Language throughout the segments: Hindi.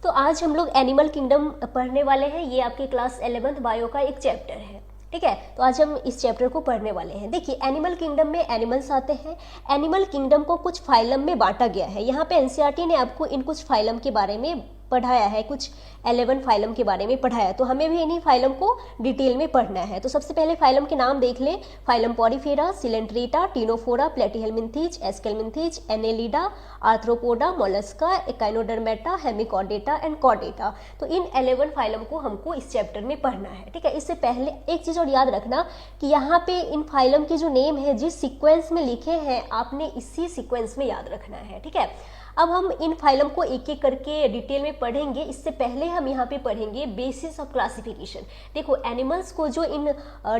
तो आज हम लोग एनिमल किंगडम पढ़ने वाले हैं। ये आपके क्लास 11th बायो का एक चैप्टर है, ठीक है। तो आज हम इस चैप्टर को पढ़ने वाले हैं। देखिए, एनिमल किंगडम में एनिमल्स आते हैं। एनिमल किंगडम को कुछ फाइलम में बांटा गया है। यहाँ पे एनसीईआरटी ने आपको इन कुछ फाइलम के बारे में पढ़ाया है, कुछ 11 फाइलम के बारे में पढ़ाया, तो हमें भी इन्हीं फाइलम को डिटेल में पढ़ना है। तो सबसे पहले फाइलम के नाम देख लें। Phylum Porifera, Coelenterata, Ctenophora, Platyhelminthes, Aschelminthes, Annelida, Arthropoda, Mollusca, Echinodermata, Hemichordata and Chordata. तो इन 11 फाइलम को हमको इस चैप्टर में पढ़ना है, ठीक है। इससे पहले एक चीज़ और याद रखना कि यहाँ पे इन फाइलम के जो नेम है जिस सीक्वेंस में लिखे हैं आपने इसी सीक्वेंस में याद रखना है, ठीक है। अब हम इन फाइलम को एक एक करके डिटेल में पढ़ेंगे। इससे पहले हम यहाँ पे पढ़ेंगे बेसिस ऑफ क्लासिफिकेशन। देखो, एनिमल्स को जो इन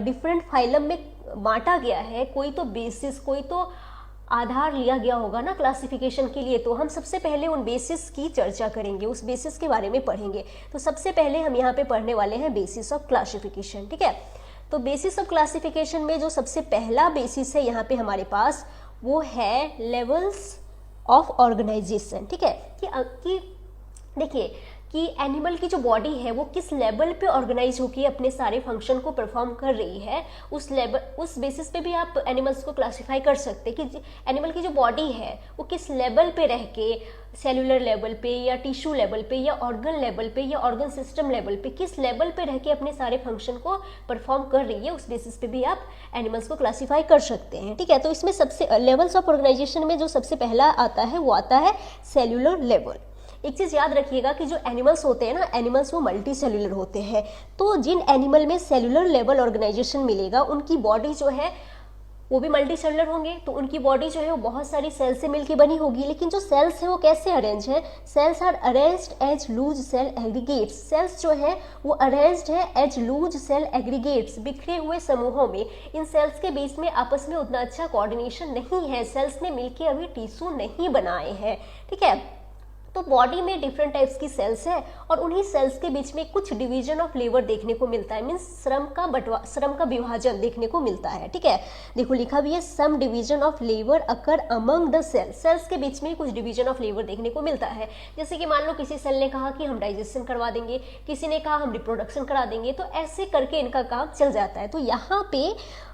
डिफरेंट फाइलम में बांटा गया है, कोई तो बेसिस, कोई तो आधार लिया गया होगा ना क्लासिफिकेशन के लिए। तो हम सबसे पहले उन बेसिस की चर्चा करेंगे, उस बेसिस के बारे में पढ़ेंगे। तो सबसे पहले हम यहाँ पे पढ़ने वाले हैं बेसिस ऑफ क्लासिफिकेशन, ठीक है। तो बेसिस ऑफ क्लासिफिकेशन में जो सबसे पहला बेसिस है यहाँ पे हमारे पास, वो है लेवल्स ऑफ ऑर्गेनाइजेशन, ठीक है। कि देखिए कि एनिमल की जो बॉडी है वो किस लेवल पे ऑर्गेनाइज होकर अपने सारे फंक्शन को परफॉर्म कर रही है, उस लेवल, उस बेसिस पे भी आप एनिमल्स को क्लासिफाई कर सकते हैं कि एनिमल की जो बॉडी है वो किस लेवल पे रह के, सेलुलर लेवल पे या टिश्यू लेवल पे या ऑर्गन लेवल पे या ऑर्गन सिस्टम लेवल पे, किस लेवल पे रह के अपने सारे फंक्शन को परफॉर्म कर रही है, उस बेसिस पे भी आप एनिमल्स को क्लासिफाई कर सकते हैं, ठीक है। तो इसमें सबसे लेवल्स ऑफ ऑर्गेनाइजेशन में जो सबसे पहला आता है वो आता है सेलुलर लेवल। एक चीज़ याद रखिएगा कि जो एनिमल्स होते हैं ना, एनिमल्स वो मल्टी सेलुलर होते हैं। तो जिन एनिमल में सेलुलर लेवल ऑर्गेनाइजेशन मिलेगा उनकी बॉडी जो है वो भी मल्टी सेलुलर होंगे। तो उनकी बॉडी जो है वो बहुत सारी सेल से मिलकर बनी होगी। लेकिन जो सेल्स है वो कैसे अरेंज है? Cells are arranged as loose cell aggregates. Cells जो है वो अरेंज्ड है एज लूज सेल एग्रीगेट्स, बिखरे हुए समूहों में। इन सेल्स के बीच में आपस में उतना अच्छा कोऑर्डिनेशन नहीं है, सेल्स ने मिलकर अभी टिश्यू नहीं बनाए हैं, ठीक है। तो बॉडी में डिफरेंट टाइप्स की सेल्स है और उन्हीं सेल्स के बीच में कुछ डिवीजन ऑफ लेबर देखने को मिलता है, मीन्स श्रम का विभाजन देखने को मिलता है, ठीक है। देखो लिखा भी है, some division of labour occur among the cells. Cells के बीच में कुछ डिवीजन ऑफ लेबर देखने को मिलता है। जैसे कि मान लो किसी सेल ने कहा कि हम डाइजेशन करवा देंगे, किसी ने कहा हम रिप्रोडक्शन करा देंगे, तो ऐसे करके इनका काम चल जाता है। तो यहाँ पे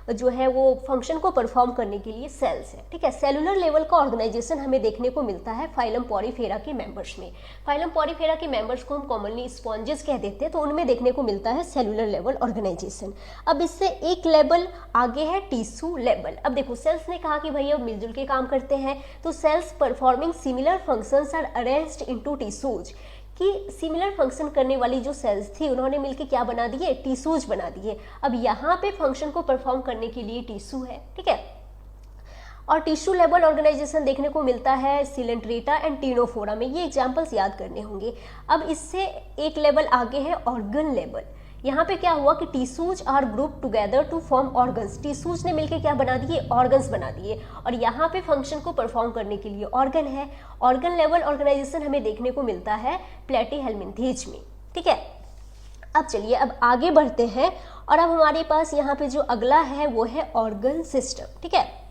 जो है वो फंक्शन को परफॉर्म करने के लिए सेल्स है, ठीक है। सेलुलर लेवल का ऑर्गेनाइजेशन हमें देखने को मिलता है फाइलम पॉरीफेरा के मेंबर्स में। फाइलम पॉरीफेरा के मेंबर्स को हम कॉमनली स्पॉन्जेस कह देते हैं। तो उनमें देखने को मिलता है सेलुलर लेवल ऑर्गेनाइजेशन। अब इससे एक लेवल आगे है टिश्यू लेवल। अब देखो, सेल्स ने कहा कि भाई अब मिलजुल के काम करते हैं, तो cells performing similar functions are arranged into tissues, कि सिमिलर फंक्शन करने वाली जो सेल्स थी उन्होंने मिलकर क्या बना दिए? टिश्यूज बना दिए। अब यहाँ पे फंक्शन को परफॉर्म करने के लिए टिश्यू है, ठीक है। और टिश्यू लेवल ऑर्गेनाइजेशन देखने को मिलता है सिलेंट्रेटा एंड टीनोफोरा में। ये एग्जांपल्स याद करने होंगे। अब इससे एक लेवल आगे है ऑर्गन लेवल। यहाँ पे क्या हुआ कि tissues are group together to form organs. Tissues ने मिलकर क्या बना दिए? ऑर्गन्स बना दिए। और यहाँ पे फंक्शन को परफॉर्म करने के लिए ऑर्गन है। ऑर्गन लेवल ऑर्गेनाइजेशन हमें देखने को मिलता है प्लेटीहेलमिन्थीज में, ठीक है। अब चलिए अब आगे बढ़ते हैं और अब हमारे पास यहाँ पे जो अगला है वो है ऑर्गन सिस्टम, ठीक है।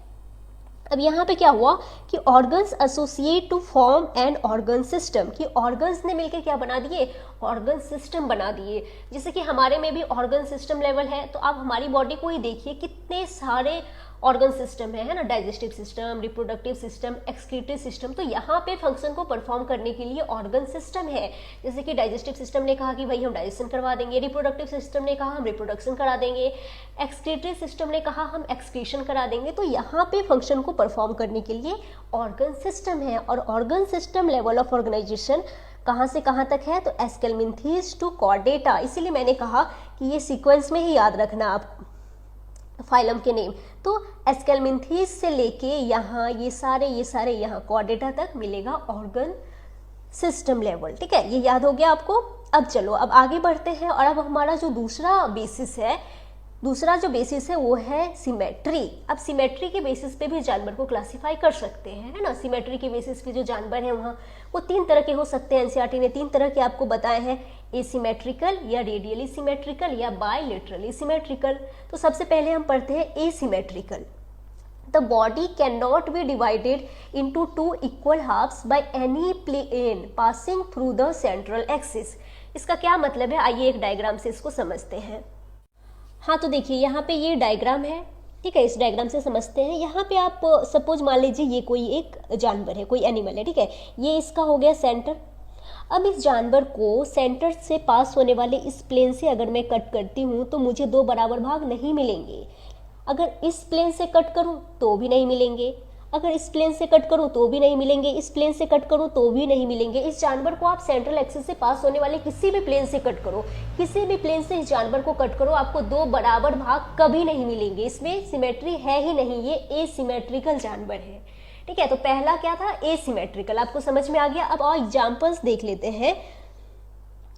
अब यहाँ पे क्या हुआ कि organs associate to form an organ system, कि ऑर्गन्स ने मिलकर क्या बना दिए? ऑर्गन सिस्टम बना दिए। जैसे कि हमारे में भी ऑर्गन सिस्टम लेवल है, तो आप हमारी बॉडी को ही देखिए, कितने सारे ऑर्गन सिस्टम है ना, digestive system, reproductive system, excretory system. तो यहाँ पे फंक्शन को परफॉर्म करने के लिए ऑर्गन सिस्टम है। जैसे कि डाइजेस्टिव सिस्टम ने कहा कि भाई हम डाइजेशन करवा देंगे, रिप्रोडक्टिव सिस्टम ने कहा हम रिप्रोडक्शन करा देंगे, एक्सक्रीटरी सिस्टम ने कहा हम एक्सक्रीशन करा देंगे। तो यहाँ पे फंक्शन को परफॉर्म करने के लिए ऑर्गन सिस्टम है। और organ system level of organization कहाँ से कहाँ तक है? तो एस्केलमिन्थीज टू कॉर्डेटा। इसीलिए मैंने कहा कि ये सीक्वेंस में ही याद रखना आप फाइलम के नेम। तो एस्केलमिन्थीज से लेके यहाँ ये सारे यहाँ कॉर्डेटा तक मिलेगा ऑर्गन सिस्टम लेवल, ठीक है। ये याद हो गया आपको। अब चलो अब आगे बढ़ते हैं और अब हमारा जो दूसरा जो बेसिस है वो है सिमेट्री। अब सिमेट्री के बेसिस पे भी जानवर को क्लासिफाई कर सकते हैं, है ना। सिमेट्री के बेसिस पे जो जानवर हैं वहाँ वो 3 तरह के हो सकते हैं। एनसीईआरटी ने 3 तरह के आपको बताए हैं, एसिमेट्रिकल या रेडियली सिमेट्रिकल या बायलेटरली सिमेट्रिकल। तो सबसे पहले हम पढ़ते हैं asymmetrical. the body cannot be divided into two equal halves by any plane passing through the central axis। इसका क्या मतलब है, आइए एक डायग्राम से इसको समझते हैं। हाँ तो देखिए यहाँ पे ये डायग्राम है, ठीक है, इस डायग्राम से समझते हैं। यहाँ पे आप सपोज मान लीजिए ये कोई एक जानवर है, कोई एनिमल है, ठीक है, ये इसका हो गया सेंटर। अब इस जानवर को सेंटर से पास होने वाले इस प्लेन से अगर मैं कट करती हूँ तो मुझे दो बराबर भाग नहीं मिलेंगे। अगर इस प्लेन से कट करूं तो भी नहीं मिलेंगे, अगर इस प्लेन से कट करूं तो भी नहीं मिलेंगे, इस प्लेन से कट करूं तो भी नहीं मिलेंगे। इस जानवर को आप सेंट्रल एक्सिस से पास होने वाले किसी भी प्लेन से कट करो, किसी भी प्लेन से इस जानवर को कट करो, आपको दो बराबर भाग कभी नहीं मिलेंगे। इसमें सिमेट्री है ही नहीं, ये एसिमेट्रिकल जानवर है, ठीक है। तो पहला क्या था, एसिमेट्रिकल, आपको समझ में आ गया। अब और एग्जाम्पल्स देख लेते हैं।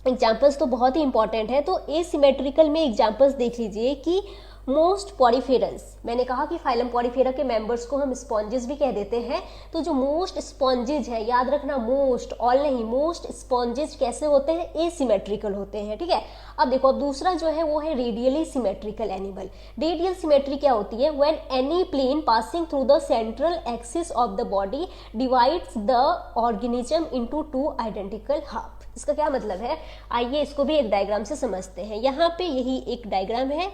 एग्जाम्पल्स तो बहुत ही इंपॉर्टेंट है। तो एसिमेट्रिकल में एग्जाम्पल्स देख लीजिए कि मोस्ट पॉरीफेरस, मैंने कहा कि फाइलम पॉरीफेरा के मेंबर्स को हम स्पॉन्जेस भी कह देते हैं। तो जो मोस्ट स्पॉन्जेज है, याद रखना मोस्ट, ऑल नहीं, मोस्ट स्पॉन्जेज कैसे होते हैं, एसिमेट्रिकल होते हैं, ठीक है। अब देखो, अब दूसरा जो है वो है radially symmetrical animal. Radial symmetry क्या होती है, when any plane passing through the central axis of the body divides the organism into two identical half. इसका क्या मतलब है, आइए इसको भी एक डायग्राम से समझते हैं। यहाँ पे यही एक डायग्राम है।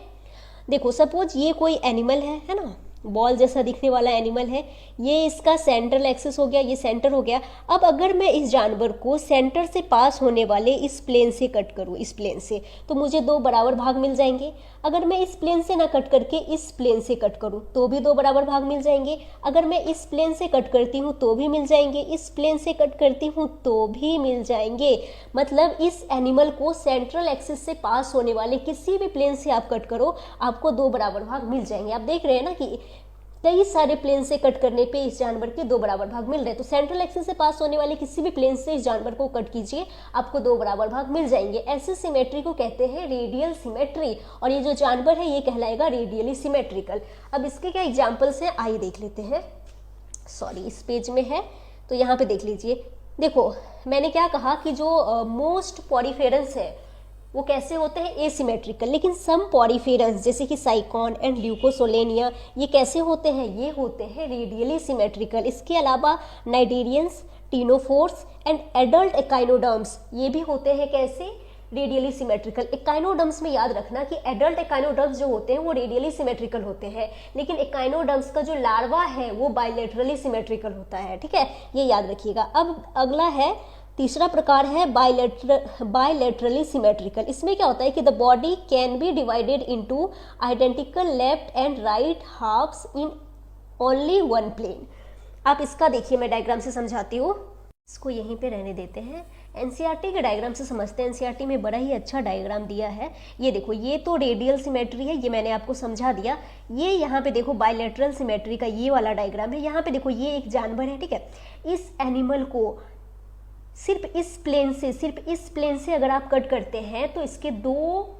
देखो सपोज ये कोई एनिमल है ना, बॉल जैसा दिखने वाला एनिमल है, ये इसका सेंट्रल एक्सिस हो गया, ये सेंटर हो गया। अब अगर मैं इस जानवर को सेंटर से पास होने वाले इस प्लेन से कट करूं, इस प्लेन से, तो मुझे दो बराबर भाग मिल जाएंगे। अगर मैं इस प्लेन से ना कट करके इस प्लेन से कट करूं तो भी दो बराबर भाग मिल जाएंगे। अगर मैं इस प्लेन से कट करती हूं तो भी मिल जाएंगे, इस प्लेन से कट करती हूं तो भी मिल जाएंगे। मतलब इस एनिमल को सेंट्रल एक्सिस से पास होने वाले किसी भी प्लेन से आप कट करो, आपको दो बराबर भाग मिल जाएंगे। आप देख रहे हैं ना कि कई सारे प्लेन से कट करने पे इस जानवर के दो बराबर भाग मिल रहे हैं। तो सेंट्रल एक्सिस से पास होने वाले किसी भी प्लेन से इस जानवर को कट कीजिए, आपको दो बराबर भाग मिल जाएंगे। ऐसी सिमेट्री को कहते हैं रेडियल सिमेट्री, और ये जो जानवर है ये कहलाएगा रेडियली सिमेट्रिकल। अब इसके क्या एग्जाम्पल्स हैं, आइए देख लेते हैं। सॉरी, इस पेज में है तो यहाँ पे देख लीजिए। देखो मैंने क्या कहा कि जो मोस्ट पॉरीफेरस है वो कैसे होते हैं, एसिमेट्रिकल। लेकिन सम पॉरीफेरस जैसे कि साइकॉन एंड ल्यूकोसोलेनिया, ये कैसे होते हैं, ये होते हैं रेडियली सिमेट्रिकल। इसके अलावा cnidarians, ctenophores and adult echinoderms, ये भी होते हैं कैसे, रेडियली सिमेट्रिकल। एकाइनोडर्म्स में याद रखना कि एडल्ट एकाइनोडर्म्स जो होते हैं वो रेडियली सिमेट्रिकल होते हैं, लेकिन एकाइनोडर्म्स का जो लार्वा है वो बायलेटरली सिमेट्रिकल होता है, ठीक है, ये याद रखिएगा। अब अगला है, तीसरा प्रकार है बायलेटरली सिमेट्रिकल। इसमें क्या होता है कि the body can be divided into identical left and right halves in only one plane. आप इसका देखिए, मैं डायग्राम से समझाती हूँ, इसको यहीं पे रहने देते हैं। एनसीईआरटी के डायग्राम से समझते हैं। एनसीईआरटी में बड़ा ही अच्छा डायग्राम दिया है। ये देखो, ये तो रेडियल सिमेट्री है, ये मैंने आपको समझा दिया। ये यहाँ पे देखो बायलेटरल सिमेट्री का ये वाला डायग्राम है। यहाँ पे देखो ये एक जानवर है, ठीक है। इस एनिमल को सिर्फ इस प्लेन से अगर आप कट करते हैं तो इसके दो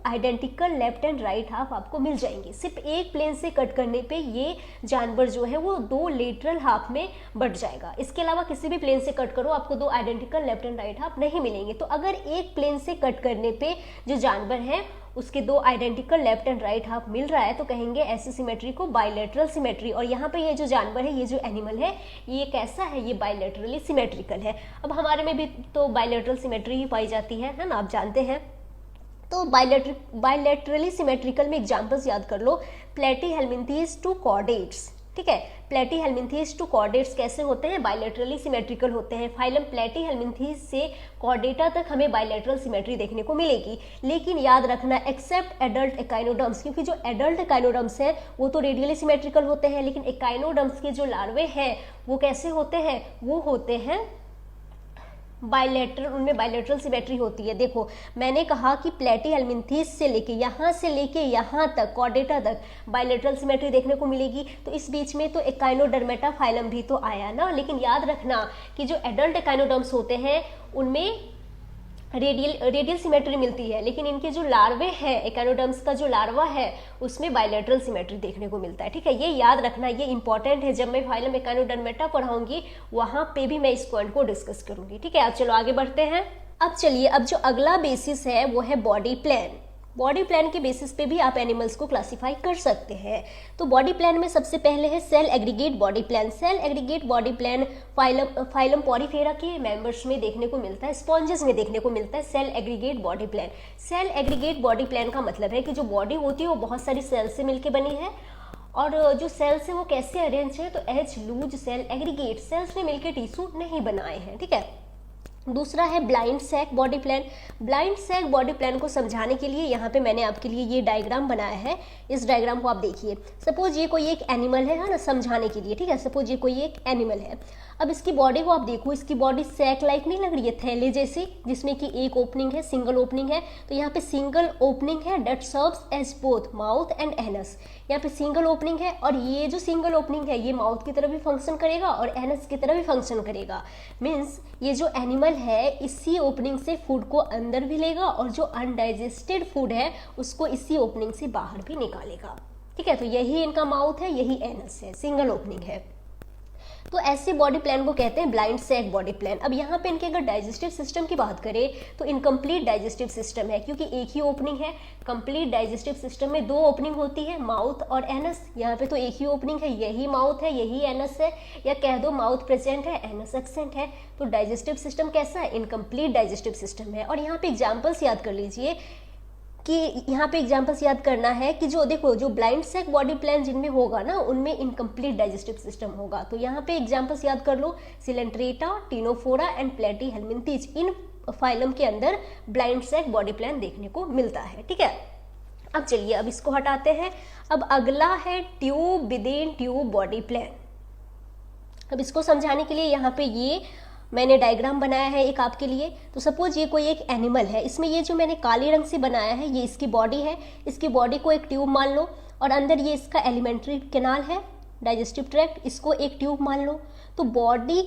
identical left and right half आपको मिल जाएंगे। सिर्फ एक प्लेन से कट करने पे ये जानवर जो है वो दो लेटरल हाफ में बढ़ जाएगा। इसके अलावा किसी भी प्लेन से कट करो, आपको दो identical left and right half नहीं मिलेंगे। तो अगर एक प्लेन से कट करने पे जो जानवर है उसके दो identical left and right half मिल रहा है तो कहेंगे ऐसी सिमेट्री को बायलेटरल सिमेट्री। और यहाँ पे ये जो जानवर है, ये जो एनिमल है, ये कैसा है, ये बायलेटरली सिमेट्रिकल है। अब हमारे में भी तो बायलेटरल सिमेट्री ही पाई जाती है ना, आप जानते हैं। तो बायलेटरली सिमेट्रिकल में एग्जाम्पल्स याद कर लो, प्लेटीहेल्मिन्थेस टू कॉर्डेट्स, ठीक है। प्लेटीहेल्मिन्थेस टू कॉर्डेट्स कैसे होते हैं, बायलेटरली सिमेट्रिकल होते हैं। फाइलम प्लेटीहेल्मिन्थेस से कॉर्डेटा तक हमें बायलेटरल सिमेट्री देखने को मिलेगी। लेकिन याद रखना एक्सेप्ट एडल्ट एकाइनोडर्म्स, क्योंकि जो एडल्ट एकाइनोडर्म्स हैं वो तो रेडियली सिमेट्रिकल होते हैं, लेकिन एकाइनोडर्म्स के जो लार्वे हैं वो कैसे होते हैं, वो होते हैं बायलेटरल, उनमें बायलेटरल सिमेट्री होती है। देखो मैंने कहा कि प्लेटीहेल्मिन्थेस से लेके यहाँ तक कॉर्डेटा तक बायलेटरल सिमेट्री देखने को मिलेगी। तो इस बीच में तो एकाइनोडर्मेटा फाइलम भी तो आया ना। लेकिन याद रखना कि जो एडल्ट एकाइनोडर्म्स होते हैं उनमें रेडियल सिमेट्री मिलती है, लेकिन इनके जो लार्वे हैं, एकाइनोडर्म्स का जो लार्वा है उसमें बायलेटरल सिमेट्री देखने को मिलता है, ठीक है। ये याद रखना, ये इंपॉर्टेंट है। जब मैं फाइलम एकाइनोडर्मेटा पढ़ाऊंगी वहां पे भी मैं इस पॉइंट को डिस्कस करूंगी, ठीक है। अब चलो आगे बढ़ते हैं। अब चलिए, अब जो अगला बेसिस है वो है बॉडी प्लान, बॉडी प्लान के बेसिस पे भी आप एनिमल्स को क्लासिफाई कर सकते हैं। तो बॉडी प्लान में सबसे पहले है cell aggregate body plan. Cell aggregate body plan phylum Porifera के मेंबर्स में देखने को मिलता है, स्पॉन्जेस में देखने को मिलता है cell aggregate body plan. Cell aggregate body plan का मतलब है कि जो बॉडी होती है वो बहुत सारी सेल से मिलकर बनी है, और जो सेल्स है वो कैसे अरेंज है, तो as loose cell aggregate, cells ने मिलकर टिश्यू नहीं बनाए हैं, ठीक है। दूसरा है blind sac body plan. Blind sac body plan को समझाने के लिए यहाँ पे मैंने आपके लिए ये डायग्राम बनाया है। इस डायग्राम को आप देखिए। सपोज ये कोई एक एनिमल है ना, समझाने के लिए, ठीक है। सपोज ये कोई एक एनिमल है। अब इसकी बॉडी को आप देखो, इसकी बॉडी सैक लाइक नहीं लग रही है, थैले जैसी, जिसमें कि एक ओपनिंग है, सिंगल ओपनिंग है। तो यहाँ पे सिंगल ओपनिंग है that serves as both mouth and anus. यहाँ पे सिंगल ओपनिंग है, और ये जो सिंगल ओपनिंग है ये माउथ की तरह भी फंक्शन करेगा और एनस की तरह भी फंक्शन करेगा। मीन्स ये जो एनिमल है इसी ओपनिंग से फूड को अंदर भी लेगा, और जो अनडाइजेस्टेड फूड है उसको इसी ओपनिंग से बाहर भी निकालेगा, ठीक है। तो यही इनका माउथ है, यही एनस है, सिंगल ओपनिंग है। तो ऐसे बॉडी प्लान को कहते हैं ब्लाइंड सैक बॉडी प्लान। अब यहाँ पे इनके अगर डाइजेस्टिव सिस्टम की बात करें तो इनकम्प्लीट डाइजेस्टिव सिस्टम है, क्योंकि एक ही ओपनिंग है। कंप्लीट डाइजेस्टिव सिस्टम में 2 ओपनिंग होती है, माउथ और एनस। यहाँ पे तो एक ही ओपनिंग है, यही माउथ है, यही एनस है, या कह दो माउथ प्रेजेंट है, एनस एब्सेंट है। तो डाइजेस्टिव सिस्टम कैसा है? इनकम्प्लीट डाइजेस्टिव सिस्टम है। और यहाँ पे एग्जाम्पल्स याद कर लीजिए कि यहाँ पे एग्जाम्पल्स याद करना है कि जो देखो जो ब्लाइंड सैक बॉडी प्लान जिनमें होगा ना उनमें इनकम्प्लीट डाइजेस्टिव सिस्टम होगा। तो यहाँ पे एग्जाम्पल्स याद कर लो, सिलेंट्रेटा, टिनोफोरा एंड प्लेटीहेल्मिन्थीज। इन फाइलम के अंदर ब्लाइंड सैक बॉडी प्लान देखने को मिलता है, ठीक है। अब चलिए अब इसको हटाते हैं। अब अगला है tube within tube body plan. अब इसको समझाने के लिए यहाँ पे ये मैंने डायग्राम बनाया है एक आपके लिए। तो सपोज ये कोई एक एनिमल है, इसमें ये जो मैंने काले रंग से बनाया है ये इसकी बॉडी है। इसकी बॉडी को एक ट्यूब मान लो, और अंदर ये इसका एलिमेंट्री कैनाल है, डाइजेस्टिव ट्रैक्ट, इसको एक ट्यूब मान लो। तो बॉडी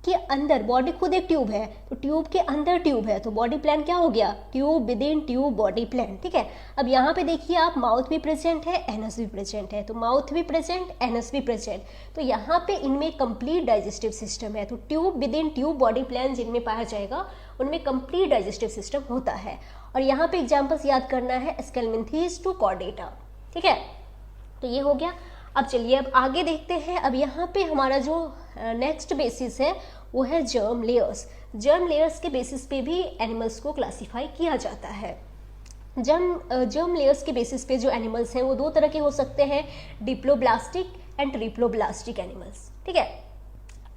के अंदर, बॉडी खुद एक ट्यूब है, तो ट्यूब के अंदर ट्यूब है, तो बॉडी प्लान क्या हो गया? Tube within tube body plan, ठीक है। अब यहाँ पे देखिए आप, माउथ भी प्रेजेंट है, एनस भी प्रेजेंट है। तो माउथ भी प्रेजेंट, एनस भी प्रेजेंट। तो यहाँ पे इनमें कंप्लीट डाइजेस्टिव सिस्टम है। तो tube within tube body plan जिनमें पाया जाएगा उनमें कंप्लीट डाइजेस्टिव सिस्टम होता है। और यहाँ पे एग्जाम्पल्स याद करना है, स्केलमिन्थीज टू कॉर्डेटा, ठीक है। तो ये हो गया। अब चलिए अब आगे देखते हैं। अब यहाँ पे हमारा जो नेक्स्ट बेसिस है वो है जर्म लेयर्स। जर्म लेयर्स के बेसिस पे भी एनिमल्स को क्लासिफाई किया जाता है। जर्म लेयर्स के बेसिस पे जो एनिमल्स हैं वो 2 तरह के हो सकते हैं, डिप्लोब्लास्टिक एंड ट्रिप्लोब्लास्टिक एनिमल्स, ठीक है।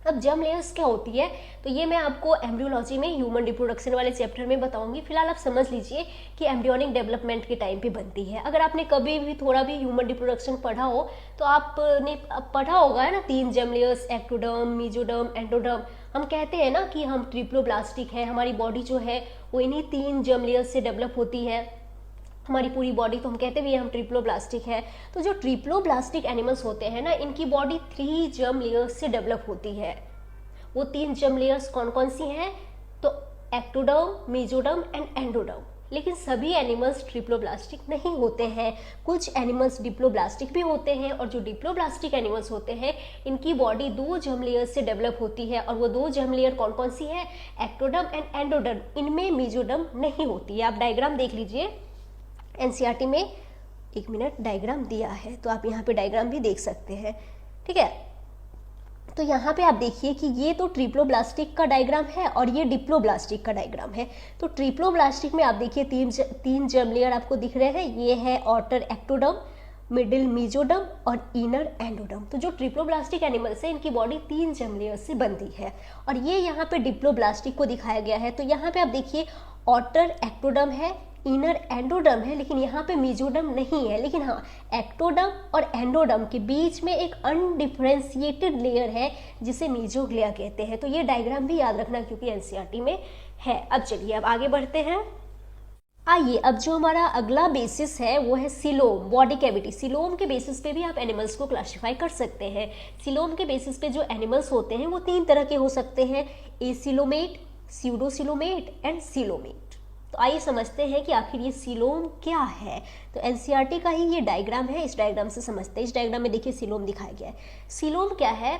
अब जर्म लेयर्स क्या होती है तो ये मैं आपको एम्ब्रियोलॉजी में ह्यूमन रिप्रोडक्शन वाले चैप्टर में बताऊंगी। फिलहाल आप समझ लीजिए कि एम्ब्रियोनिक डेवलपमेंट के टाइम पे बनती है। अगर आपने कभी भी थोड़ा भी ह्यूमन रिप्रोडक्शन पढ़ा हो तो आपने पढ़ा होगा है ना, 3 germ layers, ectoderm, mesoderm, endoderm. हम कहते हैं ना कि हम ट्रिप्लोब्लास्टिक है, हमारी बॉडी जो है वो इन्हीं 3 जर्म लेयर्स से डेवलप होती है, हमारी पूरी बॉडी। तो हम कहते भी हैं हम ट्रिप्लोब्लास्टिक है। तो जो ट्रिप्लोब्लास्टिक एनिमल्स होते हैं ना, इनकी बॉडी 3 जर्म लेयर्स से डेवलप होती है। वो 3 जर्म लेयर्स कौन कौन सी हैं? तो एक्टोडर्म, मेसोडर्म एंड एंडोडर्म। लेकिन सभी एनिमल्स ट्रिप्लोब्लास्टिक नहीं होते हैं, कुछ एनिमल्स डिप्लोब्लास्टिक भी होते हैं। और जो डिप्लोब्लास्टिक एनिमल्स होते हैं इनकी बॉडी 2 जर्म लेयर्स से डेवलप होती है। और वो 2 जर्म लेयर कौन कौन सी है? Ectoderm and endoderm. इनमें मेसोडर्म नहीं होती है। आप डायग्राम देख लीजिए, एनसीईआरटी में 1 मिनट डायग्राम दिया है, तो आप यहाँ पे डायग्राम भी देख सकते हैं, ठीक है। तो यहाँ पे आप देखिए कि ये तो ट्रिप्लोब्लास्टिक का डायग्राम है और ये डिप्लोब्लास्टिक का डायग्राम है। तो ट्रिप्लोब्लास्टिक में आप देखिए 3 जर्म लेयर आपको दिख रहे हैं। ये है आउटर एक्टोडर्म, मिडिल मेसोडर्म और इनर एंडोडर्म। तो जो ट्रिप्लोब्लास्टिक एनिमल्स है इनकी बॉडी 3 जर्म लेयर से बनती है। और ये यहाँ पे डिप्लोब्लास्टिक को दिखाया गया है। तो यहाँ पे आप देखिए आउटर एक्टोडर्म है, इनर एंडोडर्म है, लेकिन यहाँ पे मेसोडर्म नहीं है। लेकिन हाँ, एक्टोडर्म और एंडोडर्म के बीच में एक अनडिफरेंशिएटेड लेयर है जिसे मेसोग्लिया कहते हैं। तो ये डायग्राम भी याद रखना क्योंकि एनसीईआरटी में है। अब चलिए अब आगे बढ़ते हैं। आइए अब जो हमारा अगला बेसिस है वो है सीलोम, बॉडी कैविटी। सीलोम के बेसिस पे भी आप एनिमल्स को क्लासिफाई कर सकते हैं। सीलोम के बेसिस पे जो एनिमल्स होते हैं वो 3 तरह के हो सकते हैं, एसिलोमेट, स्यूडोसिलोमेट एंड सीलोमेट। तो आइए समझते हैं कि आखिर ये सीलोम क्या है। तो एनसीईआरटी का ही ये डायग्राम है, इस डायग्राम से समझते हैं। इस डायग्राम में देखिए सीलोम दिखाया गया है। सीलोम क्या है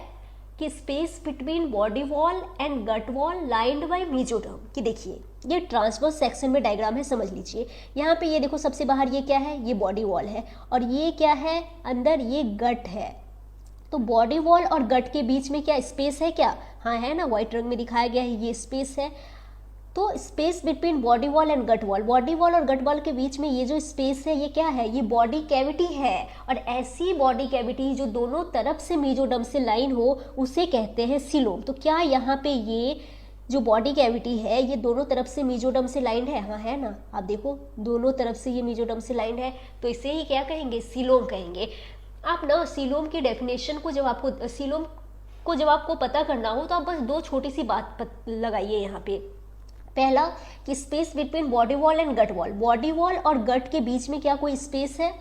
कि space between body wall and gut wall lined by mesoderm. कि देखिए ये ट्रांसवर्स सेक्शन में डायग्राम है, समझ लीजिए। यहाँ पे ये देखो सबसे बाहर ये क्या है, ये बॉडी वॉल है, और ये क्या है अंदर, ये गट है। तो बॉडी वॉल और गट के बीच में क्या स्पेस है क्या, हाँ है ना, व्हाइट रंग में दिखाया गया है, ये स्पेस है। तो space between body wall and gut wall, body wall और गट वॉल के बीच में ये जो स्पेस है ये क्या है, ये बॉडी कैविटी है। और ऐसी बॉडी कैविटी जो दोनों तरफ से मेसोडर्म से लाइन हो उसे कहते हैं सीलोम। तो क्या यहाँ पे ये जो बॉडी कैविटी है ये दोनों तरफ से मेसोडर्म से लाइन है, हाँ है ना, आप देखो दोनों तरफ से ये मेसोडर्म से लाइन है, तो इसे ही क्या कहेंगे, सीलोम कहेंगे। आप ना सीलोम की डेफिनेशन को जब आपको सीलोम को जब आपको पता करना हो तो आप बस दो छोटी सी बात लगाइए यहाँ पे। पहला कि space between body wall and gut wall, body wall और गट के बीच में क्या कोई स्पेस है,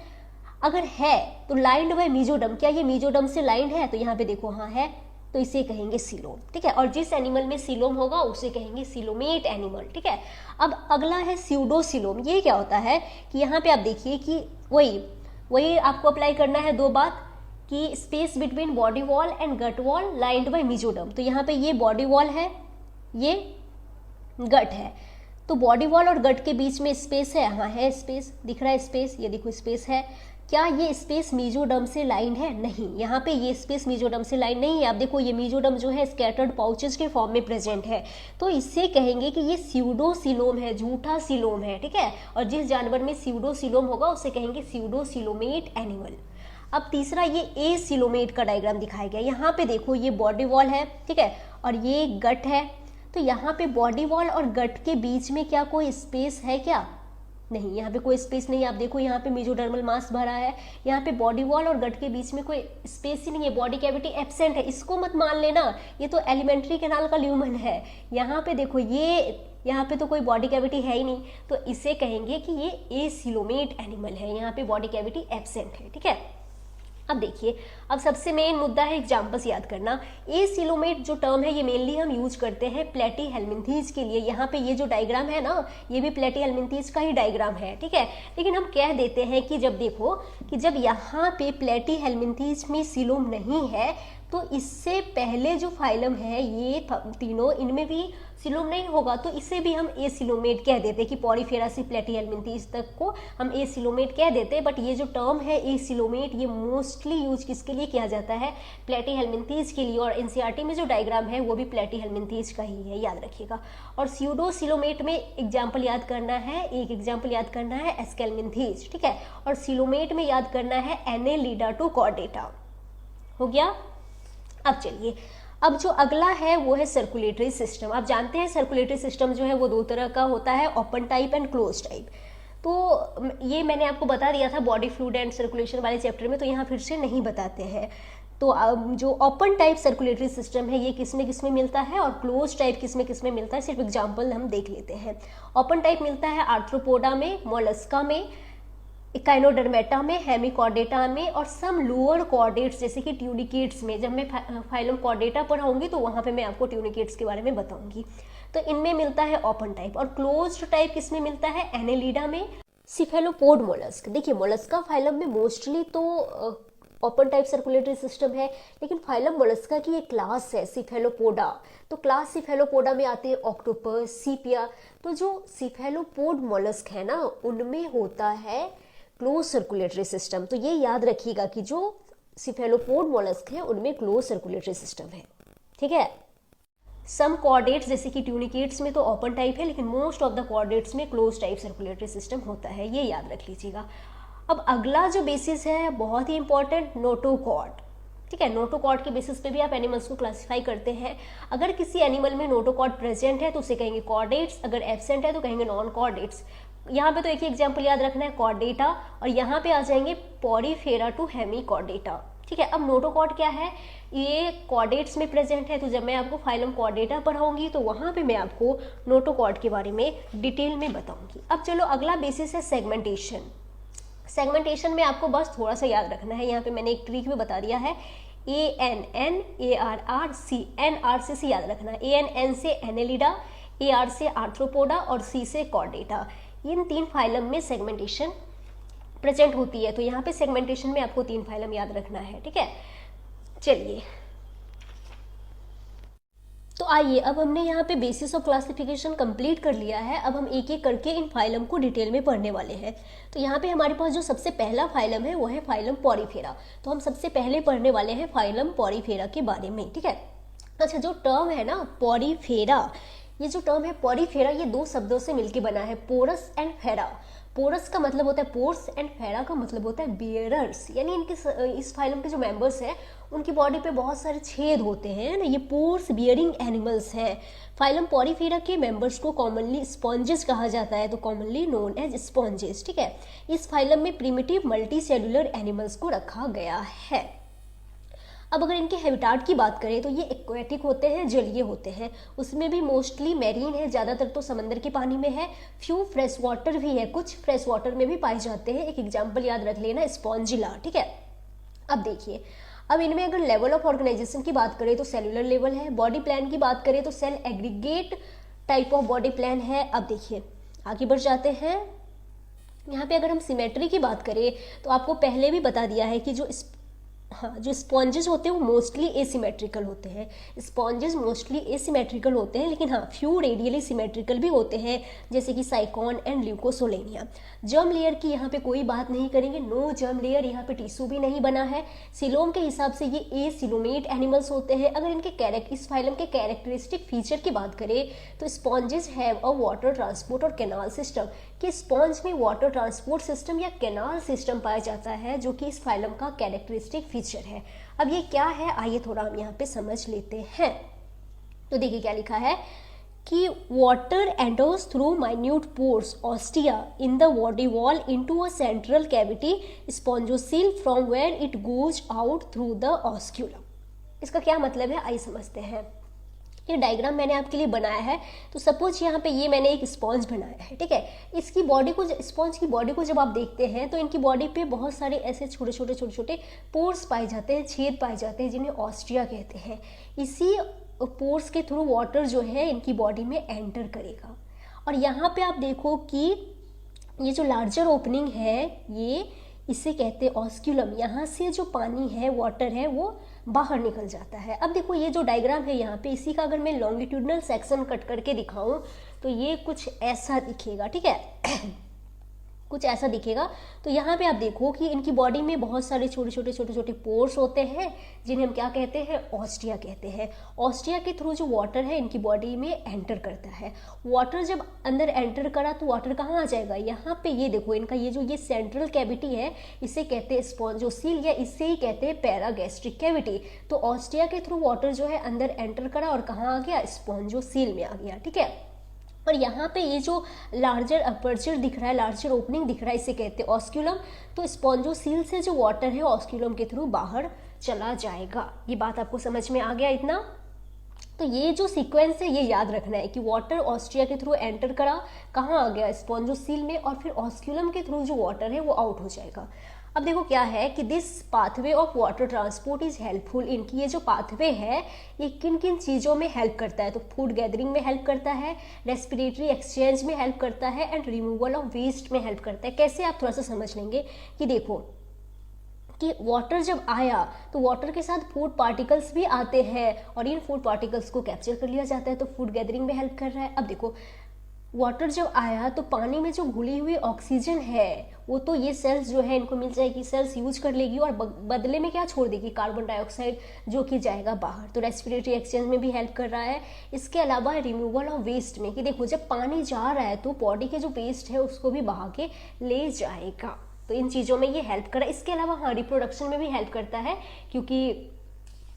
अगर है तो लाइंड बाय मेसोडर्म, क्या ये मेसोडर्म से लाइंड है, तो यहाँ पे देखो हाँ है, तो इसे कहेंगे सीलोम। ठीक है, और जिस एनिमल में सीलोम होगा उसे कहेंगे सीलोमेट एनिमल। ठीक है, अब अगला है स्यूडोसीलोम। ये क्या होता है कि यहाँ पे आप देखिए कि वही आपको अप्लाई करना है दो बात, कि space between body wall and gut wall lined by mesoderm. तो यहाँ पे ये बॉडी वॉल है, ये गट है, तो बॉडी वॉल और गट के बीच में स्पेस है, हाँ है स्पेस, दिख रहा है स्पेस, ये देखो स्पेस है। क्या ये स्पेस मेसोडर्म से लाइन है, नहीं, यहाँ पे ये स्पेस मेसोडर्म से लाइन नहीं है। आप देखो ये मेसोडर्म जो है स्कैटर्ड पाउचेस के फॉर्म में प्रेजेंट है, तो इससे कहेंगे कि ये स्यूडोसीलोम है, झूठा सीलोम है। ठीक है, और जिस जानवर में स्यूडोसीलोम होगा उसे कहेंगे स्यूडोसीलोमेट एनिमल। अब तीसरा ये ए सीलोमेट का डायग्राम दिखाया गया, यहाँ पे देखो ये बॉडी वॉल है, ठीक है, और ये गट है। तो यहाँ पे बॉडी वॉल और गट के बीच में क्या कोई स्पेस है क्या, नहीं, यहाँ पे कोई स्पेस नहीं। आप देखो यहाँ पे मेसोडर्मल मास भरा है, यहाँ पे बॉडी वॉल और गट के बीच में कोई स्पेस ही नहीं है, बॉडी कैविटी एब्सेंट है। इसको मत मान लेना, ये तो एलिमेंट्री कैनाल का ल्यूमन है। यहाँ पे देखो यहाँ पे तो कोई बॉडी कैविटी है ही नहीं, तो इसे कहेंगे कि ये एसिलोमेट एनिमल है, यहाँ पे बॉडी कैविटी एब्सेंट है। ठीक है, अब देखिए, अब सबसे मेन मुद्दा है एग्जाम्पल्स याद करना। एसिलोमेट जो टर्म है ये मेनली हम यूज करते हैं प्लेटीहेल्मिन्थीज के लिए। यहाँ पे ये जो डायग्राम है ना, ये भी प्लेटीहेल्मिन्थीज का ही डायग्राम है। ठीक है, लेकिन हम कह देते हैं कि जब देखो कि जब यहाँ पे प्लेटीहेल्मिन्थीज में सीलोम नहीं है तो इससे पहले जो फाइलम है ये तीनों, इनमें भी सीलोम नहीं होगा, तो इसे भी हम एसिलोमेट कह देते कि पॉरीफेरा से प्लेटीहेल्मिन्थीज तक को हम एसिलोमेट कह देते। बट ये जो टर्म है एसिलोमेट ये मोस्टली यूज किसके लिए किया जाता है, प्लेटीहेल्मिन्थीज के लिए, और एनसीईआरटी में जो डायग्राम है वो भी प्लेटीहेल्मिन्थीज का ही है, याद रखिएगा। और स्यूडोसीलोमेट में एग्जाम्पल याद करना है, एक एग्जाम्पल याद करना है एस्केल्मिन्थीज। ठीक है, और सीलोमेट में याद करना है एनेलिडा टू कॉर्डेटा। हो गया। अब चलिए, अब जो अगला है वो है सर्कुलेटरी सिस्टम। आप जानते हैं सर्कुलेटरी सिस्टम जो है वो दो तरह का होता है, open type and close type. तो ये मैंने आपको बता दिया था बॉडी फ्लूइड एंड सर्कुलेशन वाले चैप्टर में, तो यहाँ फिर से नहीं बताते हैं। तो जो ओपन टाइप सर्कुलेटरी सिस्टम है ये किस में मिलता है, और क्लोज टाइप किस में मिलता है, सिर्फ एग्जाम्पल हम देख लेते हैं। ओपन टाइप मिलता है आर्थ्रोपोडा में, मोलस्का में, इकाइनोडर्मेटा में, हेमिकॉर्डेटा में, और सम लोअर कॉर्डेट्स जैसे कि ट्यूनिकेट्स में। जब मैं फाइलम कॉर्डेटा पढ़ाऊंगी तो वहाँ पे मैं आपको ट्यूनिकेट्स के बारे में बताऊंगी। तो इनमें मिलता है ओपन टाइप। और क्लोज्ड टाइप किसमें मिलता है, एनेलिडा में, सिफेलोपोड मोलस्क। देखिए मोलस्का फाइलम में मोस्टली तो ओपन टाइप सर्कुलेटरी सिस्टम है, लेकिन फाइलम मोलस्का की एक क्लास है सिफेलोपोडा, तो क्लास सिफेलोपोडा में आते हैं ऑक्टोपस, सीपिया। तो जो सिफेलोपोड मोलस्क है ना उनमें होता है क्लोज सर्कुलेटरी सिस्टम। तो ये याद रखिएगा कि जो सिफेलोपोड मोलस्क है उनमें क्लोज सर्कुलेटरी सिस्टम है। ठीक है, सम कॉर्डेट्स जैसे कि ट्यूनिकेट्स में तो ओपन टाइप है, लेकिन मोस्ट ऑफ द कॉर्डेट्स में क्लोज टाइप सर्कुलेटरी सिस्टम होता है, ये याद रख लीजिएगा। अब अगला जो बेसिस है बहुत ही इंपॉर्टेंट, नोटोकॉर्ड। ठीक है, नोटोकॉर्ड के बेसिस पे भी आप एनिमल्स को क्लासिफाई करते हैं। अगर किसी एनिमल में नोटोकॉर्ड प्रेजेंट है तो उसे कहेंगे कॉर्डेट्स, अगर एब्सेंट है तो कहेंगे नॉन कॉर्डेट्स। यहाँ पे तो एक ही एग्जाम्पल याद रखना है, कॉर्डेटा, और यहाँ पे आ जाएंगे पॉरीफेरा टू हेमिकॉर्डेटा। ठीक है, अब नोटोकॉर्ड क्या है, ये कॉर्डेट्स में प्रेजेंट है, तो जब मैं आपको फाइलम कॉर्डेटा पढ़ाऊंगी तो वहाँ पे मैं आपको नोटोकॉर्ड के बारे में डिटेल में बताऊंगी। अब चलो अगला बेसिस है सेगमेंटेशन। सेगमेंटेशन में आपको बस थोड़ा सा याद रखना है, यहाँ पे मैंने एक ट्रिक भी बता दिया है, ANN ARR C, NR से याद रखना है। ANN से एनेलिडा, AR से आर्थ्रोपोडा और C से कॉर्डेटा। इन तीन फाइलम में सेगमेंटेशन प्रेजेंट होती है, तो यहाँ पे सेगमेंटेशन में आपको तीन फाइलम याद रखना है। ठीक है, चलिए आइए, अब हमने यहाँ पे बेसिस ऑफ क्लासिफिकेशन कंप्लीट कर लिया है। अब हम एक एक करके इन फाइलम को डिटेल में पढ़ने वाले हैं। तो यहाँ पे हमारे पास जो सबसे पहला फाइलम है वो है फाइलम पॉरीफेरा। तो हम सबसे पहले पढ़ने वाले हैं फाइलम पॉरीफेरा के बारे में, ठीक है। अच्छा, जो टर्म है ना पॉरीफेरा, ये जो टर्म है पॉरीफेरा, ये दो शब्दों से मिलकर बना है, पोरस एंड फेरा। पोरस का मतलब होता है पोर्स एंड फेरा का मतलब होता है बियरर्स, यानी इनके इस फाइलम के जो मेंबर्स हैं उनकी बॉडी पे बहुत सारे छेद होते हैं ना, ये पोर्स बियरिंग एनिमल्स हैं। फाइलम पॉरीफेरा के मेंबर्स को कॉमनली स्पॉन्जेस कहा जाता है, तो कॉमनली नोन एज स्पॉन्जेस, ठीक है। इस फाइलम में प्रिमिटिव मल्टी सेलुलर एनिमल्स को रखा गया है। अब अगर इनके हैबिटाट की बात करें तो ये एक्वेटिक होते हैं, जलीय होते हैं, उसमें भी मोस्टली मैरीन है, ज़्यादातर तो समंदर के पानी में है। फ्यू फ्रेश वाटर भी है, कुछ फ्रेश वाटर में भी पाए जाते हैं। एक एग्जाम्पल याद रख लेना, स्पॉन्जिला, ठीक है। अब देखिए, अब इनमें अगर लेवल ऑफ ऑर्गेनाइजेशन की बात करें तो सेलुलर लेवल है, बॉडी प्लान की बात करें तो cell aggregate type of body plan है। अब देखिए आगे बढ़ जाते हैं। यहाँ पे अगर हम सिमेट्री की बात करें तो आपको पहले भी बता दिया है कि जो स्पॉन्जेस होते हैं वो मोस्टली एसिमेट्रिकल होते हैं। स्पॉन्जेस मोस्टली एसिमेट्रिकल होते हैं, लेकिन हाँ फ्यू रेडियली सिमेट्रिकल भी होते हैं, जैसे कि साइकॉन एंड ल्यूकोसोलेनिया। जर्म लेयर की यहाँ पे कोई बात नहीं करेंगे, नो जर्म लेयर, यहाँ पे टिश्यू भी नहीं बना है। सिलोम के हिसाब से ये एसिलोमेट एनिमल्स होते हैं। अगर इनके इस फाइलम के कैरेक्टरिस्टिक फीचर की बात करें तो sponges have a water transport और कैनाल सिस्टम, कि स्पॉन्ज में वाटर ट्रांसपोर्ट सिस्टम या कैनाल सिस्टम पाया जाता है, जो कि इस फाइलम का कैरेक्टरिस्टिक फीचर है। अब ये क्या है, आइए थोड़ा हम यहाँ पे समझ लेते हैं। तो देखिए क्या लिखा है कि water enters through minute pores ostia in the body wall into a central cavity spongocoel from where it goes out through the osculum. इसका क्या मतलब है, आइए समझते हैं। ये डायग्राम मैंने आपके लिए बनाया है। तो सपोज यहाँ पे ये मैंने एक स्पॉन्ज बनाया है, ठीक है। इसकी बॉडी को, स्पॉन्ज की बॉडी को जब आप देखते हैं तो इनकी बॉडी पे बहुत सारे ऐसे छोटे छोटे पोर्स पाए जाते हैं, छेद पाए जाते हैं, जिन्हें ऑस्ट्रिया कहते हैं। इसी पोर्स के थ्रू वाटर जो है इनकी बॉडी में एंटर करेगा। और यहाँ पे आप देखो कि ये जो लार्जर ओपनिंग है, ये इसे कहते हैं ऑस्क्यूलम। यहाँ से जो पानी है, वाटर है, वो बाहर निकल जाता है। अब देखो ये जो डायग्राम है यहाँ पे, इसी का अगर मैं लॉन्गिट्यूडनल सेक्शन कट करके दिखाऊं तो ये कुछ ऐसा दिखेगा, ठीक है। कुछ ऐसा दिखेगा। तो यहाँ पे आप देखो कि इनकी बॉडी में बहुत सारे छोटे छोटे पोर्स होते हैं, जिन्हें हम क्या कहते हैं, ऑस्ट्रिया कहते हैं। ऑस्ट्रिया के थ्रू जो वाटर है इनकी बॉडी में एंटर करता है। वाटर जब अंदर एंटर करा तो वाटर कहाँ आ जाएगा, यहाँ पे ये देखो इनका ये सेंट्रल कैविटी है, इसे कहते हैं स्पॉन्जोसील, या इसे ही कहते हैं पैरागैस्ट्रिक कैविटी। तो ऑस्ट्रिया के थ्रू वाटर जो है अंदर एंटर करा और कहाँ आ गया, स्पॉन्जोसील में आ गया, ठीक है। और यहाँ पे ये जो लार्जर अपर्चर दिख रहा है, लार्जर ओपनिंग दिख रहा है, इसे कहते हैं ऑस्क्यूलम। तो स्पॉन्जोसील से जो वाटर है ऑस्क्यूलम के थ्रू बाहर चला जाएगा। ये बात आपको समझ में आ गया इतना। तो ये जो सीक्वेंस है ये याद रखना है कि वाटर ऑस्ट्रिया के थ्रू एंटर करा, कहाँ आ गया, स्पॉन्जोसील में, और फिर ऑस्क्यूलम के थ्रू जो वाटर है वो आउट हो जाएगा। अब देखो क्या है कि this pathway of water transport is helpful. इनकी ये जो पाथवे है ये किन किन चीज़ों में हेल्प करता है, तो फूड गैदरिंग में हेल्प करता है, रेस्पिरेटरी एक्सचेंज में हेल्प करता है, एंड रिमूवल ऑफ वेस्ट में हेल्प करता है। कैसे, आप थोड़ा सा समझ लेंगे कि देखो कि वाटर जब आया तो वाटर के साथ फूड पार्टिकल्स भी आते हैं, और इन फूड पार्टिकल्स को कैप्चर कर लिया जाता है, तो फूड गैदरिंग में हेल्प कर रहा है। अब देखो वाटर जब आया तो पानी में जो घुली हुई ऑक्सीजन है वो तो ये सेल्स जो है इनको मिल जाएगी, सेल्स यूज कर लेगी, और बदले में क्या छोड़ देगी, कार्बन डाइऑक्साइड, जो कि जाएगा बाहर। तो रेस्पिरेटरी एक्सचेंज में भी हेल्प कर रहा है। इसके अलावा रिमूवल ऑफ वेस्ट में, कि देखो जब पानी जा रहा है तो बॉडी के जो वेस्ट है उसको भी बहा के ले जाएगा। तो इन चीज़ों में ये हेल्प कर रहा है। इसके अलावा हाँ रिप्रोडक्शन में भी हेल्प करता है, क्योंकि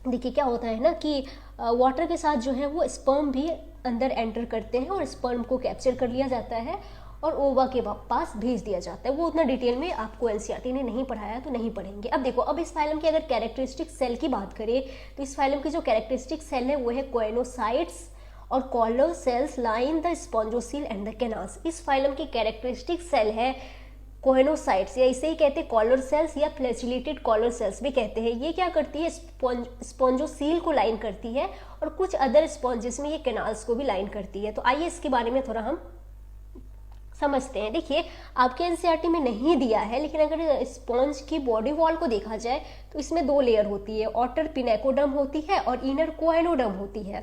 देखिए क्या होता है ना कि वाटर के साथ जो है वो स्पर्म भी अंदर एंटर करते हैं, और स्पर्म को कैप्चर कर लिया जाता है और ओवा के पास भेज दिया जाता है। वो उतना डिटेल में आपको एनसीईआरटी ने नहीं पढ़ाया तो नहीं पढ़ेंगे। अब देखो, अब इस फाइलम की अगर कैरेक्टरिस्टिक सेल की बात करें तो इस फाइलम की जो कैरेक्टरिस्टिक सेल है वो है कोएनोसाइट्स और collar cells line the spongocoel and the canals. इस फाइलम की कैरेक्टरिस्टिक सेल है कोएनोसाइट्स, या इसे ही कहते हैं कॉलर सेल्स या फ्लैचिलेटेड कॉलर सेल्स भी कहते हैं। ये क्या करती है, स्पॉन्जोसील को लाइन करती है, और कुछ अदर स्पॉन्जेस में ये कैनाल्स को भी लाइन करती है। तो आइए इसके बारे में थोड़ा हम समझते हैं। देखिए आपके एनसीईआरटी में नहीं दिया है, लेकिन अगर स्पॉन्ज की बॉडी वॉल को देखा जाए तो इसमें दो लेयर होती है, आउटर पिनेकोडर्म होती है और इनर कोएनोडर्म होती है।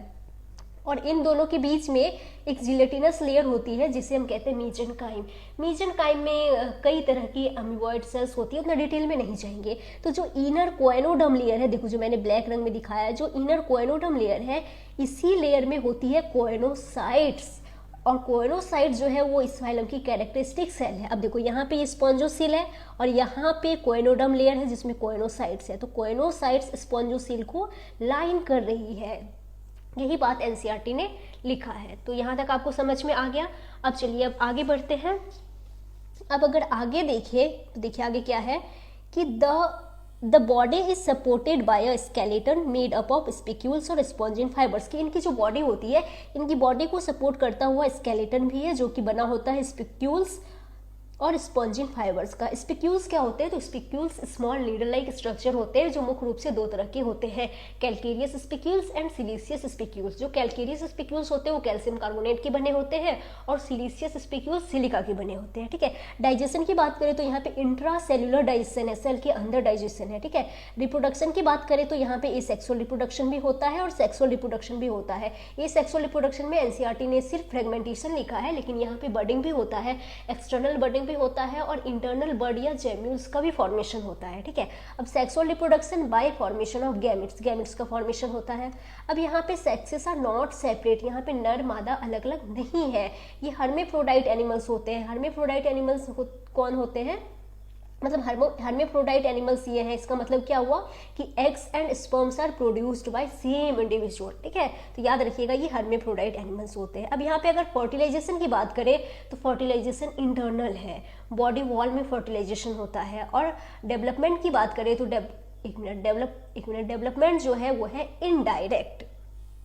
और इन दोनों के बीच में एक जिलेटिनस लेयर होती है जिसे हम कहते हैं मीजेनकाइम। मीजेनकाइम में कई तरह की अमीबॉइड सेल्स होती है, उतना डिटेल में नहीं जाएंगे। तो जो इनर कोएनोडर्म लेयर है, देखो जो मैंने ब्लैक रंग में दिखाया है, जो इनर कोएनोडर्म लेयर है, इसी लेयर में होती है कोएनोसाइट्स। और कोएनोसाइट जो है वो इस फाइलम की कैरेक्टरिस्टिक सेल है। अब देखो यहाँ पे ये स्पॉन्जोसील है और यहाँ पे कोएनोडर्म लेयर है जिसमें कोएनोसाइट्स है। तो कोएनोसाइट्स स्पॉन्जोसील को लाइन कर रही है, यही बात एनसीईआरटी ने लिखा है। तो यहाँ तक आपको समझ में आ गया। अब चलिए अब आगे बढ़ते हैं। अब अगर आगे देखिए तो देखिए आगे क्या है कि the body is supported by a skeleton made up of spicules और स्पॉन्जिन फाइबर्स। की इनकी जो बॉडी होती है, इनकी बॉडी को सपोर्ट करता हुआ स्केलेटन भी है जो कि बना होता है स्पिक्यूल्स और स्पॉन्जिन फाइबर्स का। स्पिक्यूल्स क्या होते हैं? तो spicules small needle like structure होते हैं जो मुख्य रूप से दो तरह के होते हैं, कैल्केरियस स्पिक्यूल्स एंड सिलीसियस स्पिक्यूल्स। जो कैल्केरियस स्पिक्यूल्स होते हैं वो कैल्शियम कार्बोनेट के बने होते हैं और सिलीसियस स्पिक्यूल्स सिलिका के बने होते हैं। ठीक है। डाइजेशन की बात करें तो यहाँ पे इंट्रा सेलुलर डाइजेशन है, सेल के अंदर डाइजेशन है। ठीक है। रिप्रोडक्शन की बात करें तो यहाँ पे एसेक्सुअल रिप्रोडक्शन भी होता है और सेक्सुअल रिप्रोडक्शन भी होता है। ये सेक्सुअल रिप्रोडक्शन में एनसीईआरटी ने सिर्फ फ्रेगमेंटेशन लिखा है, लेकिन यहाँ पे बर्डिंग भी होता है, एक्सटर्नल बर्डिंग भी होता है और इंटरनल बर्ड या जेम्यूल्स का भी फॉर्मेशन होता है। ठीक है। अब sexual reproduction by formation of gametes, gametes का फॉर्मेशन होता है। अब यहाँ पे सेक्सेस आर नॉट सेपरेट, यहाँ पे नर मादा अलग अलग नहीं है, ये हर्मेफ्रोडाइट एनिमल्स होते हैं। हर्मेफ्रोडाइट एनिमल्स कौन होते हैं? मतलब हर्मेफ्रोडाइट एनिमल्स ये है। इसका मतलब क्या हुआ कि eggs and sperms are produced by same individual. ठीक है। तो याद रखिएगा ये हर्मेफ्रोडाइट एनिमल्स होते हैं। अब यहाँ पे अगर फर्टिलाइजेशन की बात करें तो फर्टिलाइजेशन इंटरनल है, बॉडी वॉल में फर्टिलाइजेशन होता है। और डेवलपमेंट की बात करें तो डेवलपमेंट जो है वो है इनडायरेक्ट।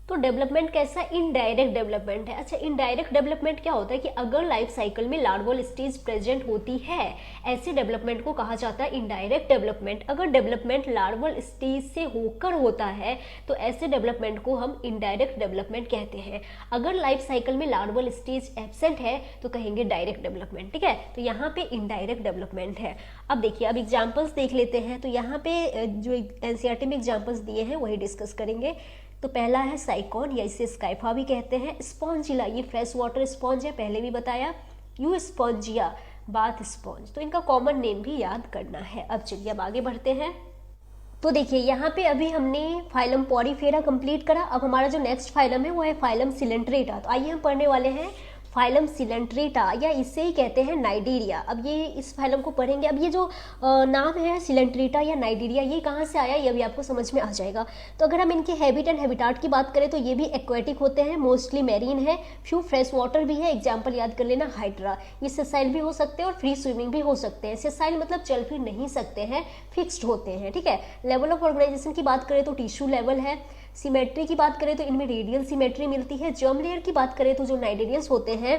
तो डेवलपमेंट कैसा? इनडायरेक्ट डेवलपमेंट है। अच्छा, इनडायरेक्ट डेवलपमेंट क्या होता है कि अगर लाइफ साइकिल में लार्वल स्टेज प्रेजेंट होती है, ऐसे डेवलपमेंट को कहा जाता है इनडायरेक्ट डेवलपमेंट। अगर डेवलपमेंट लार्वल स्टेज से होकर होता है तो ऐसे डेवलपमेंट को हम इनडायरेक्ट डेवलपमेंट कहते हैं। अगर लाइफ साइकिल में लार्वल स्टेज एब्सेंट है तो कहेंगे डायरेक्ट डेवलपमेंट। ठीक है। तो यहाँ पे इनडायरेक्ट डेवलपमेंट है। अब देखिए, अब एग्जाम्पल्स देख लेते हैं। तो यहाँ पे जो एनसीईआरटी में एग्जाम्पल्स दिए हैं वही डिस्कस करेंगे। तो पहला है साइकॉन या इसे स्काइफा भी कहते हैं। स्पॉन्जिला, ये फ्रेश वाटर स्पॉन्ज है, पहले भी बताया। You Spongia, bath sponge. तो इनका कॉमन नेम भी याद करना है। अब चलिए अब आगे बढ़ते हैं। तो देखिए यहाँ पे अभी हमने फाइलम पॉरीफेरा कंप्लीट करा। अब हमारा जो नेक्स्ट फाइलम है वो है फाइलम सिलेंट्रेटा। तो आइए हम पढ़ने वाले हैं फाइलम सिलेंट्रेटा, या इसे ही कहते हैं नाइडीरिया। अब ये इस फाइलम को पढ़ेंगे। अब ये जो नाम है सिलेंट्रेटा या नाइडीरिया, ये कहाँ से आया ये भी आपको समझ में आ जाएगा। तो अगर हम इनके हैबिट एंड हैबिटाट की बात करें तो ये भी एक्वेटिक होते हैं, मोस्टली मैरीन है, फ्यू फ्रेश वाटर भी है। एग्जाम्पल याद कर लेना, हाइड्रा। ये सेसाइल भी हो सकते हैं और फ्री स्विमिंग भी हो सकते हैं। सेसाइल मतलब चल फिर नहीं सकते हैं, फिक्स्ड होते हैं। ठीक है। लेवल ऑफ ऑर्गेनाइजेशन की बात करें तो टिश्यू लेवल है। सिमेट्री की बात करें तो इनमें रेडियल सिमेट्री मिलती है। जर्म लेयर की बात करें तो जो नाइडेरियंस होते हैं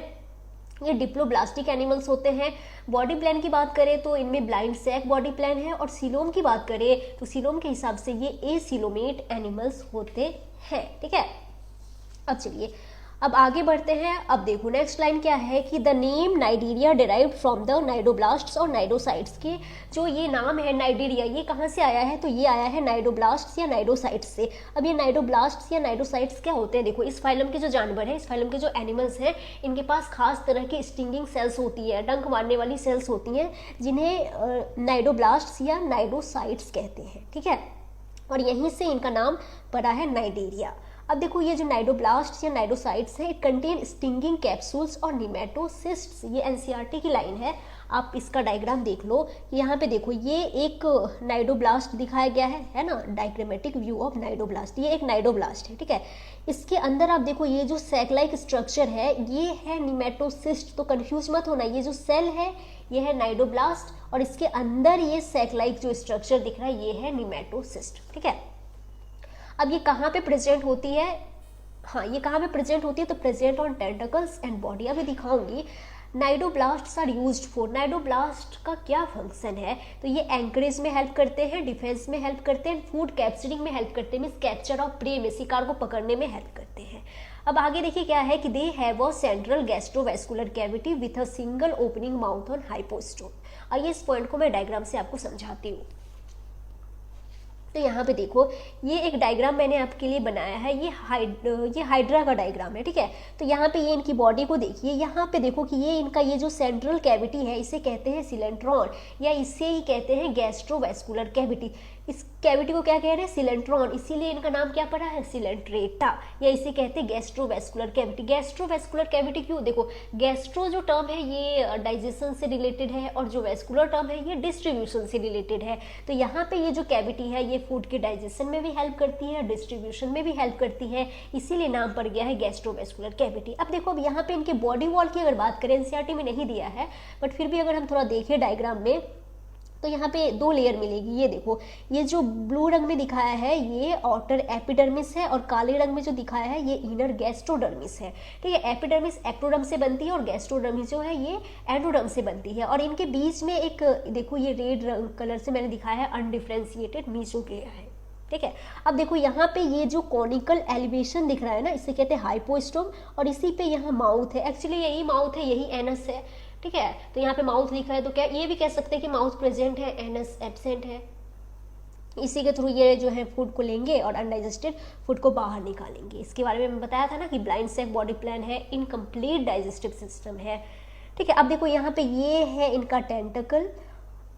ये डिप्लोब्लास्टिक एनिमल्स होते हैं। बॉडी प्लान की बात करें तो इनमें ब्लाइंड सैक बॉडी प्लान है। और सीलोम की बात करें तो सीलोम के हिसाब से ये एसिलोमेट एनिमल्स होते हैं। ठीक है। अब चलिए अब आगे बढ़ते हैं। अब देखो नेक्स्ट लाइन क्या है कि the name Cnidaria derived from the cnidoblasts और नाइडोसाइट्स। के जो ये नाम है नाइडीरिया, ये कहाँ से आया है? तो ये आया है नाइडोब्लास्ट्स या नाइडोसाइट्स से। अब ये नाइडोब्लास्ट्स या नाइडोसाइट्स क्या होते हैं? देखो इस फाइलम के जो जानवर हैं, इस फाइलम के जो एनिमल्स हैं, इनके पास खास तरह की स्टिंगिंग सेल्स होती है, डंक मारने वाली सेल्स होती हैं, जिन्हें नाइडोब्लास्ट्स या नाइडोसाइट्स कहते हैं। ठीक है। और यहीं से इनका नाम पड़ा है नाइडीरिया। अब देखो ये जो नाइडोब्लास्ट्स या नाइडोसाइट्स है, इट कंटेन स्टिंगिंग कैप्सूल्स और निमेटोसिस्ट्स। ये एनसीईआरटी की लाइन है, आप इसका डायग्राम देख लो। यहाँ पे देखो ये एक नाइडोब्लास्ट दिखाया गया है ना, डायग्रामेटिक व्यू ऑफ नाइडोब्लास्ट। ये एक नाइडोब्लास्ट है। ठीक है। इसके अंदर आप देखो ये जो सैक लाइक स्ट्रक्चर है ये है निमेटोसिस्ट। तो कंफ्यूज मत होना, ये जो सेल है ये है नाइडोब्लास्ट और इसके अंदर ये सैक लाइक जो स्ट्रक्चर दिख रहा है ये है निमेटोसिस्ट। ठीक है। अब ये कहाँ पे प्रेजेंट होती है? हाँ, ये कहाँ पे प्रेजेंट होती है? तो प्रेजेंट ऑन टेंटकल्स एंड बॉडी। अभी दिखाऊंगी। नाइडोब्लास्ट्स आर यूज्ड फॉर, नाइडोब्लास्ट का क्या फंक्शन है? तो ये एंकरेज में हेल्प करते हैं, डिफेंस में हेल्प करते हैं, फूड कैप्चरिंग में हेल्प करते हैं, मींस कैप्चर ऑफ प्रे में, शिकार को पकड़ने में हेल्प करते हैं। अब आगे देखिए क्या है कि they have a central gastrovascular cavity with a single opening mouth on hypostome. आइए इस पॉइंट को मैं डायग्राम से आपको समझाती हूँ। तो यहाँ पे देखो, ये एक डायग्राम मैंने आपके लिए बनाया है, ये हाइड्रा का डायग्राम है, ठीक है। तो यहाँ पे ये इनकी बॉडी को देखिए, यहाँ पे देखो कि ये इनका ये जो सेंट्रल कैविटी है इसे कहते हैं सिलेंट्रॉन, या इसे ही कहते हैं गैस्ट्रोवैस्कुलर कैविटी। इस कैविटी को क्या कह रहे हैं? सिलेंट्रॉन, इसीलिए इनका नाम क्या पड़ा है? सिलेंट्रेटा, या इसे कहते हैं गैस्ट्रोवैस्कुलर कैविटी। गैस्ट्रोवैस्कुलर कैविटी क्यों? देखो, गैस्ट्रो जो टर्म है ये डाइजेशन से रिलेटेड है, और जो वैस्कुलर टर्म है ये डिस्ट्रीब्यूशन से रिलेटेड है। तो यहाँ पे ये जो कैविटी है ये फूड के डाइजेशन में भी हेल्प करती है, डिस्ट्रीब्यूशन में भी हेल्प करती है, इसीलिए नाम पड़ गया है गैस्ट्रोवैस्कुलर कैविटी। अब देखो, अब यहाँ पे इनके बॉडी वॉल की अगर बात करें, एनसीईआरटी में नहीं दिया है, बट फिर भी अगर हम थोड़ा देखें डायग्राम में, तो यहाँ पे दो लेयर मिलेगी। ये देखो, ये जो ब्लू रंग में दिखाया है ये आउटर एपिडर्मिस है, और काले रंग में जो दिखाया है ये इनर गैस्ट्रोडर्मिस है, ठीक है। एपिडर्मिस एक्टोडर्म से बनती है और गैस्ट्रोडर्मिस जो है ये एंडोडर्म से बनती है, और इनके बीच में एक देखो ये रेड रंग कलर से मैंने दिखाया है अनडिफ्रेंशिएटेड मीसोग्लिया है, ठीक है। अब देखो यहाँ पे ये जो कॉनिकल एलिवेशन दिख रहा है ना, इसे कहते हैं हाइपोस्टोम, और इसी पे यहाँ माउथ है, एक्चुअली यही माउथ है, यही एनस है, ठीक है। तो यहाँ पे माउथ लिखा है, तो क्या ये भी कह सकते हैं कि माउथ प्रेजेंट है, एनस एब्सेंट है। इसी के थ्रू ये जो है फूड को लेंगे और अनडाइजेस्टेड फूड को बाहर निकालेंगे। इसके बारे में मैं बताया था ना कि ब्लाइंड सेक बॉडी प्लान है, इनकम्प्लीट डाइजेस्टिव सिस्टम है, ठीक है। अब देखो यहाँ पे ये है इनका टेंटकल,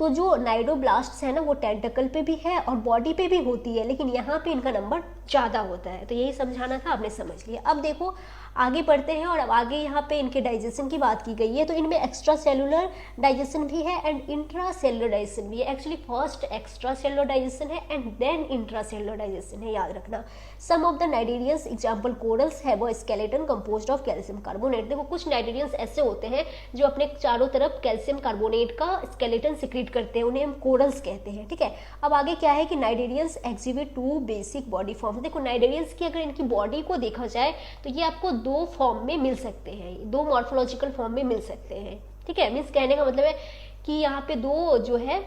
तो जो नाइडोब्लास्ट्स है ना वो टेंटकल पे भी है और बॉडी पे भी होती है, लेकिन यहाँ पे इनका नंबर ज़्यादा होता है। तो यही समझाना था, आपने समझ लिया। अब देखो आगे बढ़ते हैं, और अब आगे यहाँ पे इनके डाइजेशन की बात की गई है, तो इनमें एक्स्ट्रा सेलुलर डाइजेशन भी है एंड इंट्रा सेलुलर डाइजेशन भी है। Actually first extra cellular digestion है and then intra cellular digestion है, याद रखना। Some of the cnidarians example corals have a skeleton composed of calcium carbonate. देखो कुछ नाइडेरियंस ऐसे होते हैं जो अपने चारों तरफ कैल्शियम कार्बोनेट का स्केलेटन सिक्रीट करते हैं, उन्हें हम कोरल्स कहते हैं, ठीक है। अब आगे क्या है कि cnidarians exhibit two basic body form. देखो नाइडेरियंस की अगर इनकी बॉडी को देखा जाए तो ये आपको दो फॉर्म में मिल सकते हैं, दो मॉर्फोलॉजिकल फॉर्म में मिल सकते हैं, ठीक है। मीन्स कहने का मतलब है कि यहाँ पे दो जो है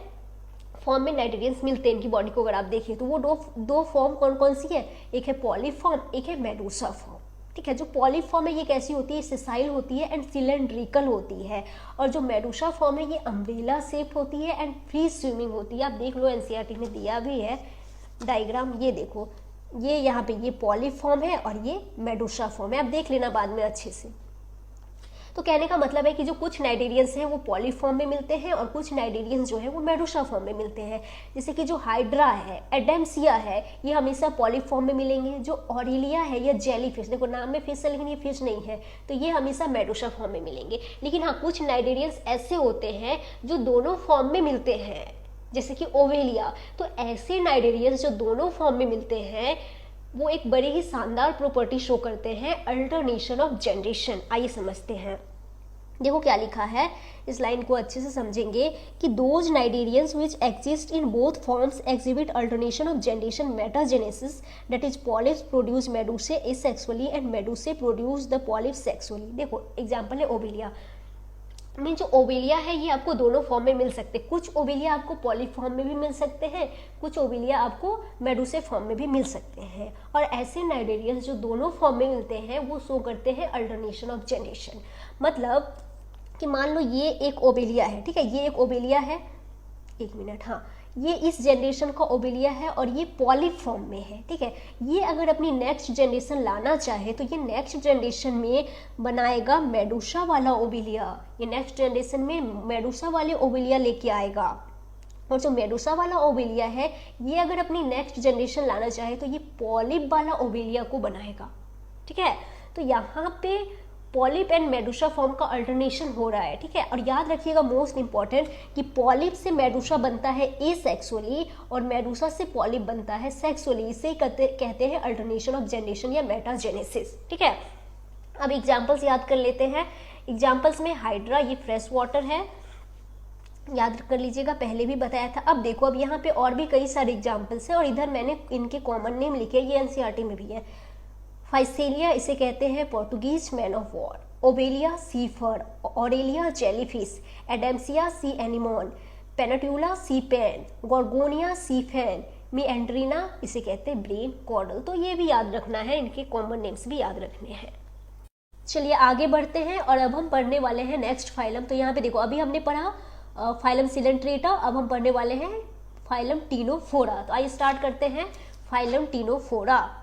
फॉर्म में नाइडेरियंस मिलते हैं इनकी बॉडी को अगर आप देखिए तो। वो दो फॉर्म कौन कौन सी है? एक है पॉलीफॉर्म, एक है मेडूसा फॉर्म, ठीक है। जो पॉलीफॉर्म है ये कैसी होती है? सेसाइल होती है एंड सिलेंड्रिकल होती है, और जो मेडूसा फॉर्म है ये अम्ब्रेला शेप होती है एंड फ्री स्विमिंग होती है। आप देख लो एनसीईआरटी में दिया भी है डायग्राम, ये देखो, ये यहाँ पे ये पॉलीफॉर्म है और ये मेडूसा फॉर्म है, आप देख लेना बाद में अच्छे से। तो कहने का मतलब है कि जो कुछ नाइडेरियंस हैं वो पॉलीफॉर्म में मिलते हैं और कुछ नाइडेरियंस जो है वो मेडूसा फॉर्म में मिलते हैं। जैसे कि जो हाइड्रा है, एडेम्सिया है, ये हमेशा पॉलीफॉर्म में मिलेंगे। जो ऑरेलिया है या जेलीफिश, देखो नाम में फिश है लेकिन ये फिश नहीं है, तो ये हमेशा मेडूसा फॉर्म में मिलेंगे। लेकिन हाँ, कुछ नाइडेरियंस ऐसे होते हैं जो दोनों फॉर्म में मिलते हैं, जैसे कि ओवेलिया। तो ऐसे नाइडेरियंस जो दोनों फॉर्म में मिलते हैं वो एक बड़े ही शानदार प्रॉपर्टी शो करते हैं, अल्टरनेशन ऑफ जनरेशन। आइए समझते हैं। देखो क्या लिखा है, इस लाइन को अच्छे से समझेंगे कि those cnidarians which exist in both forms exhibit alternation of generation metagenesis, that is polyps produce medusae asexually and medusae produce the polyps sexually. देखो एग्जाम्पल है ओवेलिया, मीन जो ओवेलिया है ये आपको दोनों फॉर्म में मिल सकते हैं। कुछ ओवेलिया आपको पॉलीफॉर्म में भी मिल सकते हैं, कुछ ओवेलिया आपको मेडूसे फॉर्म में भी मिल सकते हैं। और ऐसे नाइडेरियंस जो दोनों फॉर्म में मिलते हैं वो शो करते हैं अल्टरनेशन ऑफ जनरेशन। मतलब कि मान लो ये एक ओवेलिया है, ठीक है, ये एक ओवेलिया है, एक मिनट, हाँ, ये इस जनरेशन का ओवेलिया है और ये पॉलीफॉर्म में है, ठीक है। ये अगर अपनी नेक्स्ट जनरेशन लाना चाहे तो ये नेक्स्ट जनरेशन में बनाएगा मेडूसा वाला ओवेलिया, ये नेक्स्ट जनरेशन में मेडूसा वाले ओवेलिया लेके आएगा। और जो मेडूसा वाला ओवेलिया है ये अगर अपनी नेक्स्ट जनरेशन लाना चाहे तो ये पॉलिप वाला ओवेलिया को बनाएगा, ठीक है। तो यहाँ पे पॉलिप एंड मेडूसा फॉर्म का अल्टरनेशन हो रहा है, ठीक है। और याद रखिएगा मोस्ट इंपॉर्टेंट कि पॉलिप से मेडूसा बनता है एसेक्सुअली और मेडूसा से पॉलिप बनता है सेक्सुअली। इसे कहते हैं अल्टरनेशन ऑफ जनरेशन या मेटाजेनेसिस, ठीक है। अब एग्जाम्पल्स याद कर लेते हैं। एग्जाम्पल्स में हाइड्रा, ये फ्रेश वाटर है, याद कर लीजिएगा, पहले भी बताया था। अब देखो, अब यहाँ पे और भी कई सारे एग्जाम्पल्स हैं और इधर मैंने इनके कॉमन नेम लिखे, ये एनसीईआरटी में भी है। फाइसेलिया, इसे कहते हैं Portuguese man of war. Obelia sea fur, Aurelia jellyfish, Adamsia sea anemone, Pennatula sea pen, Gorgonia sea fan, Meandrina इसे कहते हैं ब्रेन कॉर्डल। तो ये भी याद रखना है, इनके कॉमन नेम्स भी याद रखने हैं। चलिए आगे बढ़ते हैं और अब हम पढ़ने वाले हैं नेक्स्ट फाइलम। तो यहाँ पे देखो, अभी हमने पढ़ा फाइलम सिलेंट्रेटा, अब हम पढ़ने वाले हैं फाइलम टीनोफोरा। तो आइए स्टार्ट करते हैं फाइलम टीनोफोरा।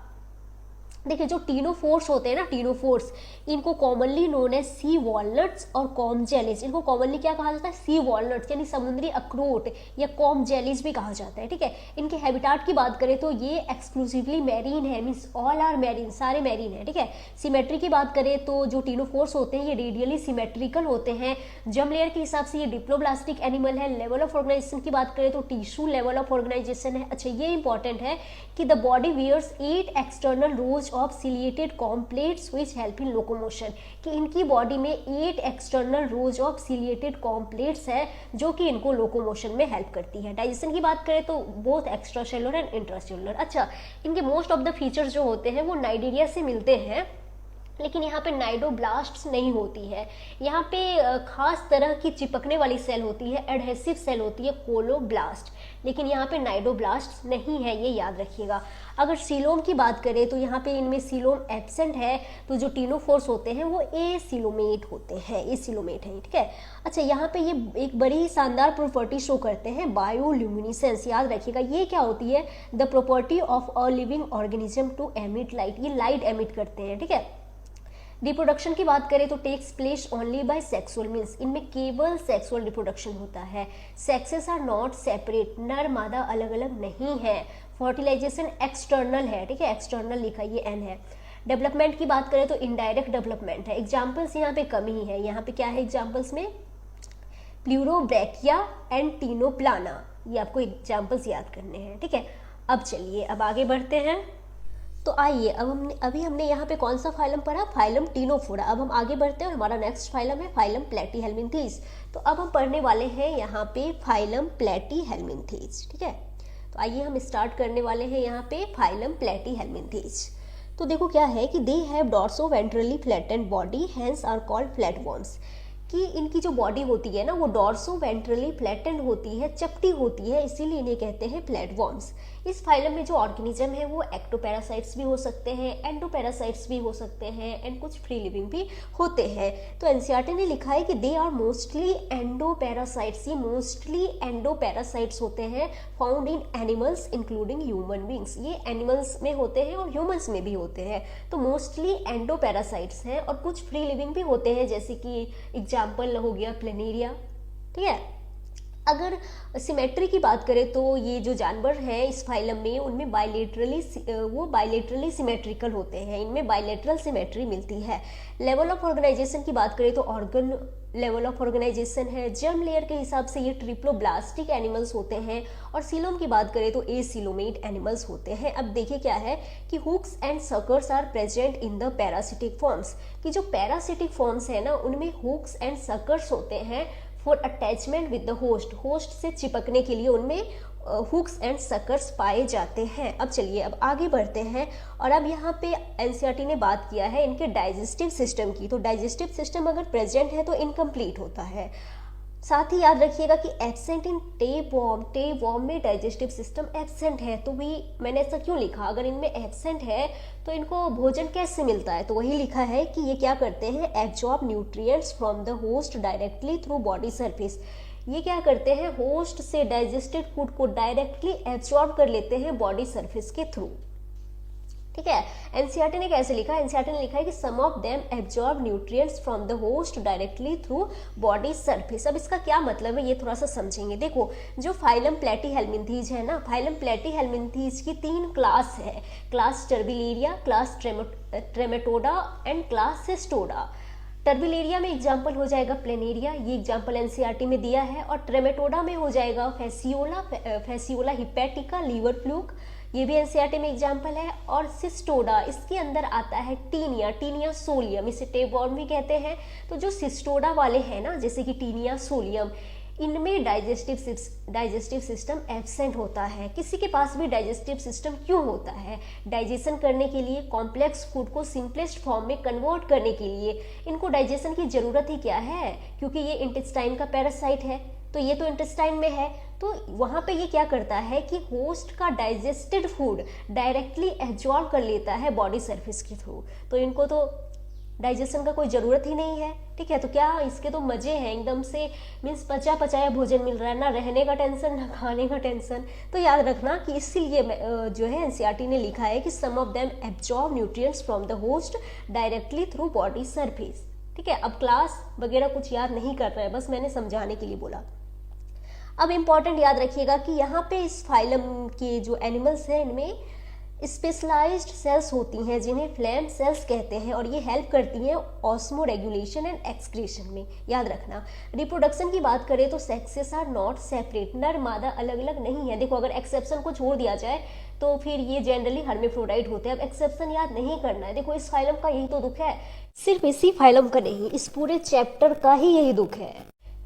देखिए जो टीनोफोर्स होते हैं ना, टीनोफोर्स, इनको कॉमनली नोन है सी वॉलनट्स और कॉम जेलीज। इनको कॉमनली क्या कहा जाता है? सी वॉलनट्स यानी समुद्री अखरोट या कॉम जेलीज भी कहा जाता है, ठीक है। इनके हैबिटाट की बात करें तो ये एक्सक्लूसिवली मैरीन है, मीन्स ऑल आर मैरीन, सारे मैरीन है, ठीक है। सिमेट्री की बात करें तो जो टीनोफोर्स होते हैं ये रेडियली सिमेट्रिकल होते हैं। जर्म लेयर के हिसाब से ये डिप्लोब्लास्टिक एनिमल है। लेवल ऑफ ऑर्गेनाइजेशन की बात करें तो टिश्यू लेवल ऑफ ऑर्गेनाइजेशन है। अच्छा ये इंपॉर्टेंट है कि the body bears 8 external rows of ciliated comb plates which help in locomotion, कि इनकी बॉडी में 8 external rows of ciliated comb plates है जो कि इनको लोकोमोशन में हेल्प करती है। डाइजेशन की बात करें तो both extra cellular and intracellular. अच्छा इनके मोस्ट ऑफ द फीचर्स जो होते हैं वो नाइडेरिया से मिलते हैं, लेकिन यहाँ पे नाइडोब्लास्ट्स नहीं होती है। यहाँ पे खास तरह की चिपकने वाली सेल होती है, एडहेसिव सेल होती है कोलोब्लास्ट, लेकिन यहाँ पे नाइडोब्लास्ट नहीं है, ये याद रखिएगा। अगर सीलोम की बात करें तो यहाँ पे इनमें सीलोम एब्सेंट है, तो जो टीनोफोर्स होते हैं वो एसिलोमेट होते हैं, एसिलोमेट हैं, ठीक है। अच्छा यहाँ पे ये एक बड़ी शानदार प्रॉपर्टी शो करते हैं, बायोल्यूमिनेसेंस, याद रखिएगा। ये क्या होती है? The property of a living organism to emit light, ये लाइट एमिट करते हैं, ठीक है। रिप्रोडक्शन की बात करें तो takes place only by sexual, means इनमें केवल सेक्सुअल रिप्रोडक्शन होता है। सेक्सेस आर नॉट सेपरेट, नर मादा अलग अलग नहीं है। फर्टिलाइजेशन एक्सटर्नल है, ठीक है, एक्सटर्नल लिखा ये एन है। डेवलपमेंट की बात करें तो इनडायरेक्ट डेवलपमेंट है। एग्जाम्पल्स यहाँ पे कम ही है, यहाँ पे क्या है एग्जाम्पल्स में? प्लूरोब्रैकिया एंड टीनोप्लाना, ये आपको एग्जाम्पल्स याद करने हैं, ठीक है। अब चलिए अब आगे बढ़ते हैं। तो आइए अब अभी हमने यहाँ पे कौन सा फाइलम पढ़ा? Phylum Ctenophora. अब हम आगे बढ़ते हैं और हमारा नेक्स्ट फाइलम है फाइलम प्लेटीहेल्मिन्थीज। तो अब हम पढ़ने वाले हैं यहाँ पे फाइलम प्लेटीहेल्मिन्थीज, ठीक है। तो आइए हम स्टार्ट करने वाले हैं यहाँ पे फाइलम प्लेटीहेल्मिन्थीज। तो देखो क्या है कि they have dorsoventrally flattened body, hence are called flatworms, कि इनकी जो बॉडी होती है ना वो डॉर्सो वेंट्रली फ्लैटेंड होती है, चपटी होती है, इसीलिए इन्हें कहते हैं फ्लैटवर्म्स। इस फाइलम में जो ऑर्गेनिज्म है वो एक्टोपैरासाइट्स भी हो सकते हैं, एंडोपैरासाइट्स भी हो सकते हैं, एंड कुछ फ्री लिविंग भी होते हैं। तो एनसीईआरटी ने लिखा है कि दे आर मोस्टली एंडोपैरासाइट्स, ये मोस्टली एंडोपैरासाइट्स होते हैं, found in animals including human beings. ये एनिमल्स में होते हैं और ह्यूमंस में भी होते हैं, तो मोस्टली एंडोपैरासाइट्स हैं। और कुछ फ्री लिविंग भी होते हैं, जैसे कि एग्जाम्पल हो गया प्लेनेरिया, ठीक है। अगर सिमेट्री की बात करें तो ये जो जानवर हैं इस फाइलम में उनमें बायलेटरली सिमेट्रिकल होते हैं, इनमें बायलेटरल सिमेट्री मिलती है। लेवल ऑफ ऑर्गेनाइजेशन की बात करें तो ऑर्गन लेवल ऑफ ऑर्गेनाइजेशन है। जर्म लेयर के हिसाब से ये ट्रिप्लोब्लास्टिक एनिमल्स होते हैं, और सीलोम की बात करें तो एसिलोमेट एनिमल्स होते हैं। अब देखिए क्या है कि hooks and suckers are present in the parasitic forms, कि जो पैरासिटिक फॉर्म्स है ना उनमें हुक्स एंड सकर्स होते हैं for attachment with the host, host से चिपकने के लिए उनमें हुक्स एंड सकर्स पाए जाते हैं। अब चलिए अब आगे बढ़ते हैं, और अब यहाँ पे एनसीईआरटी ने बात किया है इनके डाइजेस्टिव सिस्टम की। तो डाइजेस्टिव सिस्टम अगर प्रेजेंट है तो इनकम्प्लीट होता है। साथ ही याद रखिएगा कि एब्सेंट इन टेपवॉर्म में डाइजेस्टिव सिस्टम एब्सेंट है। तो भी मैंने ऐसा क्यों लिखा? अगर इनमें एब्सेंट है तो इनको भोजन कैसे मिलता है? तो वही लिखा है कि ये क्या करते हैं? Absorb nutrients from the host directly through body surface. ये क्या करते हैं? होस्ट से डाइजेस्टेड फूड को डायरेक्टली एब्जॉर्ब कर लेते हैं बॉडी सरफेस के थ्रू, ठीक है। एनसीईआरटी ने कैसे लिखा है? एनसीईआरटी ने लिखा है कि some of them absorb nutrients from the host directly through body surface. अब इसका क्या मतलब है ये थोड़ा सा समझेंगे। देखो जो फाइलम प्लेटीहेल्मिन्थीज है ना, फाइलम प्लेटीहेल्मिन्थीज की 3 क्लास है, class Turbellaria, class Trematoda and class Cestoda. Turbellaria में एग्जाम्पल हो जाएगा प्लेनेरिया, ये एग्जाम्पल एनसीईआरटी में दिया है, और ट्रेमेटोडा में हो जाएगा फैसियोला हिपैटिका, लीवर फ्लूक, ये भी एनसीईआरटी में एग्जाम्पल है। और सिस्टोडा, इसके अंदर आता है टीनिया सोलियम, इसे टेपवॉर्म भी कहते हैं। तो जो सिस्टोडा वाले हैं ना, जैसे कि टीनिया सोलियम, इनमें डाइजेस्टिव सिस्टम एब्सेंट होता है। किसी के पास भी डाइजेस्टिव सिस्टम क्यों होता है? डाइजेशन करने के लिए, कॉम्प्लेक्स फूड को सिंपलेस्ट फॉर्म में कन्वर्ट करने के लिए। इनको डाइजेशन की जरूरत ही क्या है? क्योंकि ये इंटेस्टाइन का पैरासाइट है, तो ये तो इंटेस्टाइन में है, तो वहाँ पे ये क्या करता है कि होस्ट का डाइजेस्टेड फूड डायरेक्टली एब्जॉर्ब कर लेता है बॉडी सरफेस के थ्रू। तो इनको तो डाइजेशन का कोई ज़रूरत ही नहीं है, ठीक है। तो क्या इसके तो मज़े हैं एकदम से, मीन्स पचा पचाया भोजन मिल रहा है, ना रहने का टेंशन ना खाने का टेंशन। तो याद रखना कि इसीलिए जो है एनसीईआरटी ने लिखा है कि some of them absorb nutrients from the host directly through body surface, ठीक है। अब क्लास वगैरह कुछ याद नहीं कर रहे हैं, बस मैंने समझाने के लिए बोला। अब इम्पॉर्टेंट याद रखिएगा कि यहाँ पे इस फाइलम के जो एनिमल्स हैं इनमें स्पेशलाइज्ड सेल्स होती हैं जिन्हें फ्लैम सेल्स कहते हैं, और ये हेल्प करती हैं ऑस्मो रेगुलेशन एंड एक्सक्रीशन में। याद रखना, रिप्रोडक्शन की बात करें तो सेक्सेस आर नॉट सेपरेट, नर मादा अलग अलग नहीं है। देखो अगर एक्सेप्शन को छोड़ दिया जाए तो फिर ये जनरली हर्मेफ्रोडाइट होते हैं। अब एक्सेप्शन याद नहीं करना है। देखो इस फाइलम का यही तो दुख है, सिर्फ इसी फाइलम का नहीं, इस पूरे चैप्टर का ही यही दुख है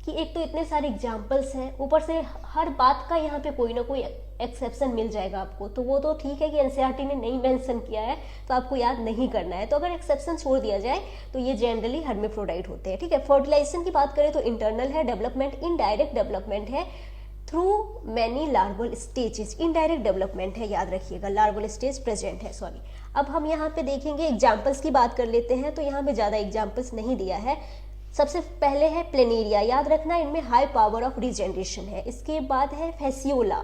कि एक तो इतने सारे एग्जाम्पल्स हैं, ऊपर से हर बात का यहाँ पे कोई ना कोई एक्सेप्शन मिल जाएगा आपको। तो वो तो ठीक है कि एनसीईआरटी ने नहीं मेंशन किया है तो आपको याद नहीं करना है। तो अगर एक्सेप्शन छोड़ दिया जाए तो ये जनरली हर्मेफ्रोडाइट होते हैं, ठीक है। फर्टिलाइजेशन की बात करें तो इंटरनल है, डेवलपमेंट इनडायरेक्ट डेवलपमेंट है through many larval stages, indirect development है, याद रखिएगा, लार्वल स्टेज प्रेजेंट है, सॉरी। अब हम यहाँ पे देखेंगे एग्जाम्पल्स की बात कर लेते हैं, तो यहाँ पे ज़्यादा एग्जाम्पल्स नहीं दिया है। सबसे पहले है प्लेनेरिया, याद रखना इनमें हाई पावर ऑफ रिजेनरेशन है। इसके बाद है Fasciola,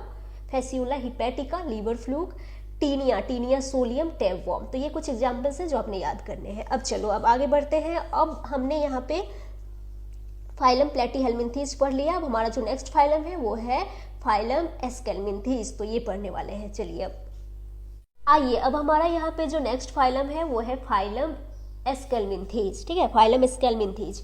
Fasciola hepatica, liver fluke, Taenia, Taenia solium, tapeworm. तो ये कुछ एग्जाम्पल्स हैं जो आपने याद करने हैं। अब चलो अब आगे बढ़ते हैं। अब हमने यहाँ पे फाइलम प्लेटीहेल्मिन्थीज पढ़ लिया। अब हमारा जो नेक्स्ट फाइलम है वो है फाइलम एस्केल्मिन्थीज, तो ये पढ़ने वाले हैं। चलिए अब आइए, अब हमारा यहाँ पे जो नेक्स्ट फाइलम है वो है फाइलम एस्केल्मिन्थीज, ठीक है, फाइलम एस्केल्मिन्थीज।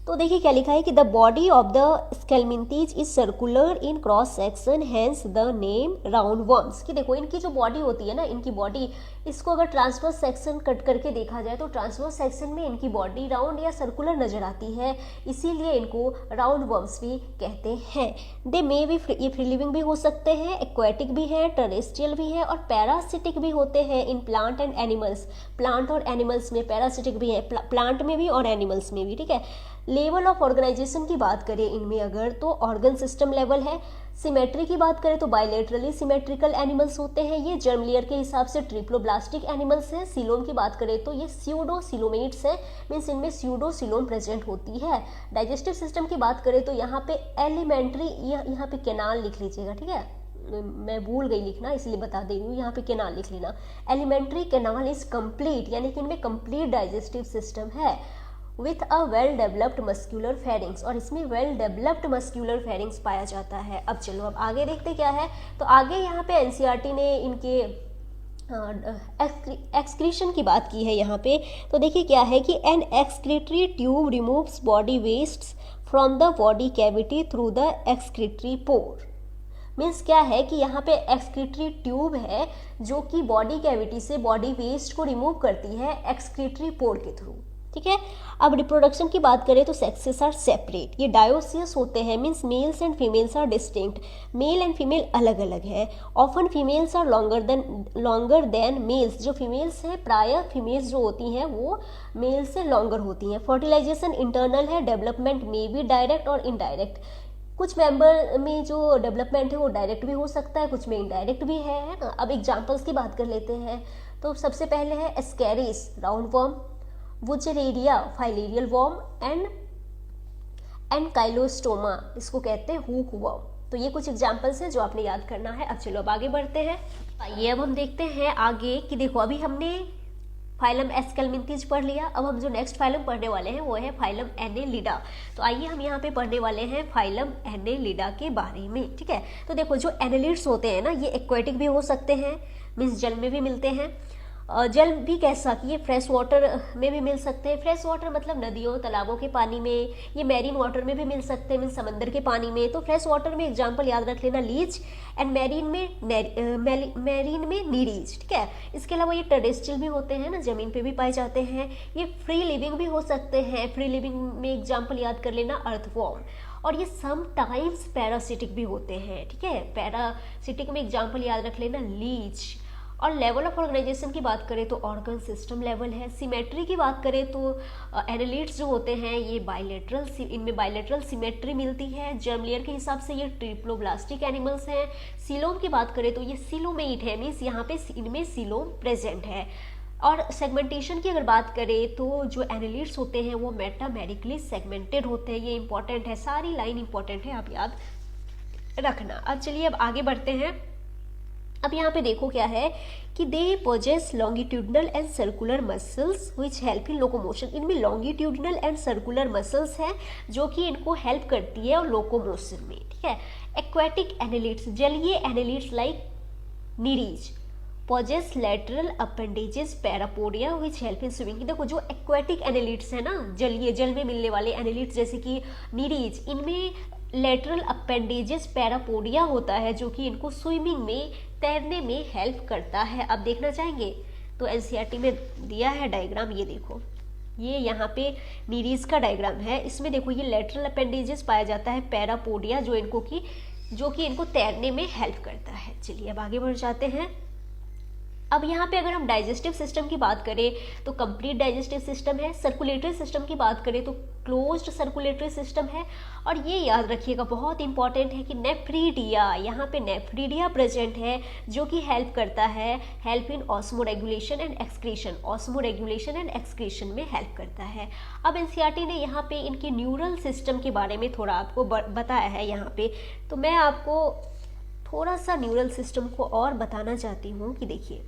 तो देखिए क्या लिखा है कि the body of the Aschelminthes is circular in cross section, hence the name round worms. कि देखो इनकी जो बॉडी होती है ना, इनकी बॉडी, इसको अगर ट्रांसवर्स सेक्शन कट करके देखा जाए तो ट्रांसवर्स सेक्शन में इनकी बॉडी राउंड या सर्कुलर नजर आती है, इसीलिए इनको राउंड वर्म्स भी कहते हैं। दे मे भी, ये फ्री लिविंग भी हो सकते हैं, एक्वेटिक भी है, टेरेस्ट्रियल भी है, और पैरासिटिक भी होते हैं in plant and animals. Plant और एनिमल्स में पैरासिटिक भी है, प्लांट में भी और एनिमल्स में भी, ठीक है। लेवल ऑफ ऑर्गेनाइजेशन की बात करें इनमें अगर, तो ऑर्गन सिस्टम लेवल है। सिमेट्री की बात करें तो बायलेटरली सिमेट्रिकल एनिमल्स होते हैं, ये जर्म लेयर के हिसाब से ट्रिप्लोब्लास्टिक एनिमल्स हैं। सीलोम की बात करें तो ये स्यूडो सिलोमेट्स हैं, मीन्स इनमें स्यूडो सिलोम प्रेजेंट होती है। डाइजेस्टिव सिस्टम की बात करें तो यहाँ पे एलिमेंट्री, यहाँ पे कैनाल लिख लीजिएगा, ठीक है, मैं भूल गई लिखना इसलिए बता दे रही हूँ, यहाँ पे कैनाल लिख लेना। एलिमेंट्री कैनाल इज कंप्लीट, यानी कि इनमें कंप्लीट डाइजेस्टिव सिस्टम है with a well developed muscular pharynx, और इसमें वेल डेवलप्ड मस्क्यूलर फेरिंग्स पाया जाता है। अब चलो अब आगे देखते क्या है। तो आगे यहाँ पे एनसीईआरटी ने इनके एक्सक्रीशन की बात की है यहाँ पे। तो देखिए क्या है कि an excretory tube removes body wastes from the body cavity through the excretory pore. Means क्या है कि यहाँ पे एक्सक्रीटरी ट्यूब है जो कि बॉडी कैविटी से बॉडी वेस्ट को रिमूव करती है एक्सक्रीटरी पोर के थ्रू, ठीक है। अब रिप्रोडक्शन की बात करें तो सेक्सेस आर सेपरेट, ये डायोसियस होते हैं, means males and females are distinct, male and female अलग अलग है। Often females are longer than males, जो फीमेल्स हैं प्रायः फीमेल्स जो होती हैं वो मेल से लॉन्गर होती हैं। फर्टिलाइजेशन इंटरनल है, डेवलपमेंट में भी डायरेक्ट और इनडायरेक्ट। कुछ मेंबर में जो डेवलपमेंट है वो डायरेक्ट भी हो सकता है, कुछ में इनडायरेक्ट भी है ना। अब एग्जाम्पल्स की बात कर लेते हैं। तो सबसे पहले है Ascaris round worm, Wuchereria filarial worm, and Ancylostoma, इसको कहते हैं हुक वर्म। तो ये कुछ एग्जाम्पल्स हैं जो आपने याद करना है। अब चलो अब आगे बढ़ते हैं। आइए अब हम देखते हैं आगे कि देखो अभी हमने फाइलम एस्केल्मिन्थीज पढ़ लिया। अब हम जो नेक्स्ट फाइलम पढ़ने वाले हैं वो है फाइलम एनेलिडा। तो आइए हम यहाँ पे पढ़ने वाले हैं फाइलम एनेलिडा के बारे में, ठीक है। तो देखो जो एनेलिड्स होते हैं ना, ये एक्वेटिक भी हो सकते हैं, मीन्स जल में भी मिलते हैं। जल भी कैसा कि ये फ्रेश वाटर में भी मिल सकते हैं। फ्रेश वाटर मतलब नदियों तालाबों के पानी में, ये मैरीन वाटर में भी मिल सकते हैं, मीन समंदर के पानी में। तो फ्रेश वाटर में एग्जांपल याद रख लेना लीच, एंड मैरीन में नीरीज, ठीक है। इसके अलावा ये टेरेस्ट्रियल भी होते हैं ना, जमीन पे भी पाए जाते हैं। ये फ्री लिविंग भी हो सकते हैं, फ्री लिविंग में एग्जाम्पल याद कर लेना अर्थवॉर्म। और ये समटाइम्स पैरासिटिक भी होते हैं, ठीक है। पैरासिटिक में एग्जाम्पल याद रख लेना लीच। और लेवल ऑफ ऑर्गेनाइजेशन की बात करें तो ऑर्गन सिस्टम लेवल है। सिमेट्री की बात करें तो एनालिड्स जो होते हैं ये बायलेटरल, इनमें बायलेटरल सिमेट्री मिलती है। जर्म लेयर के हिसाब से ये ट्रिप्लोब्लास्टिक एनिमल्स हैं। सीलोम की बात करें तो ये सिलोमेट है, मीन्स यहाँ पे इनमें सीलोम प्रेजेंट है। और सेगमेंटेशन की अगर बात करें तो जो एनालिट्स होते हैं वो मेटामेरिकली सेगमेंटेड होते हैं, ये इंपॉर्टेंट है, सारी लाइन इंपॉर्टेंट है, आप याद रखना। अब चलिए अब आगे बढ़ते हैं। अब यहाँ पे देखो क्या है कि they possess longitudinal and circular muscles which help in locomotion. इनमें लॉन्गिट्यूडनल एंड सर्कुलर मसल्स हैं जो कि इनको हेल्प करती है और लोकोमोशन में, ठीक है। एक्वेटिक एनालिट्स, जलीय annelids like Nereis possess lateral appendages parapodia which help in swimming. देखो जो एक्वेटिक एनालिट्स है ना, जलीय जल में मिलने वाले एनालिट्स जैसे कि नीरीज, इनमें लेटरल अपेंडेजेस पैरापोडिया होता है जो कि इनको स्विमिंग में, तैरने में हेल्प करता है। अब देखना चाहेंगे तो एनसीईआरटी में दिया है डायग्राम, ये देखो, ये यहाँ पे नीरीज का डायग्राम है। इसमें देखो ये लेटरल अपेंडेजेस पाया जाता है पैरापोडिया जो कि इनको तैरने में हेल्प करता है। चलिए अब आगे बढ़ जाते हैं। अब यहाँ पे अगर हम डाइजेस्टिव सिस्टम की बात करें तो कंप्लीट डाइजेस्टिव सिस्टम है। सर्कुलेटरी सिस्टम की बात करें तो क्लोज्ड सर्कुलेटरी सिस्टम है। और ये याद रखिएगा, बहुत इंपॉर्टेंट है कि नेफ्रीडिया, यहाँ पे नेफ्रीडिया प्रेजेंट है जो कि हेल्प करता है, help in osmoregulation and excretion, osmoregulation and excretion में हेल्प करता है। अब एनसीईआरटी ने यहाँ पे इनके न्यूरल सिस्टम के बारे में थोड़ा आपको बताया है यहाँ पे, तो मैं आपको थोड़ा सा न्यूरल सिस्टम को और बताना चाहती हूँ कि देखिए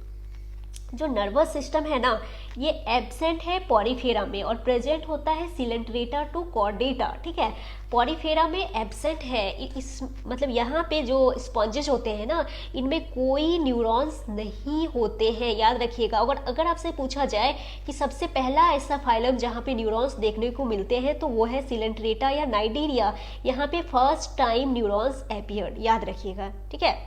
जो नर्वस सिस्टम है ना, ये एब्सेंट है पॉरीफेरा में और प्रेजेंट होता है सिलेंट्रेटा टू कॉर्डेटा, ठीक है। पॉरीफेरा में एब्सेंट है, इस मतलब यहाँ पे जो स्पॉन्जेस होते हैं ना, इनमें कोई न्यूरॉन्स नहीं होते हैं, याद रखिएगा। अगर आपसे पूछा जाए कि सबसे पहला ऐसा फाइलम जहाँ पे न्यूरॉन्स देखने को मिलते हैं तो वो है सिलेंट्रेटा या नाइडीरिया, यहाँ पे फर्स्ट टाइम न्यूरॉन्स एपियर्ड, याद रखिएगा, ठीक है।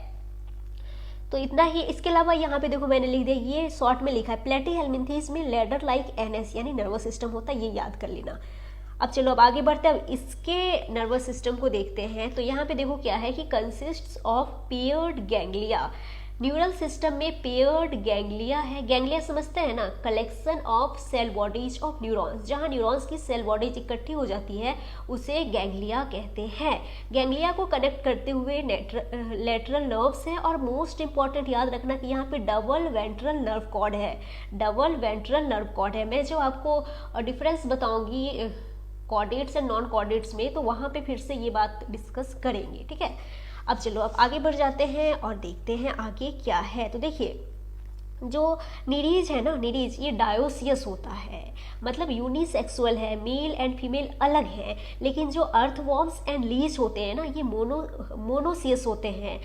तो इतना ही। इसके अलावा यहाँ पे देखो मैंने लिख दिया, ये शॉर्ट में लिखा है प्लेटीहेल्मिन्थेस में लेडर लाइक एनएस यानी नर्वस सिस्टम होता है, ये याद कर लेना। अब चलो अब आगे बढ़ते हैं, अब इसके नर्वस सिस्टम को देखते हैं। तो यहाँ पे देखो क्या है कि consists of paired ganglia. Neural system में पेयर्ड गैंग्लिया है। गैंग्लिया समझते हैं ना, collection of cell bodies of neurons, जहाँ न्यूरॉन्स की सेल बॉडीज इकट्ठी हो जाती है उसे गैंग्लिया कहते हैं। गैंग्लिया को कनेक्ट करते हुए लेटरल नर्व्स हैं और मोस्ट इंपॉर्टेंट याद रखना कि यहाँ पे डबल वेंट्रल नर्व कॉर्ड है, डबल वेंट्रल नर्व कॉर्ड है। मैं जो आपको डिफरेंस बताऊंगी कॉर्डेट्स एंड नॉन कॉर्डेट्स में, तो वहाँ पे फिर से ये बात डिस्कस करेंगे, ठीक है। अब चलो अब आगे बढ़ जाते हैं और देखते हैं आगे क्या है। तो देखिए जो नीरीज है ना, नीरीज ये डायोसियस होता है, मतलब यूनिसेक्सुअल है, मेल एंड फीमेल अलग है। लेकिन जो अर्थवॉर्म्स एंड लीच होते हैं ना, ये मोनोसियस होते हैं,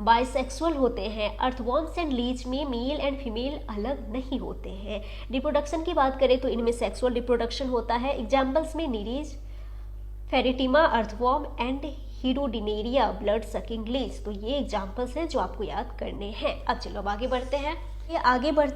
बाइसेक्सुअल होते हैं। अर्थवॉर्म्स एंड लीच में मेल एंड फीमेल अलग नहीं होते हैं। रिप्रोडक्शन की बात करें तो इनमें सेक्सुअल रिप्रोडक्शन होता है। एग्जाम्पल्स में Nereis, Pheretima earthworm and Hirudinaria blood sucking Leach. तो ये एग्जाम्पल्स हैं जो आपको याद करने हैं। अब चलो अब आगे बढ़ते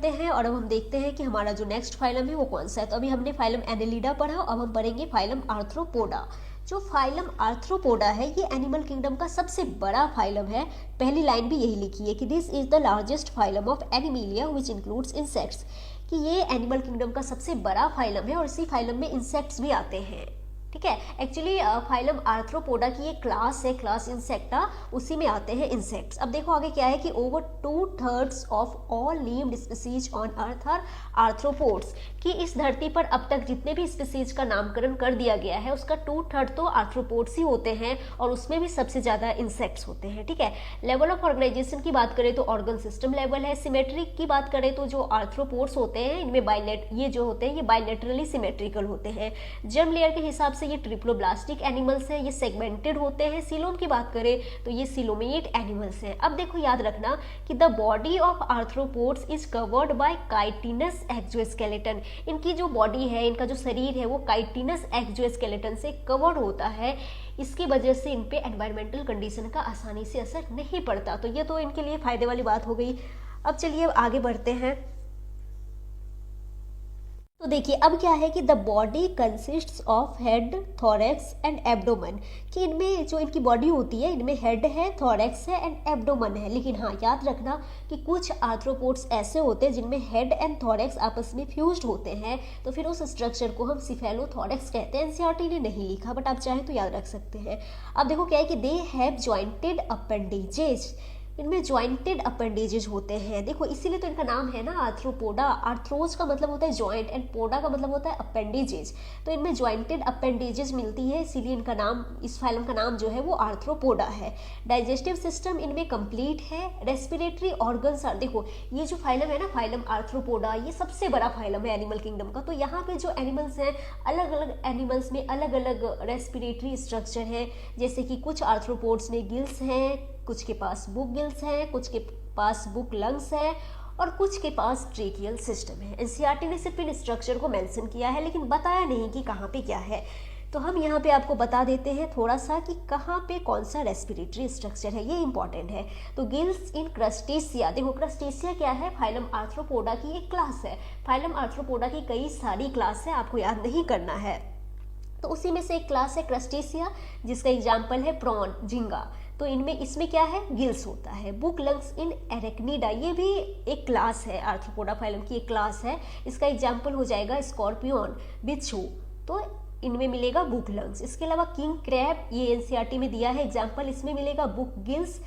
हैं, और अब हम देखते हैं कि हमारा जो नेक्स्ट फाइलम है वो कौन सा है। तो अभी हमने फाइलम एनेलिडा पढ़ा, अब हम पढ़ेंगे फाइलम आर्थ्रोपोडा। जो फाइलम आर्थ्रोपोडा है ये एनिमल किंगडम का सबसे बड़ा फाइलम है। पहली लाइन भी यही लिखी है कि this is the largest phylum of Animalia which includes insects, कि ये एनिमल किंगडम का सबसे बड़ा फाइलम है और इसी फाइलम में इंसेक्ट्स भी आते हैं, ठीक है। एक्चुअली फाइलम आर्थ्रोपोडा की एक क्लास है, क्लास इंसेक्टा, उसी में आते हैं इंसेक्ट्स। अब देखो आगे क्या है कि over 2/3 of all lived species on earth are arthropods, कि इस धरती पर अब तक जितने भी स्पीसीज का नामकरण कर दिया गया है उसका 2/3 तो आर्थ्रोपोड्स ही होते हैं और उसमें भी सबसे ज्यादा इंसेक्ट्स होते हैं, ठीक है। लेवल ऑफ ऑर्गेनाइजेशन की बात करें तो ऑर्गन सिस्टम लेवल है। सिमेट्रिक की बात करें तो जो आर्थ्रोपोड्स होते हैं इनमें ये जो होते हैं ये बायलेटरली सिमेट्रिकल होते हैं। जर्म लेयर के हिसाब से ये ट्रिप्लोब्लास्टिक एनिमल्स हैं, ये सेगमेंटेड होते हैं। सीलोम की बात करें तो ये सिलोमेट एनिमल्स हैं। अब देखो याद रखना कि the body of arthropods is covered bye chitinous exoskeleton, इनकी जो बॉडी है, इनका जो शरीर है वो काइटिनस एक्सोस्केलेटन से कवर्ड होता है। इसकी वजह से इन पे एनवायरमेंटल कंडीशन का आसानी से असर नहीं पड़ता, तो ये तो इनके लिए फायदे वाली बात हो गई। अब चलिए आगे बढ़ते हैं। तो देखिए अब क्या है कि the body consists of head, thorax and abdomen, कि इनमें जो इनकी बॉडी होती है इनमें हेड है, थोरैक्स है एंड एब्डोमेन है। लेकिन हाँ याद रखना कि कुछ आर्थ्रोपोड्स ऐसे होते हैं जिनमें हेड एंड थोरैक्स आपस में फ्यूज्ड होते हैं, तो फिर उस स्ट्रक्चर को हम सिफेलोथोरैक्स कहते हैं। एनसीईआरटी ने नहीं लिखा बट आप चाहें तो याद रख सकते हैं। अब देखो क्या है कि दे हैव जॉइंटेड अपेंडेजेस, इनमें ज्वाइंटेड अपेंडेजेज होते हैं। देखो इसीलिए तो इनका नाम है ना आर्थ्रोपोडा। आर्थ्रोज का मतलब होता है ज्वाइंट एंड पोडा का मतलब होता है अपेंडेजेज। तो इनमें ज्वाइंटेड अपेंडेजेज मिलती है, इसीलिए इनका नाम, इस फाइलम का नाम जो है वो आर्थ्रोपोडा है। डाइजेस्टिव सिस्टम इनमें कंप्लीट है। रेस्पिरेटरी ऑर्गन्स आर, देखो ये जो फाइलम है ना, फाइलम आर्थ्रोपोडा, ये सबसे बड़ा फाइलम है एनिमल किंगडम का। तो यहाँ पे जो एनिमल्स हैं, अलग अलग एनिमल्स में अलग अलग रेस्पिरेटरी स्ट्रक्चर है। जैसे कि कुछ आर्थ्रोपोड्स में गिल्स हैं, कुछ के पास बुक गिल्स हैं, कुछ के पास बुक लंग्स है, और कुछ के पास ट्रेकियल सिस्टम है। एनसीईआरटी ने सिर्फ इन स्ट्रक्चर को मेंशन किया है, लेकिन बताया नहीं कि कहाँ पे क्या है। तो हम यहाँ पे आपको बता देते हैं थोड़ा सा कि कहाँ पे कौन सा रेस्पिरेटरी स्ट्रक्चर है, ये इंपॉर्टेंट है। तो गिल्स इन क्रस्टेशिया, देखो क्रस्टेशिया क्या है, फाइलम आर्थ्रोपोडा की एक क्लास है। फाइलम आर्थ्रोपोडा की कई सारी क्लास है, आपको याद नहीं करना है। तो उसी में से एक क्लास है क्रस्टेशिया, जिसका एग्जाम्पल है प्रॉन, झींगा। तो इनमें, इसमें क्या है, गिल्स होता है। बुक लंग्स इन एरेक्निडा, ये भी एक क्लास है, आर्थ्रोपोडा फाइलम की एक क्लास है। इसका एग्जाम्पल हो जाएगा स्कॉर्पियन, बिच्छू। तो इनमें मिलेगा बुक लंग्स। इसके अलावा किंग क्रैब, ये एनसीईआरटी में दिया है एग्जाम्पल, इसमें मिलेगा बुक गिल्स।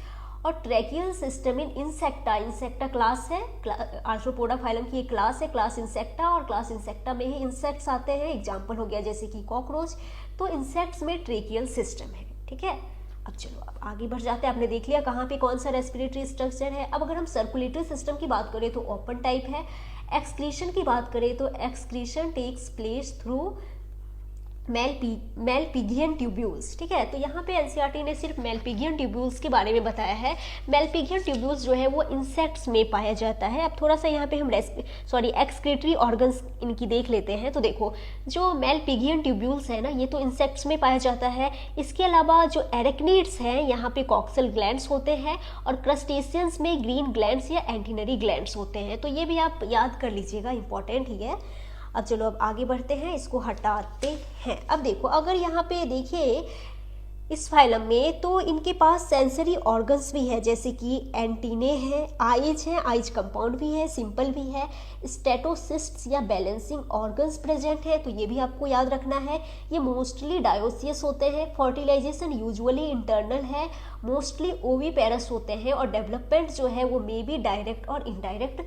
और tracheal system in insecta, insecta class है, आर्थ्रोपोडा फाइलम की एक क्लास है, क्लास इंसेक्टा। और क्लास इंसेक्टा में ही इंसेक्ट्स आते हैं, एग्जाम्पल हो गया जैसे कि कॉकरोच। तो इंसेक्ट्स में ट्रैकियल सिस्टम है, ठीक है। अब चलो अब आगे बढ़ जाते हैं। आपने देख लिया कहाँ पे कौन सा रेस्पिरेटरी स्ट्रक्चर है। अब अगर हम सर्कुलेटरी सिस्टम की बात करें तो ओपन टाइप है। एक्सक्रीशन की बात करें तो excretion takes place through Malpighian tubules, ठीक है। तो यहाँ पे एनसीईआरटी ने सिर्फ मेलपिगियन ट्यूब्यूल्स के बारे में बताया है। मेलपिगियन ट्यूब्यूल्स जो है वो इंसेक्ट्स में पाया जाता है। अब थोड़ा सा यहाँ पे हम एक्सक्रीटरी ऑर्गन्स इनकी देख लेते हैं। तो देखो जो मेलपिगियन ट्यूब्यूल्स है ना, ये तो इंसेक्ट्स में पाया जाता है। इसके अलावा जो एरेक्निड्स हैं, यहाँ पे कॉक्सल ग्लैंड्स होते हैं, और क्रस्टेशियंस में ग्रीन ग्लैंड्स या एंटीनरी ग्लैंड्स होते हैं। तो ये भी आप याद कर लीजिएगा, इंपॉर्टेंट ही है। अब चलो अब आगे बढ़ते हैं, इसको हटाते हैं। अब देखो अगर यहाँ पे देखिए इस फाइलम में, तो इनके पास सेंसरी ऑर्गन्स भी है, जैसे कि एंटीने हैं, आइज हैं, आइज कंपाउंड भी है, सिंपल भी है, स्टेटोसिस्ट्स या बैलेंसिंग ऑर्गन्स प्रेजेंट है। तो ये भी आपको याद रखना है। ये मोस्टली डायोसियस होते हैं। फर्टिलाइजेशन यूजुअली इंटरनल है, मोस्टली ओवीपेरस होते हैं, और डेवलपमेंट जो है वो मे बी डायरेक्ट और इनडायरेक्ट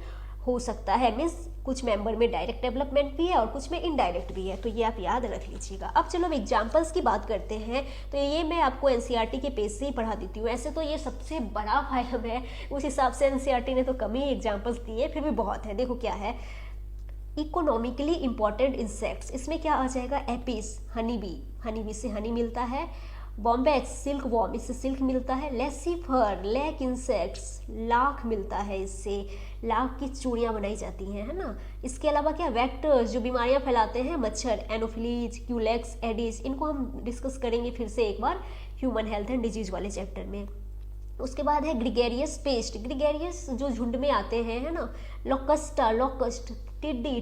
हो सकता है। मीन्स कुछ मेंबर में डायरेक्ट डेवलपमेंट भी है और कुछ में इनडायरेक्ट भी है। तो ये आप याद रख लीजिएगा। अब चलो हम एग्जाम्पल्स की बात करते हैं। तो ये मैं आपको एनसीईआरटी के पेज से ही पढ़ा देती हूँ। ऐसे तो ये सबसे बड़ा फाइलम है, उस हिसाब से एनसीईआरटी ने तो कम ही एग्जाम्पल्स दिए, फिर भी बहुत है। देखो क्या है, इकोनॉमिकली इंपॉर्टेंट इंसेक्ट्स, इसमें क्या आ जाएगा, एपिस, हनी बी से हनी मिलता है। बॉम्बैक्स, सिल्क वॉर्म, इससे सिल्क मिलता है। लेसिफर, लैक इंसेक्ट्स, लाख मिलता है, इससे लाख की चूड़ियाँ बनाई जाती हैं, है ना। इसके अलावा क्या, वेक्टर्स जो बीमारियाँ फैलाते हैं, मच्छर, एनोफिलीज, क्यूलेक्स, एडिस, इनको हम डिस्कस करेंगे फिर से एक बार ह्यूमन हेल्थ एंड डिजीज वाले चैप्टर में। उसके बाद है ग्रिगेरियस पेस्ट, ग्रिगेरियस जो झुंड में आते हैं, है ना। लोकस्टा, लोकस्ट, टिड्डी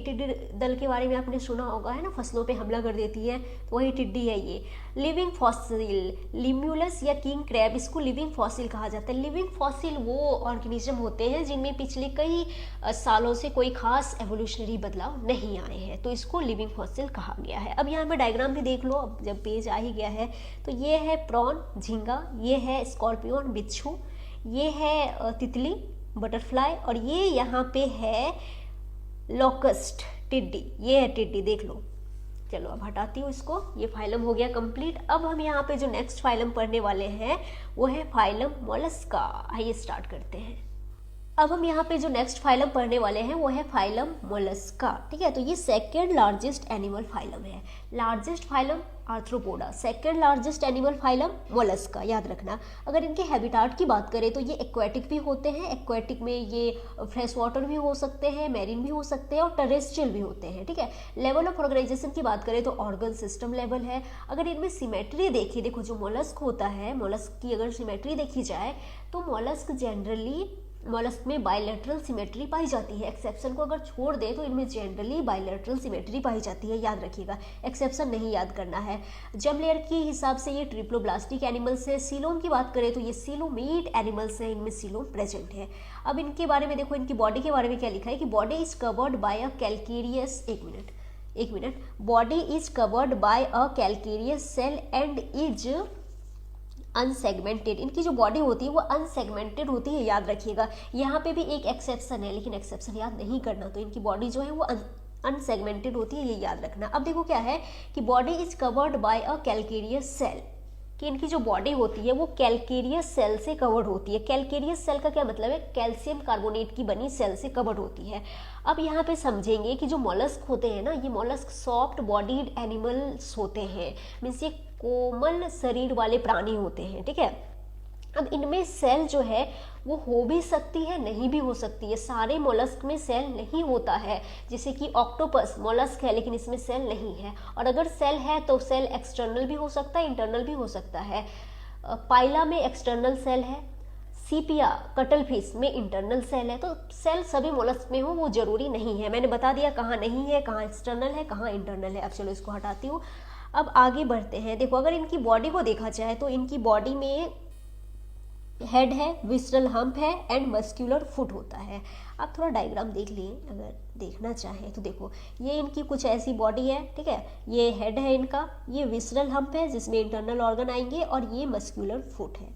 दल के बारे में आपने सुना होगा, है ना, फसलों पे हमला कर देती है, तो वही टिड्डी है ये। लिविंग फॉसिल, लिम्यूलस या किंग क्रैब, इसको लिविंग फॉसिल कहा जाता है। लिविंग फॉसिल वो ऑर्गेनिज्म होते हैं जिनमें पिछले कई सालों से कोई खास एवोल्यूशनरी बदलाव नहीं आए हैं, तो इसको लिविंग फॉसिल कहा गया है। अब यहाँ पे डायग्राम भी देख लो, अब जब पेज आ ही गया है। तो ये है प्रॉन, झींगा, ये है स्कॉर्पियन, बिच्छू, ये है तितली, बटरफ्लाई, और ये यहाँ पे है लोकस्ट, टिड्डी, ये है टिड्डी, देख लो। चलो अब हटाती हूँ इसको, ये फाइलम हो गया कंप्लीट। अब हम यहाँ पे जो नेक्स्ट फाइलम पढ़ने वाले हैं वो है फाइलम मोलस्का। आइए स्टार्ट करते हैं। अब हम यहाँ पे जो नेक्स्ट फाइलम पढ़ने वाले हैं वो है फाइलम मोलस्का, ठीक है। तो ये सेकेंड लार्जेस्ट एनिमल फाइलम है। Largest phylum arthropoda, second largest animal phylum Mollusca, याद रखना। अगर इनके हैबिटाट की बात करें तो ये एक्वेटिक भी होते हैं। एक्वेटिक में ये फ्रेश वाटर भी हो सकते हैं, मैरीन भी हो सकते हैं, और टेरेस्ट्रियल भी होते हैं, ठीक है। लेवल ऑफ ऑर्गेनाइजेशन की बात करें तो ऑर्गन सिस्टम लेवल है। अगर इनमें सिमेट्री देखिए, देखो जो मोलस्क होता है, मोलस्क की अगर सिमेट्री देखी जाए तो मोलस्क जनरली, मोलस्क में बायलैटरल सिमेट्री पाई जाती है। एक्सेप्शन को अगर छोड़ दे तो इनमें जनरली बायलैटरल सिमेट्री पाई जाती है, याद रखिएगा, एक्सेप्शन नहीं याद करना है। जम लेयर के हिसाब से ये ट्रिप्लोब्लास्टिक एनिमल्स है। सीलोम की बात करें तो ये सीलोमेट एनिमल्स हैं, इनमें सीलोम प्रेजेंट है। अब इनके बारे में देखो, इनकी बॉडी के बारे में क्या लिखा है कि body is covered by a calcareous, एक मिनट, body is covered by a calcareous shell and is unsegmented, इनकी जो बॉडी होती है वो अनसेगमेंटेड होती है, याद रखिएगा। यहाँ पे भी एक एक्सेप्शन है, लेकिन एक्सेप्शन याद नहीं करना, तो इनकी बॉडी जो है वो अनसेगमेंटेड होती है, ये याद रखना। अब देखो क्या है कि body is covered by a calcareous shell, कि इनकी जो बॉडी होती है वो कैलकेरियस सेल से कवर्ड होती है। कैलकेरियस सेल का क्या मतलब है, कैल्शियम कार्बोनेट की बनी सेल से कवर्ड होती है। अब यहाँ पे समझेंगे कि जो मॉलस्क होते हैं ना, ये मॉलस्क सॉफ्ट बॉडीड एनिमल्स होते हैं, मीन्स ये कोमल शरीर वाले प्राणी होते हैं, ठीक है। अब इनमें सेल जो है वो हो भी सकती है, नहीं भी हो सकती है। सारे मोलस्क में सेल नहीं होता है, जैसे कि ऑक्टोपस मोलस्क है लेकिन इसमें सेल नहीं है, और अगर सेल है तो सेल एक्सटर्नल भी हो सकता है, इंटरनल भी हो सकता है। पाइला में एक्सटर्नल सेल है, सीपिया कटल फिश में इंटरनल सेल है। तो सेल सभी मोलस्क में हो वो जरूरी नहीं है, मैंने बता दिया कहाँ नहीं है, कहाँ एक्सटर्नल है, कहाँ इंटरनल है। अब चलो इसको हटाती हूँ, अब आगे बढ़ते हैं। देखो अगर इनकी बॉडी को देखा जाए तो इनकी बॉडी में हेड है, विसरल हम्प है एंड मस्क्यूलर फुट होता है। आप थोड़ा डायग्राम देख लिए अगर देखना चाहें तो। देखो ये इनकी कुछ ऐसी बॉडी है, ठीक है, ये हेड है इनका, ये विसरल हम्प है जिसमें इंटरनल ऑर्गन आएंगे, और ये मस्क्यूलर फुट है।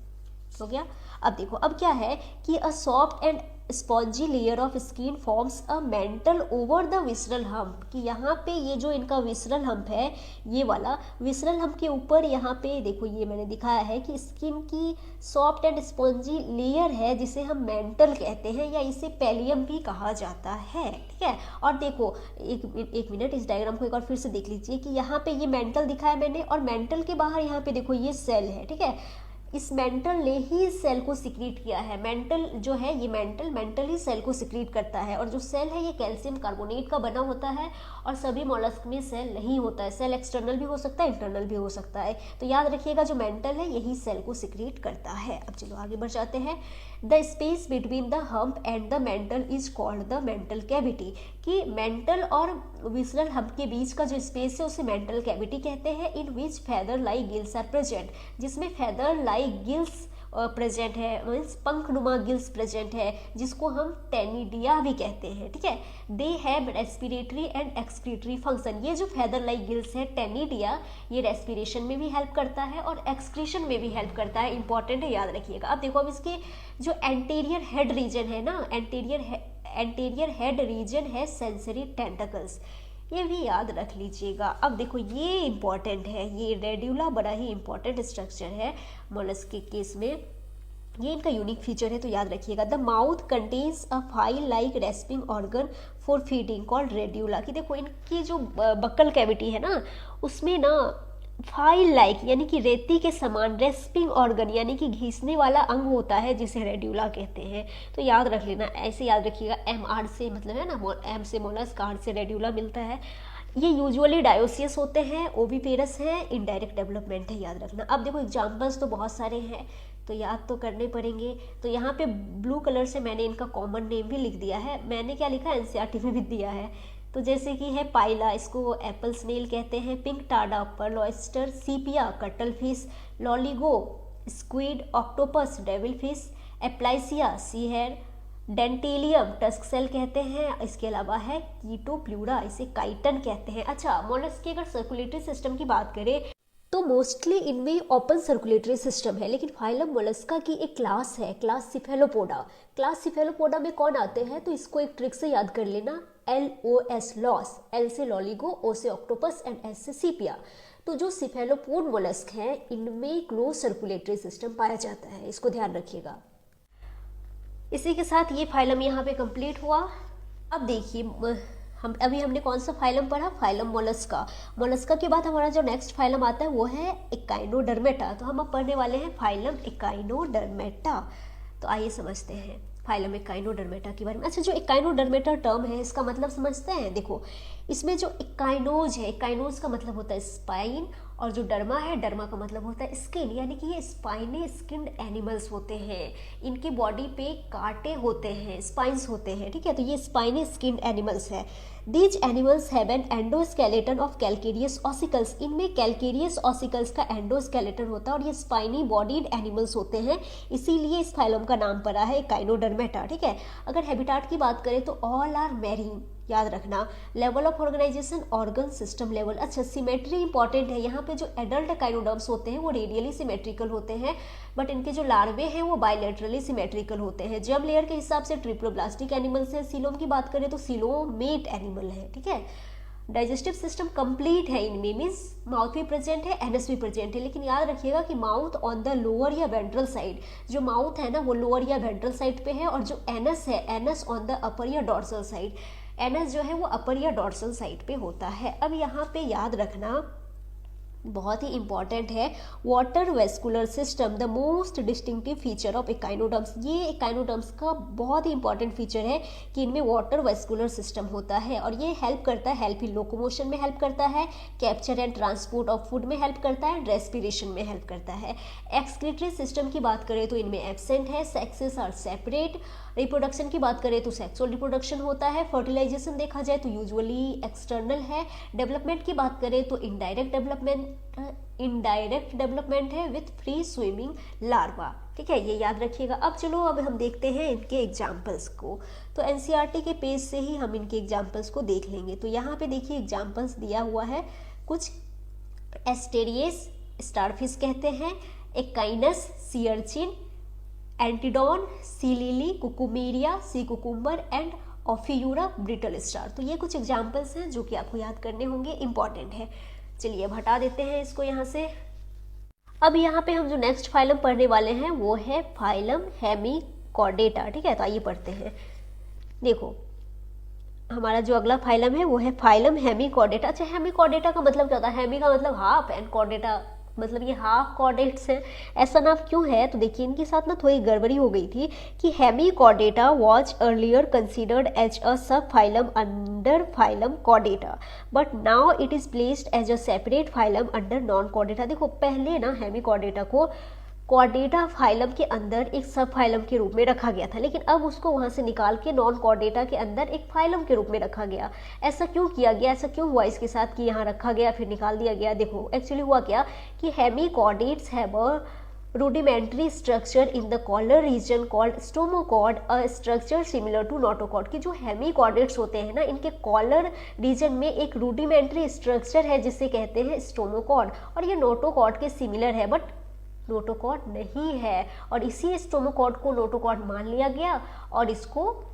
हो गया। अब देखो अब क्या है कि a soft and spongy layer of skin forms a mental over the visceral hump, कि यहाँ पे ये जो इनका विसरल हम्प है, ये वाला विसरल हम्प के ऊपर यहाँ पे देखो ये मैंने दिखाया है कि स्किन की सॉफ्ट एंड स्पॉन्जी लेयर है जिसे हम मेंटल कहते हैं, या इसे पेलियम भी कहा जाता है, ठीक है। और देखो एक मिनट, इस डायग्राम को एक बार फिर से देख लीजिए कि यहाँ पे ये मेंटल दिखाया मैंने, और मेंटल के बाहर यहाँ पे देखो ये सेल है, ठीक है। इस मेंटल ने ही सेल को सिक्रीट किया है, मेंटल जो है ये मेंटल ही सेल को सिक्रीट करता है, और जो सेल है ये कैल्शियम कार्बोनेट का बना होता है, और सभी मोलस्क में सेल नहीं होता है। सेल एक्सटर्नल भी हो सकता है, इंटरनल भी हो सकता है, तो याद रखिएगा जो मेंटल है यही सेल को सिक्रीट करता है। अब चलो आगे बढ़ जाते हैं। The space between the hump and the mental is called the mantle cavity, कि मेंटल और विसरल हम्प के बीच का जो स्पेस है उसे मेंटल कैविटी कहते हैं। In which feather like gills are present, जिसमें फेदर लाइक गिल्स प्रेजेंट है, मीन्स पंखनुमा गिल्स प्रेजेंट है, जिसको हम टेनिडिया भी कहते हैं, ठीक है। They have respiratory and excretory function, ये जो फेदर लाइक गिल्स है टेनिडिया, ये रेस्पिरेशन में भी हेल्प करता है और एक्सक्रीशन में भी हेल्प करता है, इंपॉर्टेंट है, याद रखिएगा। अब देखो अब इसके जो एंटीरियर हेड रीजन है ना, एंटीरियर हेड रीजन है सेंसरी टेंटकल्स, ये भी याद रख लीजिएगा। अब देखो ये इंपॉर्टेंट है, ये रेड्यूला बड़ा ही इंपॉर्टेंट स्ट्रक्चर है मोलस्क के केस में, ये इनका यूनिक फीचर है, तो याद रखिएगा। The mouth contains a file like respiring organ for feeding called radula, कि देखो इनकी जो बक्कल कैविटी है ना उसमें ना फाइल लाइक यानी कि रेती के समान रेस्पिंग ऑर्गन यानी कि घिसने वाला अंग होता है जिसे रेड्यूला कहते हैं, तो याद रख लेना, ऐसे याद रखिएगा। एम आर से मतलब है ना, एम से मोलस्क, आर से रेड्यूला मिलता है। ये यूजुअली डायोसियस होते हैं, ओविपेरस है, इनडायरेक्ट डेवलपमेंट है, याद रखना। अब देखो एग्जाम्पल्स तो बहुत सारे हैं तो याद तो करने पड़ेंगे, तो यहाँ पे ब्लू कलर से मैंने इनका कॉमन नेम भी लिख दिया है, मैंने क्या लिखा है एनसीईआरटी में भी दिया है, तो जैसे कि है पाइला, इसको एप्पल स्नेल कहते हैं, Pinctada, pearl oyster, Sepia cuttle fish, Loligo squid, Octopus devil fish, Aplysia sea hare, Dentalium tusk shell कहते हैं, इसके अलावा है कीटोप्लूरा, इसे काइटन कहते हैं। अच्छा, मोलस्क की अगर सर्कुलेटरी सिस्टम की बात करें तो मोस्टली इनमें ओपन सर्कुलेटरी सिस्टम है, लेकिन फाइलम मोलस्का की एक क्लास है, क्लास सिफेलोपोडा। क्लास सिफेलोपोडा में कौन आते हैं, तो इसको एक ट्रिक से याद कर लेना, LOS लॉस, L से लॉलीगो, O से ऑक्टोपस एंड S से सीपिया। तो जो सिफेलोपोड मोलस्क हैं इनमें क्लोज सर्कुलेटरी सिस्टम पाया जाता है, इसको ध्यान रखिएगा। इसी के साथ ये फाइलम यहाँ पे कंप्लीट हुआ। अब देखिए हमने कौन सा फाइलम पढ़ा, फाइलम मोलस्का। मोलस्का के बाद हमारा जो नेक्स्ट फाइलम आता है वो है इकाइनोडर्मेटा, तो हम अब पढ़ने वाले हैं फाइलम इकाइनोडर्मेटा। तो आइए समझते हैं फाइलम इकाइनोडर्मेटा के बारे में। अच्छा, जो इकाइनोडर्मेटा टर्म है इसका मतलब समझते हैं। देखो इसमें जो इकाइनोज है, इकाइनोज का मतलब होता है स्पाइन, और जो डर्मा है, डर्मा का मतलब होता है स्किन, यानी कि ये स्पाइनी स्किन्ड एनिमल्स होते हैं, इनके बॉडी पे कांटे होते हैं, स्पाइंस होते हैं, ठीक है, तो ये स्पाइनी स्किन्ड एनिमल्स है। These animals have an endoskeleton of calcareous ossicles, इनमें कैलकेरियस ऑसिकल्स का एंडोस्केलेटन होता है और ये स्पाइनी बॉडीड एनिमल्स होते हैं, इसीलिए इस फाइलम का नाम पड़ा है इकाइनोडर्मेटा, ठीक है। अगर हैबिटाट की बात करें तो ऑल आर मैरीन, याद रखना। Level of organization organ system level. अच्छा, सिमेट्री इंपॉर्टेंट है। यहाँ पे जो एडल्ट एकाइनोडर्म्स होते हैं वो रेडियली सिमेट्रिकल होते हैं, बट इनके जो लार्वे हैं वो बायलैटरली सिमेट्रिकल होते हैं। जर्म लेयर के हिसाब से ट्रिप्लोब्लास्टिक एनिमल्स हैं। सीलोम की बात करें तो सीलोमेट एनिमल है, ठीक है। डाइजेस्टिव सिस्टम कंप्लीट है इनमें, मीन्स माउथ भी प्रेजेंट है, एनएस भी प्रेजेंट है, लेकिन याद रखिएगा कि माउथ ऑन द लोअर या वेंट्रल साइड, जो माउथ है ना वो लोअर या वेंट्रल साइड पे है, और जो एनएस है, एनएस ऑन द अपर या डॉर्सल साइड, एनएस जो है वो अपर या डॉर्सल साइड पे होता है। अब यहाँ पे याद रखना बहुत ही इंपॉर्टेंट है, water vascular system the most distinctive feature of echinoderms. ये इकाइनोडर्म्स का बहुत ही इंपॉर्टेंट फीचर है कि इनमें वाटर वेस्कुलर सिस्टम होता है, और ये हेल्प करता है, हेल्प इन लोकोमोशन में हेल्प करता है, capture and transport of food में हेल्प करता है, रेस्पिरेशन में हेल्प करता है। एक्सक्रीटरी सिस्टम की बात करें तो इनमें एब्सेंट है, सेक्सेस आर सेपरेट। रिप्रोडक्शन की बात करें तो सेक्सुअल रिप्रोडक्शन होता है। फर्टिलाइजेशन देखा जाए तो यूजुअली एक्सटर्नल है। डेवलपमेंट की बात करें तो इनडायरेक्ट डेवलपमेंट है विथ फ्री स्विमिंग लार्वा, ठीक है, ये याद रखिएगा। अब चलो अब हम देखते हैं इनके एग्जाम्पल्स को। तो एनसीईआरटी के पेज से ही हम इनके एग्जाम्पल्स को देख लेंगे। तो यहाँ पे देखिए एग्जाम्पल्स दिया हुआ है कुछ। एस्टेरियस स्टारफिश कहते हैं, Echinus sea urchin, Antedon sea lily, Cucumaria sea cucumber and Ophiura brittle star. तो ये कुछ एग्जाम्पल्स हैं जो कि आपको याद करने होंगे, इंपॉर्टेंट है। चलिए अब हटा देते हैं इसको यहाँ से। अब यहाँ पे हम जो नेक्स्ट फाइलम पढ़ने वाले हैं वो है फाइलम हेमिकॉर्डेटा, ठीक है। तो आइए पढ़ते हैं। देखो हमारा जो अगला फाइलम है वो है फाइलम हेमिकॉर्डेटा। अच्छा, हेमिकॉर्डेटा का मतलब क्या होता है? हेमी का मतलब हाफ एंड कॉर्डेटा मतलब ये हाफ कॉर्डेट्स हैं। ऐसा नाम क्यों है? तो देखिए इनके साथ ना थोड़ी गड़बड़ी हो गई थी कि Hemichordata was earlier considered as a sub phylum under phylum Chordata, but now it is placed as a separate phylum under non Chordata. देखो पहले ना हेमिकॉर्डेटा को कॉर्डेटा फाइलम के अंदर एक सब फाइलम के रूप में रखा गया था, लेकिन अब उसको वहाँ से निकाल के नॉन कॉर्डेटा के अंदर एक फाइलम के रूप में रखा गया। ऐसा क्यों किया गया? ऐसा क्यों हुआ इसके साथ कि यहाँ रखा गया फिर निकाल दिया गया? देखो एक्चुअली हुआ क्या कि hemichordates have a rudimentary structure in the collar region called stomachord, a structure similar to notochord। कि जो हेमिकॉर्डेट्स होते हैं ना इनके कॉलर रीजन में एक रूडिमेंट्री स्ट्रक्चर है जिसे कहते हैं स्टोमोकॉर्ड, और ये नोटोकॉर्ड के सिमिलर है बट नोटोकॉर्ड नहीं है, और इसी स्टोमोकॉर्ड को नोटोकॉर्ड मान लिया गया और इसको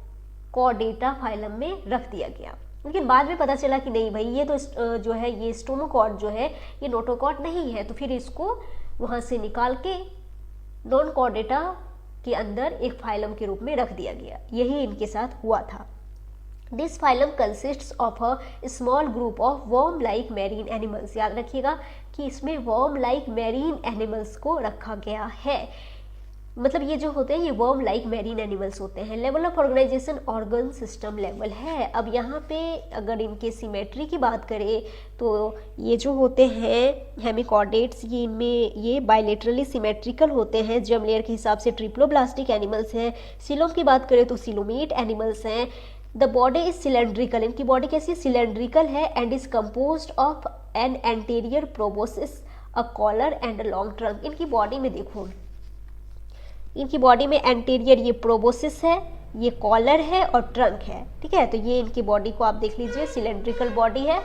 कॉर्डेटा फाइलम में रख दिया गया। लेकिन बाद में पता चला कि नहीं भाई ये तो जो है ये स्टोमोकॉर्ड जो है ये नोटोकॉर्ड नहीं है, तो फिर इसको वहाँ से निकाल के नॉन कॉर्डेटा के अंदर एक फाइलम के रूप में रख दिया गया। यही इनके साथ हुआ था। This phylum consists of a small group of worm like marine animals. याद रखिएगा कि इसमें वर्म लाइक मैरीन एनिमल्स को रखा गया है, मतलब ये जो होते हैं ये वर्म लाइक मैरीन एनिमल्स होते हैं। Level of organization organ system level है। अब यहाँ पे अगर इनके सिमेट्री की बात करें तो ये जो होते हैं हेमिकॉर्डेट्स ये इनमें ये बायलेटरली सिमेट्रिकल होते हैं। जर्म लेयर के हिसाब से ट्रिप्लोब्लास्टिक एनिमल्स हैं। सीलोम की बात करें तो सीलोमेट एनिमल्स हैं। द बॉडी इज सिलेंड्रिकल, इनकी बॉडी कैसी सिलेंड्रिकल है and is composed of an anterior proboscis, a collar and a long trunk. इनकी बॉडी में देखो इनकी बॉडी में एंटीरियर ये प्रोबोसिस है, ये कॉलर है और ट्रंक है, ठीक है। तो ये इनकी बॉडी को आप देख लीजिए सिलेंड्रिकल बॉडी है।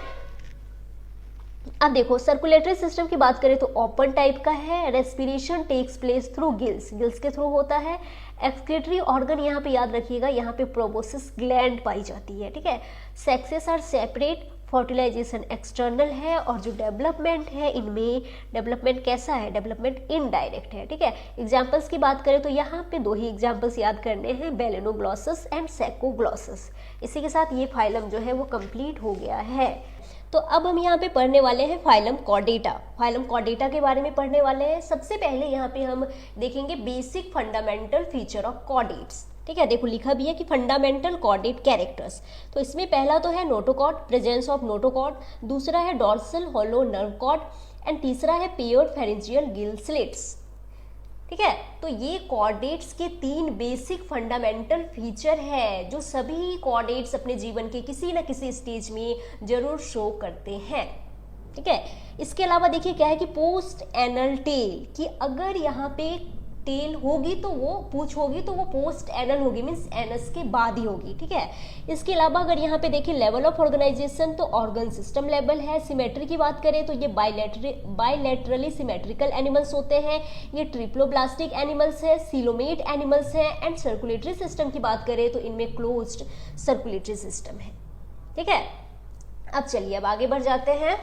अब देखो सर्कुलेटरी सिस्टम की बात करें तो ओपन टाइप का है। Respiration takes place through gills, gills के थ्रू होता है। एक्सक्रीटरी ऑर्गन यहाँ पे याद रखिएगा यहाँ पे प्रोबोसिस ग्लैंड पाई जाती है, ठीक है। Sexes are separate, fertilization external है, और जो डेवलपमेंट है इनमें डेवलपमेंट कैसा है? डेवलपमेंट इनडायरेक्ट है, ठीक है। एग्जाम्पल्स की बात करें तो यहाँ पे दो ही एग्जाम्पल्स याद करने हैं, बेलेनोग्लॉसस एंड सैकोग्लॉसस। इसी के साथ ये फाइलम जो है वो कंप्लीट हो गया है। तो अब हम यहाँ पे पढ़ने वाले हैं फाइलम कॉर्डेटा। फाइलम कॉर्डेटा के बारे में पढ़ने वाले हैं। सबसे पहले यहाँ पे हम देखेंगे basic fundamental feature of chordates, ठीक है। देखो लिखा भी है कि फंडामेंटल कॉर्डेट कैरेक्टर्स। तो इसमें पहला तो है नोटोकॉर्ड, प्रेजेंस ऑफ नोटोकॉर्ड, दूसरा है डॉर्सल हॉलो नर्व कॉर्ड एंड तीसरा है पेयर्ड फेरेंजियल गिल स्लिट्स, ठीक है। तो ये कॉर्डेट्स के 3 बेसिक फंडामेंटल फीचर है जो सभी कॉर्डेट्स अपने जीवन के किसी न किसी स्टेज में जरूर शो करते हैं, ठीक है। इसके अलावा देखिए क्या है कि पोस्ट एनल टेल, कि अगर यहाँ पे टेल होगी तो वो पूछ होगी तो वो पोस्ट एनल होगी, मीन्स एनस के बाद ही होगी, ठीक है। इसके अलावा अगर यहाँ पे देखिए लेवल ऑफ ऑर्गेनाइजेशन, तो ऑर्गन सिस्टम लेवल है। सिमेट्री की बात करें तो ये बायलैटरली सिमेट्रिकल एनिमल्स होते हैं, ये ट्रिप्लोब्लास्टिक एनिमल्स है, सीलोमेट एनिमल्स हैं। एंड सर्कुलेटरी सिस्टम की बात करें तो इनमें क्लोज्ड सर्कुलेटरी सिस्टम है, ठीक है। अब चलिए अब आगे बढ़ जाते हैं।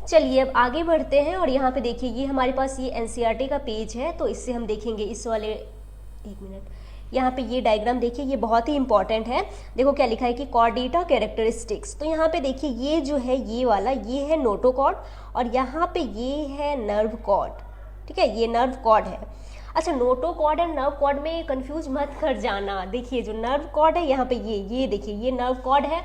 चलिए अब आगे बढ़ते हैं और यहाँ पे देखिए ये हमारे पास ये एनसीईआरटी का पेज है, तो इससे हम देखेंगे इस वाले, एक मिनट, यहाँ पे ये डायग्राम देखिए, ये बहुत ही इंपॉर्टेंट है। देखो क्या लिखा है कि कॉर्डेटा कैरेक्टरिस्टिक्स, तो यहाँ पे देखिए ये जो है ये वाला, ये है नोटोकॉर्ड और यहाँ पे ये है नर्व कॉर्ड, ठीक है, ये नर्व कॉर्ड है। अच्छा, नोटोकॉर्ड एंड नर्व कॉर्ड में कंफ्यूज मत कर जाना। देखिए जो नर्व कॉर्ड है यहाँ पे ये देखिए ये नर्व कॉर्ड है।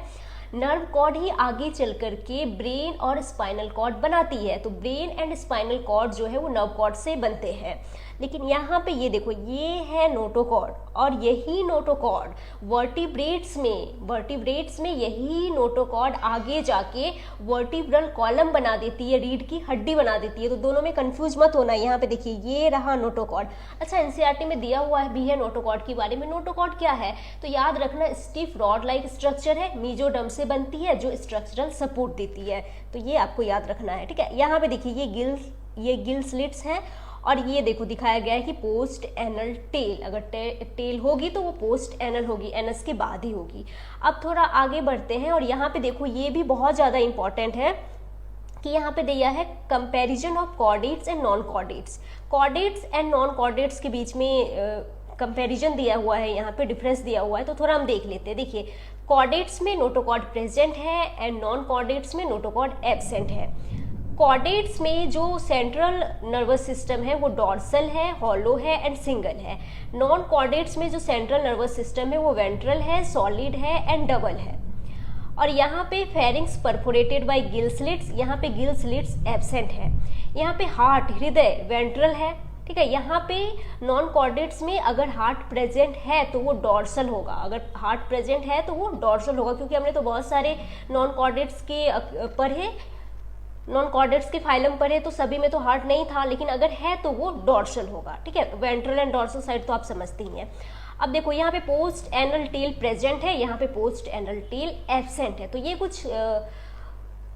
नर्व कॉर्ड ही आगे चल करके ब्रेन और स्पाइनल कॉर्ड बनाती है, तो ब्रेन एंड स्पाइनल कॉर्ड जो है वो नर्व कॉर्ड से बनते हैं। लेकिन यहाँ पे ये देखो ये है नोटोकॉर्ड और यही नोटोकॉर्ड वर्टिब्रेट्स में यही नोटोकॉर्ड आगे जाके वर्टिब्रल कॉलम बना देती है, रीढ़ की हड्डी बना देती है। तो दोनों में कंफ्यूज मत होना। यहाँ पे देखिए ये रहा नोटोकॉर्ड। अच्छा, एनसीईआरटी में दिया हुआ भी है नोटोकॉर्ड के बारे में। नोटोकॉर्ड क्या है तो याद रखना, स्टिफ रॉड लाइक स्ट्रक्चर है, मीजोडर्म से बनती है जो स्ट्रक्चरल सपोर्ट देती है, तो ये आपको याद रखना है, ठीक है। यहाँ पे देखिए ये गिल स्लिट्स हैं और ये देखो दिखाया गया है कि पोस्ट एनल टेल, अगर टेल होगी तो वो पोस्ट एनल होगी, एनस के बाद ही होगी। अब थोड़ा आगे बढ़ते हैं और यहाँ पे देखो ये भी बहुत ज़्यादा इंपॉर्टेंट है कि यहाँ पे दिया है comparison of chordates and non chordates. Chordates and non chordates के बीच में कंपैरिजन दिया हुआ है, यहाँ पे डिफरेंस दिया हुआ है, तो थोड़ा हम देख लेते हैं। देखिए कॉर्डेट्स में नोटोकॉर्ड प्रेजेंट है एंड नॉन कॉर्डेट्स में नोटोकॉर्ड एब्सेंट है। कॉर्डेट्स में जो सेंट्रल नर्वस सिस्टम है वो डॉर्सल है, हॉलो है एंड सिंगल है। नॉन कॉर्डेट्स में जो सेंट्रल नर्वस सिस्टम है वो वेंट्रल है, सॉलिड है एंड डबल है। और यहाँ पे pharynx perforated bye gill slits, यहाँ पे गिल स्लिट्स एब्सेंट है। यहाँ पे हार्ट, हृदय वेंट्रल है, ठीक है। यहाँ पे नॉन कॉर्डेट्स में अगर हार्ट प्रेजेंट है तो वो डॉर्सल होगा, अगर हार्ट प्रेजेंट है तो वो डॉर्सल होगा, क्योंकि हमने तो बहुत सारे नॉन कॉर्डेट्स के पढ़े, नॉन कॉर्डेट्स के फाइलम पढ़े, तो सभी में तो हार्ट नहीं था, लेकिन अगर है तो वो डॉर्सल होगा, ठीक है। वेंट्रल एंड डॉर्सल साइड तो आप समझते ही हैं। अब देखो यहाँ पे पोस्ट एनल टेल प्रेजेंट है, यहाँ पे पोस्ट एनल टेल एब्सेंट है। तो ये कुछ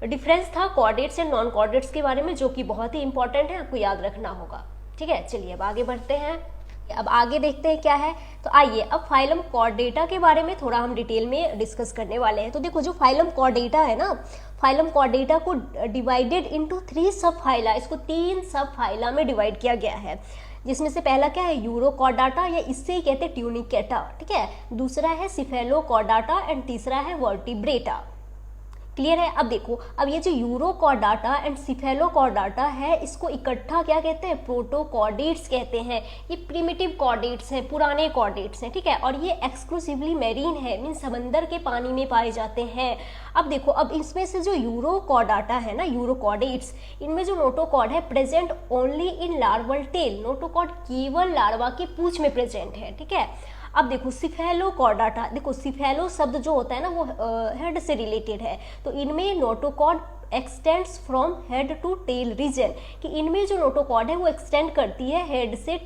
डिफरेंस था कॉर्डेट्स एंड नॉन कॉर्डेट्स के बारे में, जो कि बहुत ही इंपॉर्टेंट है, आपको याद रखना होगा, ठीक है। चलिए अब आगे बढ़ते हैं। अब आगे देखते हैं क्या है। तो आइए अब फाइलम कॉर्डेटा के बारे में थोड़ा हम डिटेल में डिस्कस करने वाले हैं। तो देखो जो फाइलम कॉर्डेटा है ना, फाइलम कॉर्डेटा को डिवाइडेड इनटू 3 सब फाइला, इसको 3 सब फाइला में डिवाइड किया गया है, जिसमें से पहला क्या है यूरोकॉर्डाटा, या इससे ही कहते हैं ट्यूनिकेटा, ठीक है। दूसरा है सिफेलोकॉर्डाटा एंड तीसरा है वर्टिब्रेटा। क्लियर है। अब देखो, अब ये जो यूरोकॉर्डाटा एंड सिफेलोकॉर्डाटा है, इसको इकट्ठा क्या कहते हैं, प्रोटोकॉर्डेट्स कहते हैं। ये प्रिमिटिव कॉर्डेट्स हैं, पुराने कॉर्डेट्स हैं, ठीक है। और ये एक्सक्लूसिवली मैरीन है, मीन समंदर के पानी में पाए जाते हैं। अब देखो, अब इसमें से जो यूरोकॉर्डाटा है ना, यूरोकॉर्डेट्स, इनमें जो नोटोकॉर्ड है present only in larval tail, notochord केवल लार्वा के पूंछ में प्रेजेंट है, ठीक है। अब देखो सिफेलोकॉर्डाटा, देखो सिफेलो शब्द जो होता है ना वो हेड से रिलेटेड है, तो इनमें notochord extends from head to tail region, कि इनमें जो नोटोकॉर्ड है वो एक्सटेंड करती है हेड से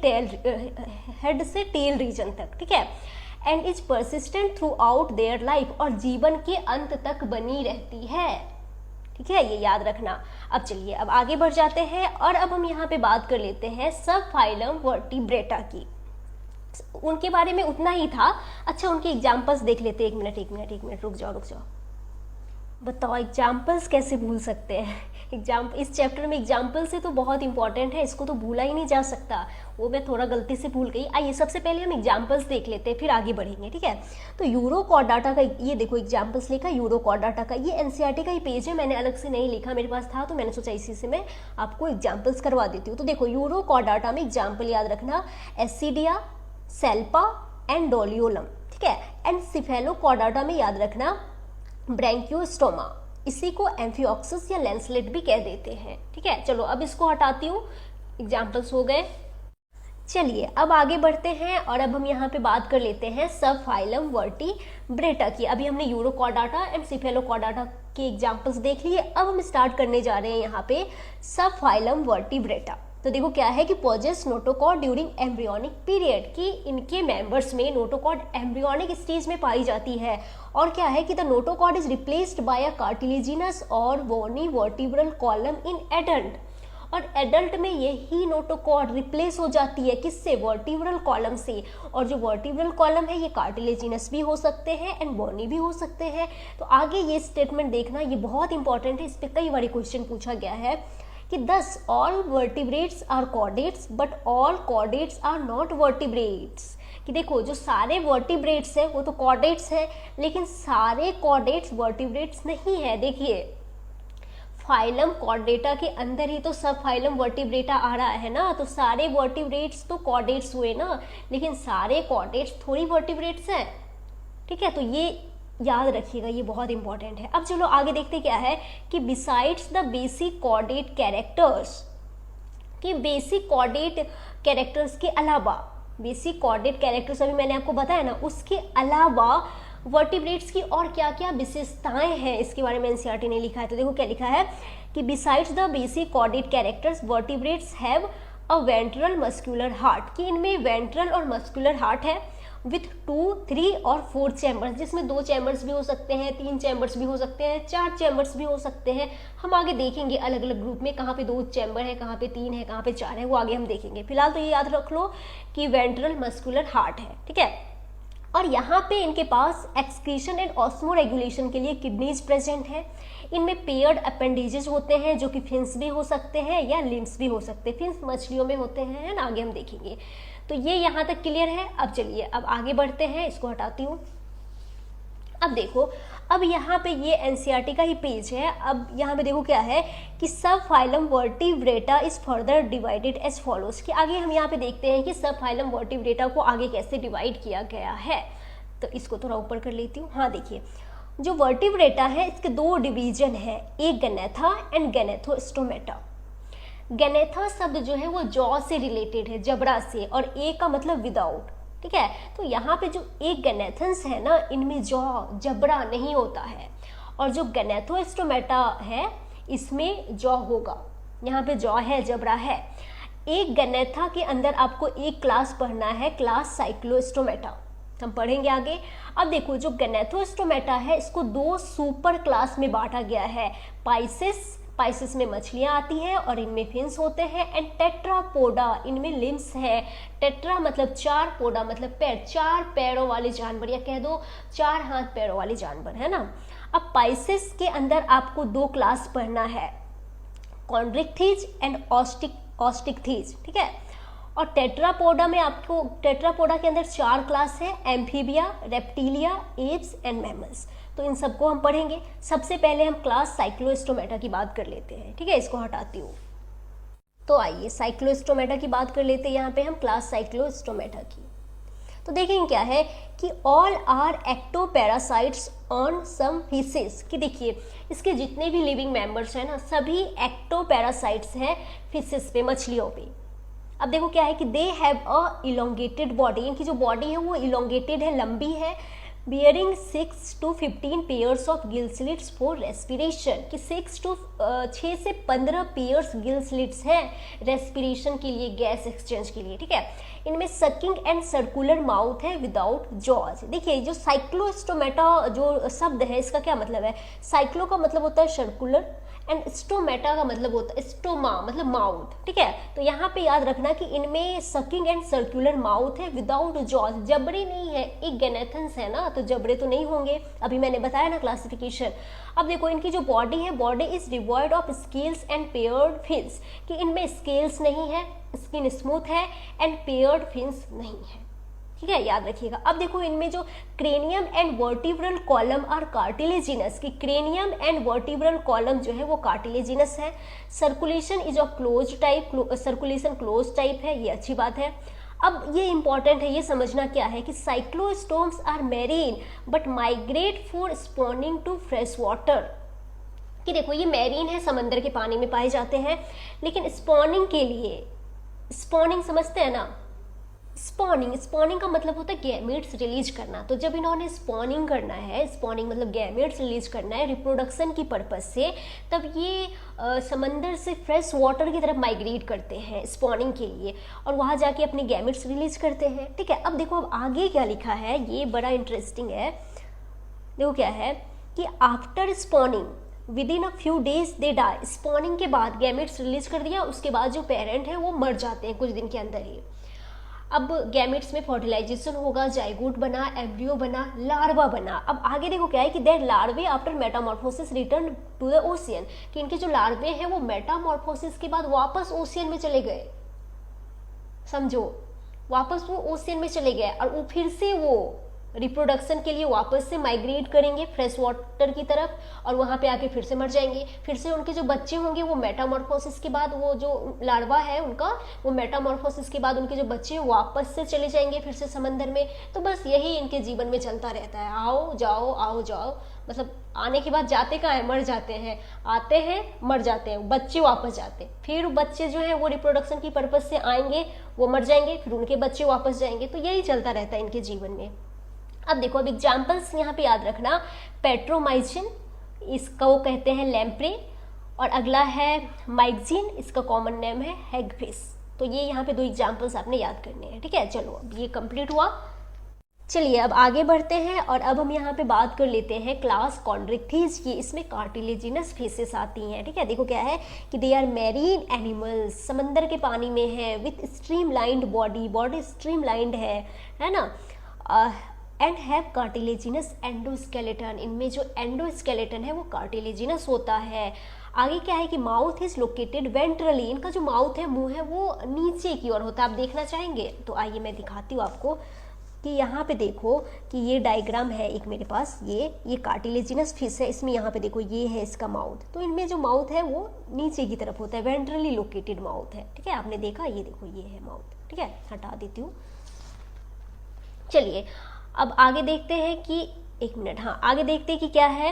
टेल रीजन तक, ठीक है। And is persistent through out their life, और जीवन के अंत तक बनी रहती है, ठीक है, ये याद रखना। अब चलिए अब आगे बढ़ जाते हैं और अब हम यहाँ पे बात कर लेते हैं सब फाइलम वर्टिब्रेटा की। उनके बारे में उतना ही था। अच्छा, उनके एग्जाम्पल्स देख लेते हैं। एक मिनट रुक जाओ। बताओ एग्जाम्पल्स कैसे भूल सकते हैं। इस चैप्टर में एग्जाम्पल से तो बहुत इंपॉर्टेंट है, इसको तो भूला ही नहीं जा सकता, वो मैं थोड़ा गलती से भूल गई। आइए सबसे पहले हम एग्जाम्पल्स देख लेते हैं, फिर आगे बढ़ेंगे, ठीक है। तो यूरोकॉर्डाटा का ये देखो एग्जाम्पल्स लिखा यूरोकॉर्डाटा का, ये एनसीईआरटी का ही पेज है, मैंने अलग से नहीं लिखा, मेरे पास था तो मैंने सोचा इसी से मैं आपको एग्जाम्पल्स करवा देती हूँ। तो देखो यूरोकॉर्डाटा में एग्जाम्पल याद रखना, एसिडिया, सेल्पा एंड डोलियोलम, ठीक है। एंड सिफेलोकॉर्डाटा में याद रखना ब्रैंकियोस्टोमा, इसी को एम्फिओक्सिस या लैंसलेट भी कह देते हैं, ठीक है। चलो अब इसको हटाती हूँ, एग्जाम्पल्स हो गए। चलिए अब आगे बढ़ते हैं और अब हम यहाँ पे बात कर लेते हैं सब फाइलम वर्टिब्रेटा की। अभी हमने यूरोकॉर्डाटा एंड सिफेलोकॉर्डाटा के एग्जाम्पल्स देख लिए, अब हम स्टार्ट करने जा रहे हैं यहाँ पे सब फाइलम वर्टिब्रेटा। तो देखो क्या है कि possess notochord during embryonic period, कि इनके मेंबर्स में नोटोकॉड एम्ब्रियोनिक स्टेज में पाई जाती है। और क्या है कि the notochord is replaced by a cartilaginous और बोनी वर्टिब्रल कॉलम इन एडल्ट, और एडल्ट में यही नोटोकॉड रिप्लेस हो जाती है किससे, वर्टिब्रल कॉलम से। और जो वर्टिब्रल कॉलम है ये कार्टिलेजिनस भी हो सकते हैं एंड बोनी भी हो सकते हैं। तो आगे ये स्टेटमेंट देखना, ये बहुत इंपॉर्टेंट है, इस पर कई बार क्वेश्चन पूछा गया है कि thus all vertebrates are chordates but all chordates are not vertebrates, कि देखो जो सारे वर्टिब्रेट्स हैं वो तो कॉर्डेट्स हैं, लेकिन सारे कॉर्डेट्स वर्टिब्रेट्स नहीं है। देखिए फाइलम कॉर्डेटा के अंदर ही तो सब फाइलम वर्टिब्रेटा आ रहा है ना, तो सारे वर्टिब्रेट्स तो कॉर्डेट्स हुए ना, लेकिन सारे कॉर्डेट्स थोड़ी वर्टिब्रेट्स हैं। ठीक है, तो ये याद रखिएगा, ये बहुत इंपॉर्टेंट है। अब चलो आगे देखते क्या है कि besides the basic chordate characters, कि बेसिक कॉर्डेट कैरेक्टर्स के अलावा, बेसिक कॉर्डेट कैरेक्टर्स अभी मैंने आपको बताया ना, उसके अलावा वर्टिब्रेट्स की और क्या क्या विशेषताएं हैं इसके बारे में एनसीईआरटी ने लिखा है। तो देखो क्या लिखा है कि besides the basic chordate characters vertebrates have a ventral muscular heart, कि इनमें वेंट्रल और मस्कुलर हार्ट है विथ 2, 3 और 4 चैम्बर्स, जिसमें 2 चैम्बर्स भी हो सकते हैं, 3 चैम्बर्स भी हो सकते हैं, 4 चैम्बर्स भी हो सकते हैं। हम आगे देखेंगे अलग अलग ग्रुप में कहाँ पे 2 चैम्बर है, कहाँ पे 3 है, कहाँ पे 4 है, वो आगे हम देखेंगे। फिलहाल तो ये याद रख लो कि वेंट्रल मस्कुलर हार्ट है। ठीक है, और यहाँ पे इनके पास एक्सक्रीशन एंड ऑस्मो रेगुलेशन के लिए किडनीज प्रेजेंट है। इनमें पेयर्ड अपेंडेजेस होते हैं जो कि फिन्स भी हो सकते हैं या लिम्स भी हो सकते हैं। फिन्स मछलियों में होते हैं, है ना, आगे हम देखेंगे। तो ये यहाँ तक क्लियर है। अब चलिए अब आगे बढ़ते हैं, इसको हटाती हूँ। अब देखो, अब यहाँ पे ये एनसीईआरटी का ही पेज है। अब यहाँ पे देखो क्या है कि subphylum Vertebrata is further divided as follows, कि आगे हम यहाँ पे देखते हैं कि सब फाइलम वर्टिब्रेटा को आगे कैसे डिवाइड किया गया है। तो इसको थोड़ा ऊपर कर लेती हूँ। हाँ देखिए, जो वर्टिब्रेटा है इसके 2 डिवीजन है, एक गैनेथा एंड गैनेथोस्टोमेटा। गैनेथा शब्द जो है वो जॉ से रिलेटेड है, जबड़ा से, और ए का मतलब विदाउट। ठीक है, तो यहाँ पे जो एक गैनेथन्स है ना, इनमें जॉ जबड़ा नहीं होता है, और जो गैनेथोस्टोमेटा है इसमें जॉ होगा। यहाँ पे जॉ है, जबड़ा है। एक गैनेथा के अंदर आपको एक क्लास पढ़ना है, क्लास साइक्लोस्टोमेटा, हम पढ़ेंगे आगे। अब देखो जो गैनेथोस्टोमेटा है इसको 2 सुपर क्लास में बांटा गया है, पाइसेस, पाइसेस में मछलियां आती हैं और इनमें फिन्स होते हैं, एंड टेट्रापोडा, इनमें लिम्स है। टेट्रा मतलब 4, पोडा मतलब पैर, 4 पैरों वाले जानवर, या कह दो 4 हाथ पैरों वाले जानवर, है ना। अब पाइसेस के अंदर आपको 2 क्लास पढ़ना है, कॉन्ड्रिक्थीज एंड ऑस्टिकथीज। ठीक है, और टेट्रापोडा में आपको, टेट्रापोडा के अंदर 4 क्लास है, amphibia, reptilia, apps and mammals. तो इन सबको हम पढ़ेंगे। सबसे पहले हम क्लास साइक्लोस्टोमेटा की बात कर लेते हैं। ठीक है, इसको हटाती हूँ। तो आइए साइक्लोस्टोमेटा की बात कर लेते हैं यहाँ पे हम, क्लास साइक्लोस्टोमेटा की। तो देखेंगे क्या है कि all are ectoparasites on some fishes, कि देखिए इसके जितने भी लिविंग मेंबर्स हैं ना, सभी एक्टोपैरासाइट्स हैं फिशेस पे, मछलियों पे। अब देखो क्या है कि they have a elongated body, इनकी जो बॉडी है वो इलोंगेटेड है, लंबी है, bearing 6 to 15 pairs of gill slits for respiration, कि 6 से 15 पेयर्स गिल स्लिट्स हैं रेस्पिरेशन के लिए, गैस एक्सचेंज के लिए। ठीक है, इनमें सकिंग एंड सर्कुलर माउथ है विदाउट जॉज। देखिए जो साइक्लोस्टोमेटा जो शब्द है इसका क्या मतलब है, साइक्लो का मतलब होता है सर्कुलर, एंड स्टोमेटा का मतलब होता है स्टोमा, मतलब माउथ। ठीक है, तो यहाँ पे याद रखना कि इनमें सकिंग एंड सर्कुलर माउथ है विदाउट जॉज, जबड़े नहीं है। एक गैनेथन्स है ना, तो जबड़े तो नहीं होंगे, अभी मैंने बताया ना क्लासिफिकेशन। अब देखो इनकी जो बॉडी है, body is devoid of scales and paired fins, कि इनमें स्केल्स नहीं है, स्किन स्मूथ है, एंड पेयर्ड फिन्स नहीं है। ठीक है, याद रखिएगा। अब देखो इनमें जो cranium and vertebral column are cartilaginous, कि क्रेनियम एंड वर्टिब्रल कॉलम जो है वो कार्टिलेजिनस है। Circulation is of close type, circulation close type है, ये अच्छी बात है। अब ये इंपॉर्टेंट है, ये समझना क्या है कि cyclostomes are marine but migrate for spawning to fresh water, कि देखो ये मैरीन है, समंदर के पानी में पाए जाते हैं, लेकिन स्पॉनिंग के लिए, स्पॉनिंग समझते हैं ना, स्पॉनिंग, स्पॉनिंग का मतलब होता है गैमेट्स रिलीज करना। तो जब इन्होंने स्पॉनिंग करना है, स्पॉनिंग मतलब गैमेट्स रिलीज करना है रिप्रोडक्शन की पर्पज से, तब ये समंदर से फ्रेश वाटर की तरफ माइग्रेट करते हैं स्पॉनिंग के लिए, और वहाँ जाके अपने गैमेट्स रिलीज करते हैं। ठीक है, अब देखो अब आगे क्या लिखा है, ये बड़ा इंटरेस्टिंग है। देखो क्या है कि after spawning within a few days they die. Spawning के बाद गैमेट्स रिलीज कर दिया, उसके बाद जो पेरेंट है वो मर जाते हैं कुछ दिन के अंदर ही। अब गैमेट्स में फर्टिलाइजेशन होगा, जाइगोट बना, एम्ब्रियो बना, लार्वा बना। अब आगे देखो क्या है कि their larvae after metamorphosis return to the ocean, कि इनके जो लार्वे हैं वो मेटामॉर्फोसिस के बाद वापस ओशियन में चले गए, समझो, वापस वो ओशियन में चले गए, और वो फिर से वो रिप्रोडक्शन के लिए वापस से माइग्रेट करेंगे फ्रेश वाटर की तरफ, और वहाँ पे आके फिर से मर जाएंगे। फिर से उनके जो बच्चे होंगे वो मेटामॉर्फोसिस के बाद, वो जो लार्वा है उनका, वो मेटामॉर्फोसिस के बाद उनके जो बच्चे हैं वापस से चले जाएंगे फिर से समंदर में। तो बस यही इनके जीवन में चलता रहता है, आओ जाओ आओ जाओ, मतलब आने के बाद जाते कहाँ है, मर जाते हैं, आते हैं मर जाते हैं, बच्चे वापस जाते हैं, फिर बच्चे जो है वो रिप्रोडक्शन की पर्पज से आएंगे, वो मर जाएंगे, फिर उनके बच्चे वापस जाएंगे। तो यही चलता रहता है इनके जीवन में। अब देखो, अब एग्जाम्पल्स यहाँ पे याद रखना, पेट्रोमाइसिन, इसका वो कहते हैं लैम्प्रे, और अगला है माइक्सिन, इसका कॉमन नेम है हैगफिश। तो ये यहाँ पे दो एग्जाम्पल्स आपने याद करने हैं। ठीक है, चलो अब ये कंप्लीट हुआ। चलिए अब आगे बढ़ते हैं, और अब हम यहाँ पे बात कर लेते हैं क्लास कॉन्ड्रिक्थीज की। इसमें कार्टिलेजिनस फिशेस आती हैं। ठीक है, देखो क्या है कि दे आर मैरीन एनिमल्स, समंदर के पानी में है, with streamlined body, body streamlined है ना, एंड हैव कार्टिलेजिनस एंडोस्केलेटन, इनमें जो एंडोस्केलेटन है वो कार्टिलेजिनस होता है। आगे क्या है कि माउथ इज लोकेटेड वेंट्रली, इनका जो माउथ है, मुंह है, वो नीचे की ओर होता है। आप देखना चाहेंगे तो आइए मैं दिखाती हूँ आपको कि यहाँ पे देखो कि ये डायग्राम है एक मेरे पास, ये कार्टिलेजिनस फिश है, इसमें यहाँ पे देखो ये है इसका माउथ। तो इनमें जो माउथ है वो नीचे की तरफ होता है, वेंट्रली लोकेटेड माउथ है। ठीक है, आपने देखा, ये देखो ये है माउथ। ठीक है, हटा देती हूँ। चलिए अब आगे देखते हैं कि, एक मिनट, हाँ आगे देखते हैं कि क्या है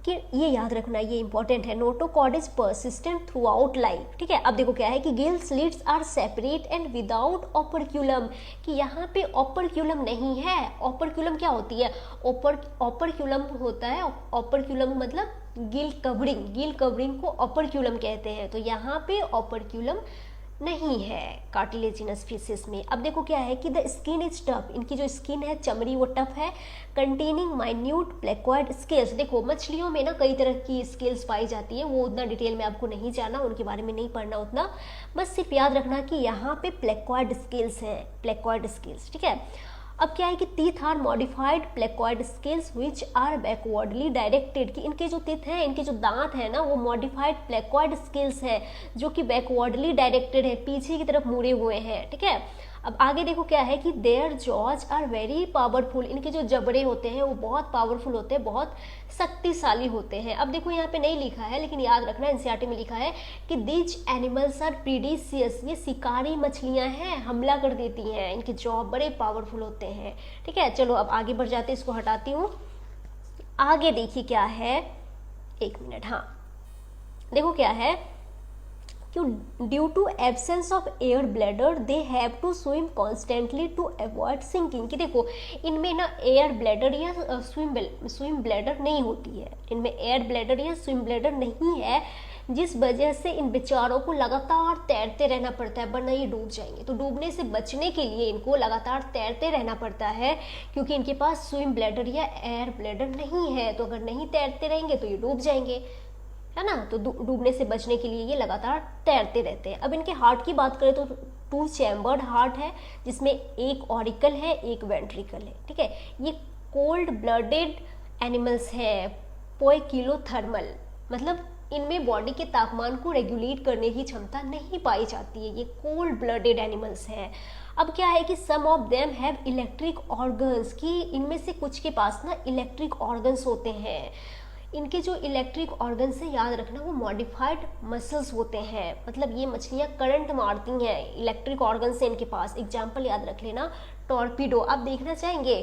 कि ये याद रखना, ये इंपॉर्टेंट है, notochord is persistent throughout life. ठीक है, अब देखो क्या है कि gill slits are separate and without operculum, कि यहाँ पे ऑपरक्यूलम नहीं है। ऑपरक्यूलम क्या होती है, ऑपरक्यूलम होता है, ऑपरक्यूलम मतलब गिल कवरिंग, गिल कवरिंग को ऑपरक्यूलम कहते हैं। तो यहाँ पे ऑपरक्यूलम नहीं है कार्टिलेजिनस फिशेस में। अब देखो क्या है कि द स्किन इज टफ, इनकी जो स्किन है, चमड़ी, वो टफ है, कंटेनिंग माइन्यूट प्लेक्वाइड स्केल्स। देखो मछलियों में ना कई तरह की स्केल्स पाई जाती है, वो उतना डिटेल में आपको नहीं जानना, उनके बारे में नहीं पढ़ना उतना, बस सिर्फ याद रखना कि यहाँ पे प्लेक्वाइड स्केल्स हैं, प्लेक्वाइड स्केल्स। ठीक है, अब क्या है कि teeth are modified placoid scales which are backwardly directed, कि इनके जो टीथ हैं, इनके जो दांत है ना, वो मॉडिफाइड प्लेक्वाइड स्केल्स है जो कि बैकवर्डली डायरेक्टेड है, पीछे की तरफ मुड़े हुए हैं। ठीक है, अब आगे देखो क्या है कि their jaws are very powerful, इनके जो जबड़े होते हैं वो बहुत पावरफुल होते हैं, बहुत शक्तिशाली होते हैं। अब देखो यहाँ पे नहीं लिखा है लेकिन याद रखना, एनसीईआरटी में लिखा है कि दीज एनिमल्स आर प्रीडिशियस, ये शिकारी मछलियां हैं, हमला कर देती हैं, इनके जॉ बड़े पावरफुल होते हैं। ठीक है, चलो अब आगे बढ़ जाते हैं, इसको हटाती हूँ। आगे देखिए क्या है, एक मिनट, हाँ देखो क्या है कि due to absence of air bladder they have to swim constantly to avoid sinking, कि देखो इनमें ना एयर ब्लैडर या स्विम ब्लैडर नहीं होती है, इनमें एयर ब्लैडर या स्विम ब्लैडर नहीं है, जिस वजह से इन बेचारों को लगातार तैरते रहना पड़ता है, वरना ये डूब जाएंगे। तो डूबने से बचने के लिए इनको लगातार तैरते रहना पड़ता है, क्योंकि इनके पास स्विम ब्लैडर या एयर ब्लैडर नहीं है। तो अगर नहीं तैरते रहेंगे तो ये डूब जाएंगे, है ना। तो डूबने से बचने के लिए ये लगातार तैरते रहते हैं। अब इनके हार्ट की बात करें तो 2 चैम्बर्ड हार्ट है, जिसमें एक ऑरिकल है, एक वेंट्रिकल है। ठीक है, ये कोल्ड ब्लडेड एनिमल्स है, पोइकिलोथर्मल, मतलब इनमें बॉडी के तापमान को रेगुलेट करने की क्षमता नहीं पाई जाती है, ये कोल्ड ब्लडेड एनिमल्स हैं। अब क्या है कि some of them have electric organs, कि इनमें से कुछ के पास ना इलेक्ट्रिक ऑर्गन्स होते हैं। इनके जो इलेक्ट्रिक ऑर्गन से याद रखना, वो मॉडिफाइड मसल्स होते हैं, मतलब ये मछलियाँ करंट मारती हैं, इलेक्ट्रिक ऑर्गन से इनके पास। एग्जाम्पल याद रख लेना, टॉर्पीडो। आप देखना चाहेंगे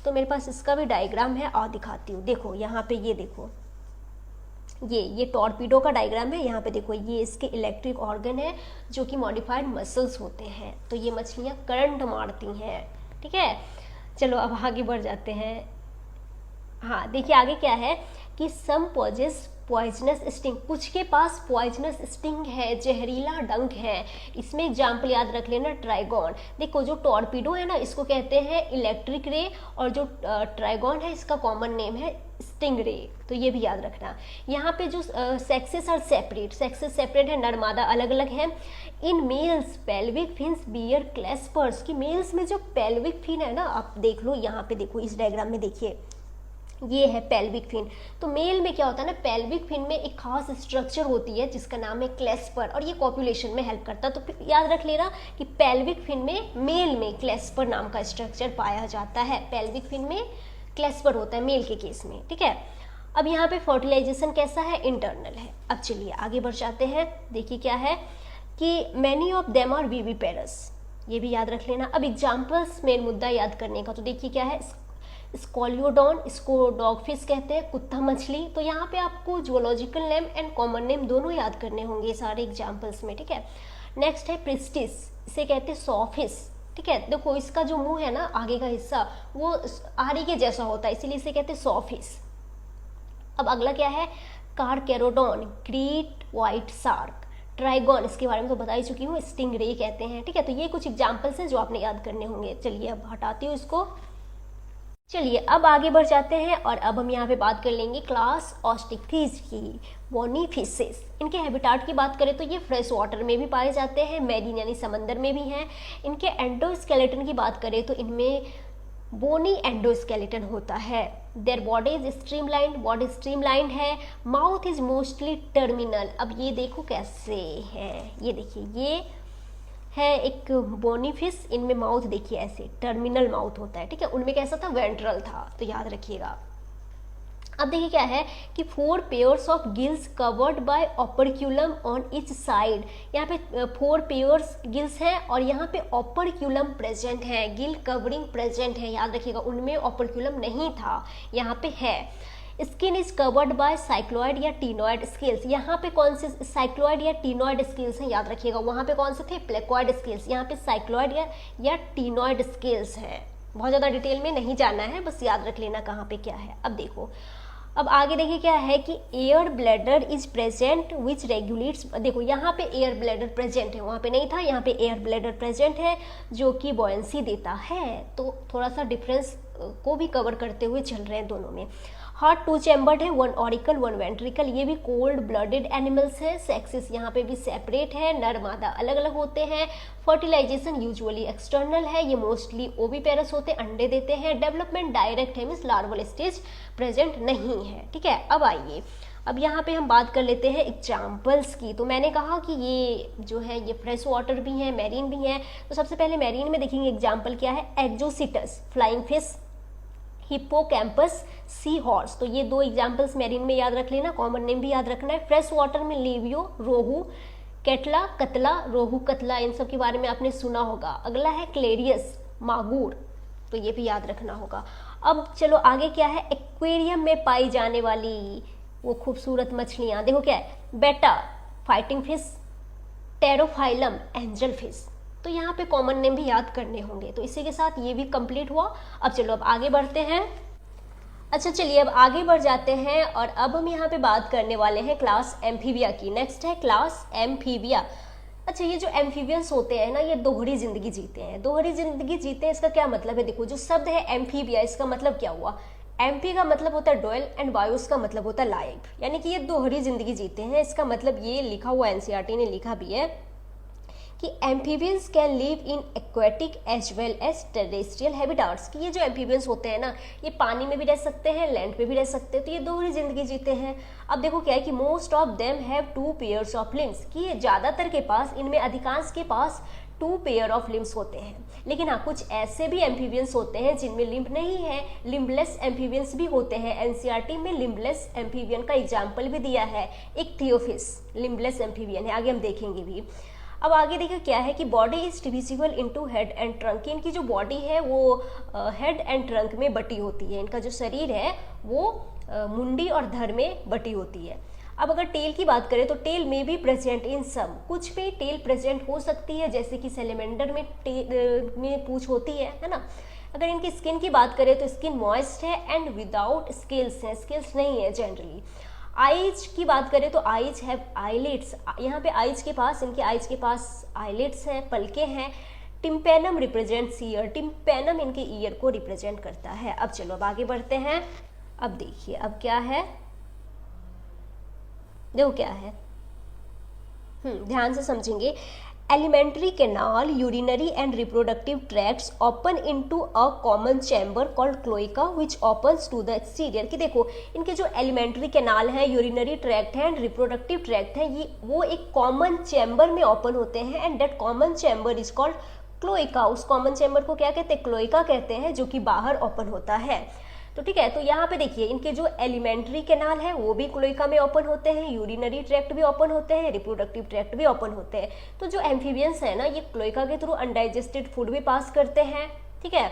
तो मेरे पास इसका भी डायग्राम है, और दिखाती हूँ। देखो यहाँ पे ये देखो, ये टॉर्पीडो का डायग्राम है। यहाँ पे देखो ये इसके इलेक्ट्रिक ऑर्गन है जो कि मॉडिफाइड मसल्स होते हैं। तो ये मछलियाँ करंट मारती हैं, ठीक है। चलो अब आगे बढ़ जाते हैं। हाँ देखिए आगे क्या है कि सम पॉजेस पॉइजनस स्टिंग, कुछ के पास पॉइजनस स्टिंग है, जहरीला डंक है। इसमें एग्जाम्पल याद रख लेना, ट्राइगॉन। देखो जो टॉर्पीडो है ना इसको कहते हैं इलेक्ट्रिक रे, और जो ट्राइगॉन है इसका कॉमन नेम है स्टिंग रे। तो ये भी याद रखना। यहाँ पे जो sexes are separate, sexes separate है, नर मादा अलग अलग है। In males pelvic fins bear claspers, की मेल्स में जो पेल्विक फिन है ना, आप देख लो यहाँ पे, देखो इस डायग्राम में देखिए ये है पेल्विक फिन। तो मेल में क्या होता है ना, पेल्विक फिन में एक खास स्ट्रक्चर होती है जिसका नाम है क्लेस्पर, और ये कॉपुलेशन में हेल्प करता है। तो याद रख लेना कि पेल्विक फिन में मेल में क्लेस्पर नाम का स्ट्रक्चर पाया जाता है। पेल्विक फिन में क्लेस्पर होता है मेल के केस में, ठीक है। अब यहाँ पे फर्टिलाइजेशन कैसा है, इंटरनल है। अब चलिए आगे बढ़ जाते हैं। देखिए क्या है कि many of them are viviparous, ये भी याद रख लेना। अब एग्जाम्पल्स मेन मुद्दा याद करने का, तो देखिए क्या है, स्कॉलियोडॉन, इसको डॉगफिश कहते हैं, कुत्ता मछली। तो यहाँ पे आपको zoological name and common name दोनों याद करने होंगे सारे एग्जाम्पल्स में, ठीक है। नेक्स्ट है प्रिस्टिस, इसे कहते हैं सॉफिस, ठीक है। देखो इसका जो मुंह है ना, आगे का हिस्सा वो आरी के जैसा होता है, इसीलिए इसे कहते हैं सॉफिस। अब अगला क्या है, कारकेरोडॉन, ग्रेट व्हाइट शार्क। ट्राइगॉन, इसके बारे में तो बता ही चुकी हूँ, स्टिंग रे कहते हैं, ठीक है। तो ये कुछ एग्जाम्पल्स हैं जो आपने याद करने होंगे। चलिए अब हटाती हूँ इसको। चलिए अब आगे बढ़ जाते हैं, और अब हम यहाँ पे बात कर लेंगे क्लास ऑस्टिकफिश की, बोनीफिशेस। इनके हैबिटाट की बात करें तो ये फ्रेश वाटर में भी पाए जाते हैं, मैरीन यानी समंदर में भी हैं। इनके एंडोस्केलेटन की बात करें तो इनमें बोनी एंडोस्केलेटन होता है। Their body is streamlined, body streamlined है। Mouth is mostly terminal. अब ये देखो कैसे है, ये देखिए ये है एक बोनीफिश, इनमें माउथ देखिए ऐसे टर्मिनल माउथ होता है, ठीक है। उनमें कैसा था, वेंट्रल था, तो याद रखिएगा। अब देखिए क्या है कि 4 pairs of gills covered by operculum on each side. यहाँ पे 4 पेयर्स गिल्स हैं और यहाँ पे ऑपरक्यूलम प्रेजेंट है, गिल कवरिंग प्रेजेंट है, याद रखिएगा। उनमें ऑपरक्यूलम नहीं था, यहाँ पे है। Skin is covered bye cycloid या टीनॉइड स्केल्स। यहाँ पे कौन से साइक्लॉइड या टीनॉइड स्केल्स हैं, याद रखिएगा। वहाँ पे कौन से थे, प्लेकॉइड स्केल्स। यहाँ पे साइक्लॉइड या टीनॉइड स्केल्स हैं। बहुत ज़्यादा डिटेल में नहीं जाना है, बस याद रख लेना कहाँ पे क्या है। अब देखो, अब आगे देखिए क्या है कि air bladder is present which regulates. देखो यहाँ पे एयर ब्लैडर प्रेजेंट है, वहाँ पे नहीं था, यहाँ पे एयर ब्लैडर प्रेजेंट है जो कि बॉयंसी देता है। तो थोड़ा सा डिफरेंस को भी कवर करते हुए चल रहे हैं दोनों में। हार्ट 2 चैम्बर्ड है, 1 ऑरिकल 1 वेंट्रिकल। ये भी कोल्ड ब्लडेड एनिमल्स है। सेक्सेस यहाँ पे भी सेपरेट है, नर मादा अलग अलग होते हैं। फर्टिलाइजेशन यूजुअली एक्सटर्नल है, ये मोस्टली ओविपेरस होते हैं, अंडे देते हैं। डेवलपमेंट डायरेक्ट है, मीन्स लार्वल स्टेज प्रेजेंट नहीं है, ठीक है। अब आइए, अब यहाँ पे हम बात कर लेते हैं एग्जाम्पल्स की। तो मैंने कहा कि ये जो है ये फ्रेश वाटर भी हैं, मैरीन भी हैं। तो सबसे पहले मैरीन में देखेंगे एग्जाम्पल क्या है, एक्जोसिटस flying fish, hippocampus, sea horse. तो ये 2 एग्जाम्पल्स मैरीन में याद रख लेना, कॉमन नेम भी याद रखना है। फ्रेश वाटर में लिवियो, रोहू, केटला, कतला, रोहू कतला, इन सब के बारे में आपने सुना होगा। अगला है क्लेरियस, मागुर, तो ये भी याद रखना होगा। अब चलो आगे क्या है, एक्वेरियम में पाई जाने वाली वो खूबसूरत मछलियाँ, देखो क्या है, बेटा fighting fish, Pterophyllum angel fish. तो यहाँ पे कॉमन नेम भी याद करने होंगे। तो इसी के साथ ये भी कंप्लीट हुआ। अब चलो अब आगे बढ़ते हैं। अच्छा चलिए अब आगे बढ़ जाते हैं, और अब हम यहाँ पे बात करने वाले हैं क्लास एम्फीबिया की। नेक्स्ट है क्लास एम्फीबिया। अच्छा, ये जो एम्फीबियंस होते हैं ना, ये दोहरी जिंदगी जीते हैं। दोहरी जिंदगी जीते हैं, इसका क्या मतलब है, देखो जो शब्द है एम्फीबिया, इसका मतलब क्या हुआ, एम्फी का मतलब होता है डोयल एंड बायोस का मतलब होता है लाइव, यानी कि ये दोहरी जिंदगी जीते हैं। इसका मतलब ये लिखा हुआ एनसीईआरटी ने लिखा भी है कि amphibians can live in aquatic as well as terrestrial habitats. कि ये जो एम्फीबियंस होते हैं ना, ये पानी में भी रह सकते हैं, लैंड पे भी रह सकते हैं। तो ये दोहरी जिंदगी जीते हैं। अब देखो क्या है कि most of them have 2 pairs of limbs, कि ये ज़्यादातर के पास, इनमें अधिकांश के पास 2 पेयर ऑफ लिम्स होते हैं। लेकिन हाँ, कुछ ऐसे भी एम्फीबियंस होते हैं जिनमें लिम्ब नहीं है, लिम्बलेस एम्फीबियंस भी होते हैं। एनसीईआरटी में लिम्बलेस एम्फीबियन का एग्जाम्पल भी दिया है, एक थियोफिस लिम्बलेस एम्फीबियन है, आगे हम देखेंगे भी। अब आगे देखिए क्या है कि body is divisible into head and trunk. इनकी जो बॉडी है वो हेड एंड ट्रंक में बटी होती है। इनका जो शरीर है वो मुंडी और धड़ में बटी होती है। अब अगर टेल की बात करें तो टेल में भी प्रेजेंट इन सम, कुछ पे टेल प्रेजेंट हो सकती है, जैसे कि सेलेमेंडर में पूंछ होती है ना। अगर इनकी स्किन की बात करें तो स्किन मॉइस्ट है एंड विदाउट स्केल्स है, स्केल्स नहीं है जनरली। आईज की बात करें तो आईज हैव आईलिड्स, यहाँ पे आईज के पास, इनके आईज के पास आईलिड्स हैं, पलके हैं। टिम्पेनम रिप्रेजेंट्स ईयर, टिम्पेनम इनके ईयर को रिप्रेजेंट करता है। अब चलो अब आगे बढ़ते हैं। अब देखिए अब क्या है, देखो क्या है, ध्यान से समझेंगे। Alimentary canal, urinary and reproductive tracts open into a common chamber called cloaca which opens to the exterior. कि देखो इनके जो एलिमेंट्री कैनाल है, यूरिनरी ट्रैक्ट है एंड रिप्रोडक्टिव ट्रैक्ट है, ये वो एक कॉमन चैम्बर में ओपन होते हैं and that common chamber is called cloaca. उस कॉमन चैम्बर को क्या कहते हैं, क्लोइका कहते हैं, जो कि बाहर ओपन होता है। तो ठीक है, तो यहाँ पे देखिए इनके जो एलिमेंट्री कैनाल है वो भी क्लोइका में ओपन होते हैं, यूरिनरी ट्रैक्ट भी ओपन होते हैं, रिप्रोडक्टिव ट्रैक्ट भी ओपन होते हैं। तो जो एम्फीबियंस है ना, ये क्लोइका के थ्रू अनडाइजेस्टेड फूड भी पास करते हैं, ठीक है,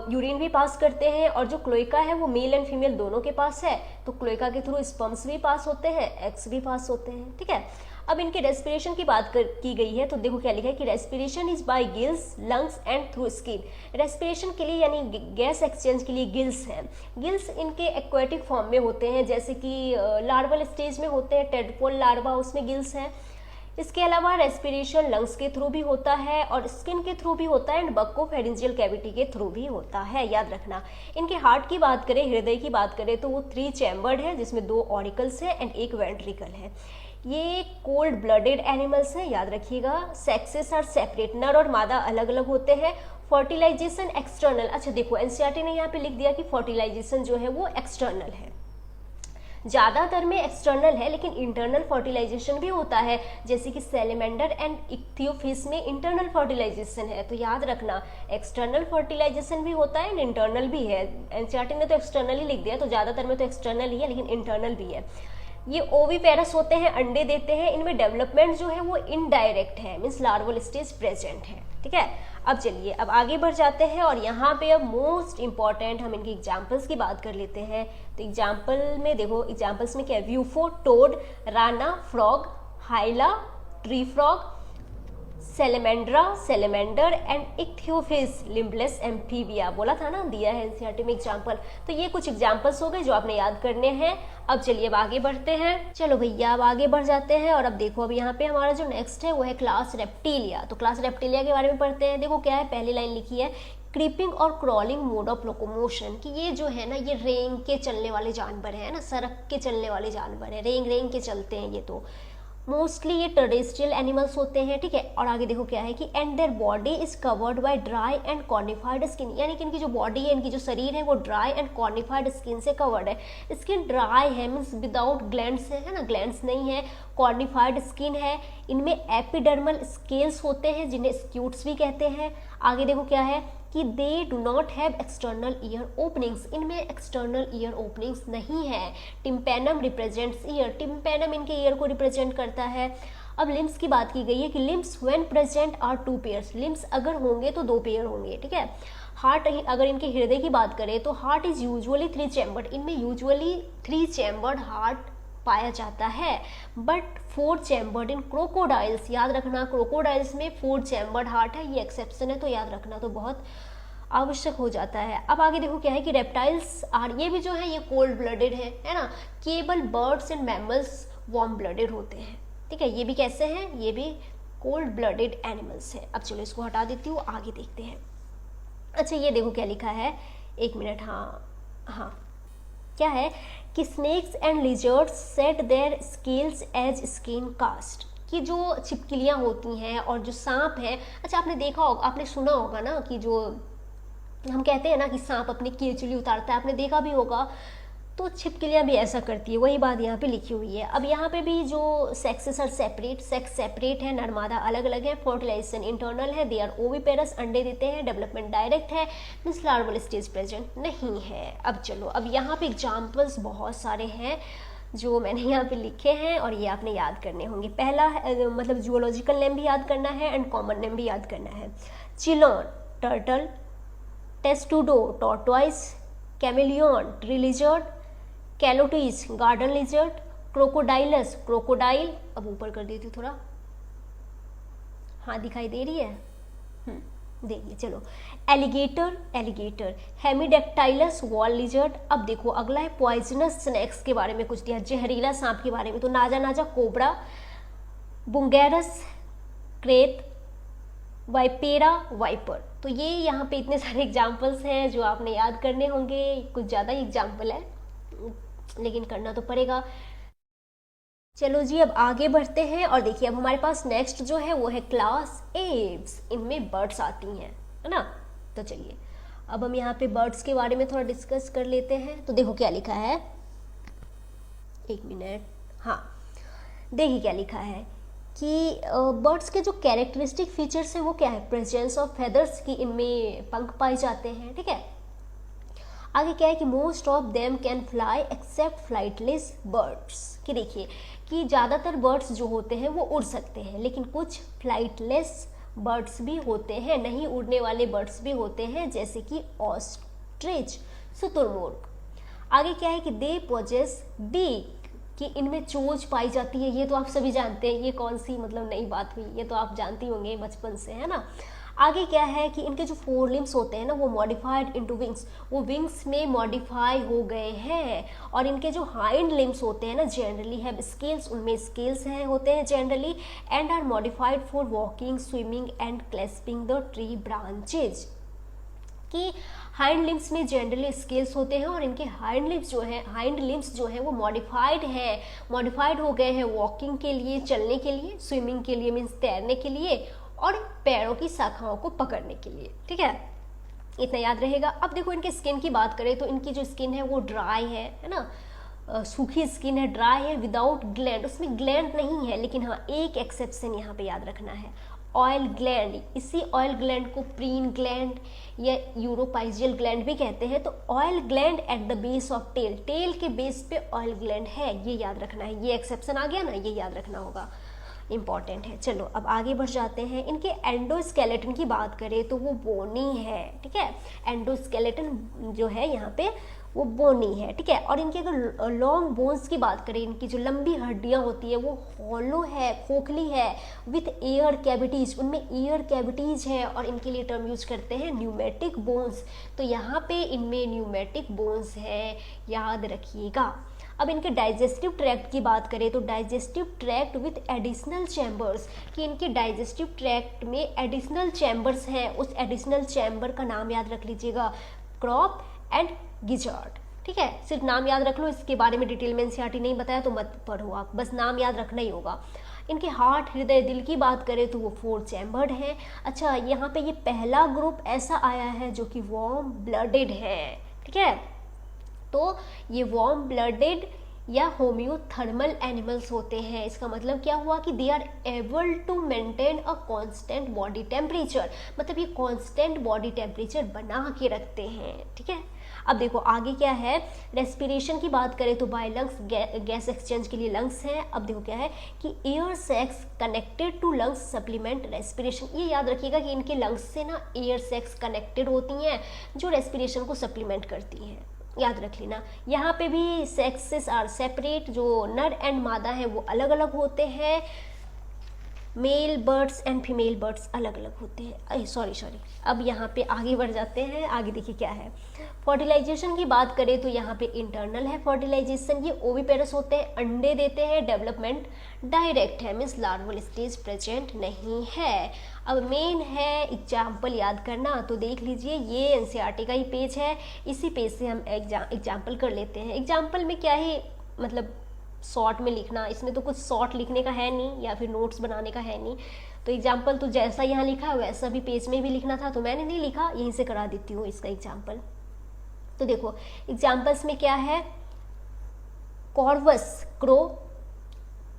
यूरिन भी पास करते हैं, और जो क्लोइका है वो मेल एंड फीमेल दोनों के पास है, तो क्लोइका के थ्रू स्पर्म्स भी पास होते हैं, एग्स भी पास होते हैं, ठीक है। अब इनके रेस्पिरेशन की बात की गई है, तो देखो क्या लिखा है कि respiration is by gills, lungs and through skin. Respiration के लिए यानी गैस एक्सचेंज के लिए गिल्स हैं। गिल्स इनके एक्वेटिक फॉर्म में होते हैं, जैसे कि लार्वल स्टेज में होते हैं, टेडपोल लार्वा, उसमें गिल्स हैं। इसके अलावा रेस्पिरेशन लंग्स के थ्रू भी होता है और स्किन के थ्रू भी होता है एंड बक्कोफेरेंजियल कैविटी के थ्रू भी होता है, याद रखना। इनके हार्ट की बात करें, हृदय की बात करें, तो वो 3 चैम्बर्ड है, जिसमें 2 ऑरिकल्स है एंड 1 वेंट्रिकल है। ये कोल्ड ब्लडेड एनिमल्स हैं, याद रखिएगा। सेक्सेस आर सेपरेट, नर और मादा अलग अलग होते हैं। फर्टिलाइजेशन एक्सटर्नल, अच्छा देखो एनसीईआरटी ने यहाँ पे लिख दिया कि फर्टिलाइजेशन जो है वो एक्सटर्नल है, ज़्यादातर में एक्सटर्नल है, लेकिन इंटरनल फर्टिलाइजेशन भी होता है, जैसे कि सैलेमेंडर एंड इक्थियोफिश में इंटरनल फर्टिलाइजेशन है। तो याद रखना एक्सटर्नल फर्टिलाइजेशन भी होता है एंड इंटरनल भी है। एनसीईआरटी ने तो एक्सटर्नल ही लिख दिया, तो ज़्यादातर में तो एक्सटर्नल ही है, लेकिन इंटरनल भी है। ये ओविपेरस होते हैं, अंडे देते हैं। इनमें डेवलपमेंट जो है वो इनडायरेक्ट है, मीन्स लार्वल स्टेज प्रेजेंट है, ठीक है। अब चलिए अब आगे बढ़ जाते हैं, और यहाँ पे अब मोस्ट इंपॉर्टेंट हम इनकी एग्जाम्पल्स की बात कर लेते हैं। तो एग्जाम्पल में देखो, एग्जाम्पल्स में क्या है, Bufo, toad, Rana, frog, Hyla, tree frog, Salamandra, salamander and Ichthyophis, limbless amphibia. बोला था ना, दिया है एनसीईआरटी में एग्जाम्पल। तो ये कुछ एग्जाम्पल्स हो गए जो आपने याद करने हैं। अब चलिए अब आगे बढ़ते हैं। चलो भैया अब आगे बढ़ जाते हैं, और अब देखो अब यहाँ पे हमारा जो नेक्स्ट है वो है क्लास रेप्टिलिया। तो क्लास रेप्टिलिया के बारे में पढ़ते हैं। देखो क्या है, पहली लाइन लिखी है क्रीपिंग और क्रॉलिंग मोड ऑफ लोकोमोशन, कि ये जो है ना ये रेंग के चलने वाले जानवर है ना, सरक के चलने वाले जानवर है, रेंग रेंग के चलते हैं ये। तो मोस्टली ये टेरेस्ट्रियल एनिमल्स होते हैं, ठीक है। और आगे देखो क्या है कि and there body is covered by dry and cornified skin, यानी कि इनकी जो बॉडी है, इनकी जो शरीर है वो ड्राई एंड कॉर्निफाइड स्किन से कवर्ड है। स्किन ड्राई है मीन्स विदाउट ग्लैंड्स है ना, ग्लैंड्स नहीं है। कॉर्निफाइड स्किन है। इनमें एपिडर्मल स्केल्स होते हैं जिन्हें स्क्यूट्स भी कहते हैं। आगे देखो क्या है कि they do not have external ear openings, इनमें एक्सटर्नल ईयर ओपनिंग्स नहीं है। टिम्पेनम रिप्रेजेंट्स ईयर, टिम्पेनम इनके ईयर को रिप्रेजेंट करता है। अब लिम्स की बात की गई है कि limbs when present are 2 pairs, limbs अगर होंगे तो 2 पेयर होंगे, ठीक है। हार्ट, अगर इनके हृदय की बात करें तो हार्ट इज यूजुअली 3 चैम्बर्ड, इनमें यूजुअली 3 चैम्बर्ड हार्ट पाया जाता है, बट 4 चैम्बर्ड इन क्रोकोडाइल्स। याद रखना क्रोकोडाइल्स में 4 चैम्बर्ड हार्ट है, ये एक्सेप्शन है, तो याद रखना तो बहुत आवश्यक हो जाता है। अब आगे देखो क्या है कि रेप्टाइल्स आर, ये भी जो है ये कोल्ड ब्लडेड है ना। केवल birds and mammals warm blooded होते हैं, ठीक है। ये भी कैसे हैं, ये भी कोल्ड ब्लडेड एनिमल्स है। अब चलो इसको हटा देती हूँ, आगे देखते हैं। अच्छा ये देखो क्या लिखा है, 1 मिनट, हाँ क्या है कि snakes and lizards shed their scales as skin cast, कि जो छिपकलियाँ होती हैं और जो सांप है, अच्छा आपने देखा होगा, आपने सुना होगा ना कि जो हम कहते हैं ना कि सांप अपनी केचुली उतारता है, आपने देखा भी होगा, तो छिपकलियाँ भी ऐसा करती है, वही बात यहाँ पे लिखी हुई है। अब यहाँ पे भी जो sexes are separate, sex separate है, नर मादा अलग अलग है। फर्टिलाइजेशन इंटरनल है, दे आर ओविपेरस, अंडे देते हैं। डेवलपमेंट डायरेक्ट है, मीन्स लार्वल स्टेज प्रेजेंट नहीं है। अब चलो अब यहाँ पे एग्जाम्पल्स बहुत सारे हैं जो मैंने यहाँ पे लिखे हैं और ये आपने याद करने होंगे। पहला मतलब जूलॉजिकल नेम भी याद करना है एंड कॉमन नेम भी याद करना है। Chelone turtle, Testudo tortoise, Chameleon tree lizard, Calotes garden lizard, Crocodilus, crocodile, अब ऊपर कर देती हूँ थोड़ा, हाँ दिखाई दे रही है, देखिए चलो। Alligator, alligator, Hemidactylus wall lizard. अब देखो अगला है पॉइजनस स्नैक्स के बारे में कुछ दिया, जहरीला सांप के बारे में, तो नाजा नाजा कोबरा, बुंगेरस क्रेत, वाइपेरा वाइपर। तो ये यहाँ पे इतने सारे एग्जाम्पल्स हैं जो आपने याद करने होंगे, कुछ ज़्यादा ही एग्जाम्पल है लेकिन करना तो पड़ेगा। चलो जी अब आगे बढ़ते हैं और देखिए अब हमारे पास नेक्स्ट जो है वो है क्लास एप्स, इनमें बर्ड्स आती हैं, है ना। तो चलिए अब हम यहाँ पे बर्ड्स के बारे में थोड़ा डिस्कस कर लेते हैं। तो देखो क्या लिखा है, एक मिनट, हाँ देखिए क्या लिखा है कि बर्ड्स के जो कैरेक्टरिस्टिक फीचर्स है वो क्या है, प्रेजेंस ऑफ फेदर्स, की इनमें पंख पाए जाते हैं, ठीक है। आगे क्या है कि most of them can fly except flightless birds, कि देखिए कि ज़्यादातर बर्ड्स जो होते हैं वो उड़ सकते हैं, लेकिन कुछ फ्लाइटलेस बर्ड्स भी होते हैं, नहीं उड़ने वाले बर्ड्स भी होते हैं, जैसे कि ऑस्ट्रिच, शुतुरमुर्ग। आगे क्या है कि दे पोजेस बीक, कि इनमें चोंच पाई जाती है, ये तो आप सभी जानते हैं, ये कौन सी मतलब नई बात हुई, ये तो आप जानती होंगे बचपन से, है ना। आगे क्या है कि इनके जो फोर लिम्स होते हैं ना वो मॉडिफाइड इनटू विंग्स, वो विंग्स में मॉडिफाई हो गए हैं। और इनके जो हाइंड लिम्स होते हैं ना जनरली हैव स्केल्स, उनमें स्केल्स हैं होते हैं generally, and are modified for walking, swimming and clasping the tree branches, कि हाइंड लिम्स में जनरली स्केल्स होते हैं और इनके हाइंड लिम्स जो है वो मॉडिफाइड हो गए हैं वॉकिंग के लिए, चलने के लिए, स्विमिंग के लिए मीन्स तैरने के लिए, और पैरों की शाखाओं को पकड़ने के लिए, ठीक है, इतना याद रहेगा। अब देखो इनके स्किन की बात करें तो इनकी जो स्किन है वो ड्राई है ना, सूखी स्किन है, ड्राई है, विदाउट ग्लैंड, उसमें ग्लैंड नहीं है, लेकिन हाँ एक एक्सेप्शन यहाँ पे याद रखना है, ऑयल ग्लैंड। इसी ऑयल ग्लैंड को प्रीन ग्लैंड या यूरोपाइजियल ग्लैंड भी कहते हैं। तो oil gland at the base of tail, tail के बेस पे ऑयल ग्लैंड है, ये याद रखना है, ये एक्सेप्शन आ गया ना, ये याद रखना होगा, इंपॉर्टेंट है। चलो अब आगे बढ़ जाते हैं। इनके एंडोस्केलेटन की बात करें तो वो बोनी है, ठीक है, एंडोस्केलेटन जो है यहाँ पे वो बोनी है, ठीक है। और इनके अगर लॉन्ग बोन्स की बात करें, इनकी जो लंबी हड्डियाँ होती है वो हॉलो है, खोखली है, विथ एयर कैविटीज, उनमें एयर कैविटीज है, और इनके लिए टर्म यूज करते हैं न्यूमेटिक बोन्स। तो यहाँ पे इनमें न्यूमेटिक बोन्स है, याद रखिएगा। अब इनके डाइजेस्टिव ट्रैक्ट की बात करें तो digestive tract with additional chambers, कि इनके डाइजेस्टिव ट्रैक्ट में एडिशनल चैम्बर्स हैं, उस एडिशनल चैम्बर का नाम याद रख लीजिएगा, क्रॉप एंड गिजार्ड, ठीक है। सिर्फ नाम याद रख लो, इसके बारे में डिटेल में एनसीईआरटी नहीं बताया तो मत पढ़ो आप, बस नाम याद रखना ही होगा। इनके हार्ट, हृदय, दिल की बात करें तो वो 4 चैम्बर्ड हैं। अच्छा यहाँ पे ये पहला ग्रुप ऐसा आया है जो कि वार्म ब्लडेड है, ठीक है। तो ये वार्म ब्लडेड या होम्योथर्मल एनिमल्स होते हैं। इसका मतलब क्या हुआ कि they are able to maintain a constant body temperature, मतलब ये कांस्टेंट बॉडी टेम्परेचर बना के रखते हैं, ठीक है। अब देखो आगे क्या है, रेस्पिरेशन की बात करें तो बाय लंग्स, गैस एक्सचेंज के लिए लंग्स हैं। अब देखो क्या है कि air sacs connected to lungs supplement respiration, ये याद रखिएगा कि इनके लंग्स से ना एयर सैक्स कनेक्टेड होती हैं जो रेस्पिरेशन को सप्लीमेंट करती हैं, याद रख लेना। यहाँ पे भी सेक्सेस आर सेपरेट, जो नर एंड मादा है वो अलग अलग होते हैं, male birds and female birds अलग अलग होते हैं। सॉरी अब यहाँ पे आगे बढ़ जाते हैं। आगे देखिए क्या है, फर्टिलाइजेशन की बात करें तो यहाँ पे इंटरनल है फर्टिलाइजेशन, ये ओविपेरस होते हैं, अंडे देते हैं, डेवलपमेंट डायरेक्ट है, मीन्स लार्वल स्टेज प्रेजेंट नहीं है। अब मेन है एग्जाम्पल याद करना, तो देख लीजिए ये एनसीईआरटी का ही पेज है, इसी पेज से हम एग्जाम्पल कर लेते हैं। एग्जाम्पल में क्या ही मतलब शॉर्ट में लिखना, इसमें तो कुछ शॉर्ट लिखने का है नहीं या फिर नोट्स बनाने का है नहीं, तो एग्जाम्पल तो जैसा यहाँ लिखा है वैसा भी पेज में भी लिखना था, तो मैंने नहीं लिखा, यहीं से करा देती हूँ इसका एग्जाम्पल। तो देखो एग्जाम्पल्स में क्या है, Corvus crow,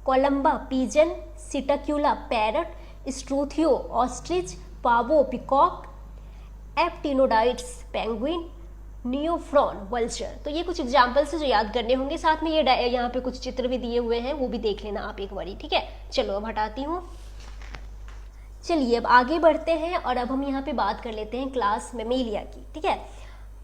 Columba pigeon, Psittacula parrot, Struthio ostrich, Pavo peacock, Aptenodytes penguin, Neophron vulture. तो ये कुछ एग्जाम्पल्स है जो याद करने होंगे, साथ में ये यहाँ पे कुछ चित्र भी दिए हुए हैं, वो भी देख लेना आप एक बारी, ठीक है। चलो अब हटाती हूँ। चलिए अब आगे बढ़ते हैं और अब हम यहाँ पे बात कर लेते हैं क्लास मेमेलिया की, ठीक है।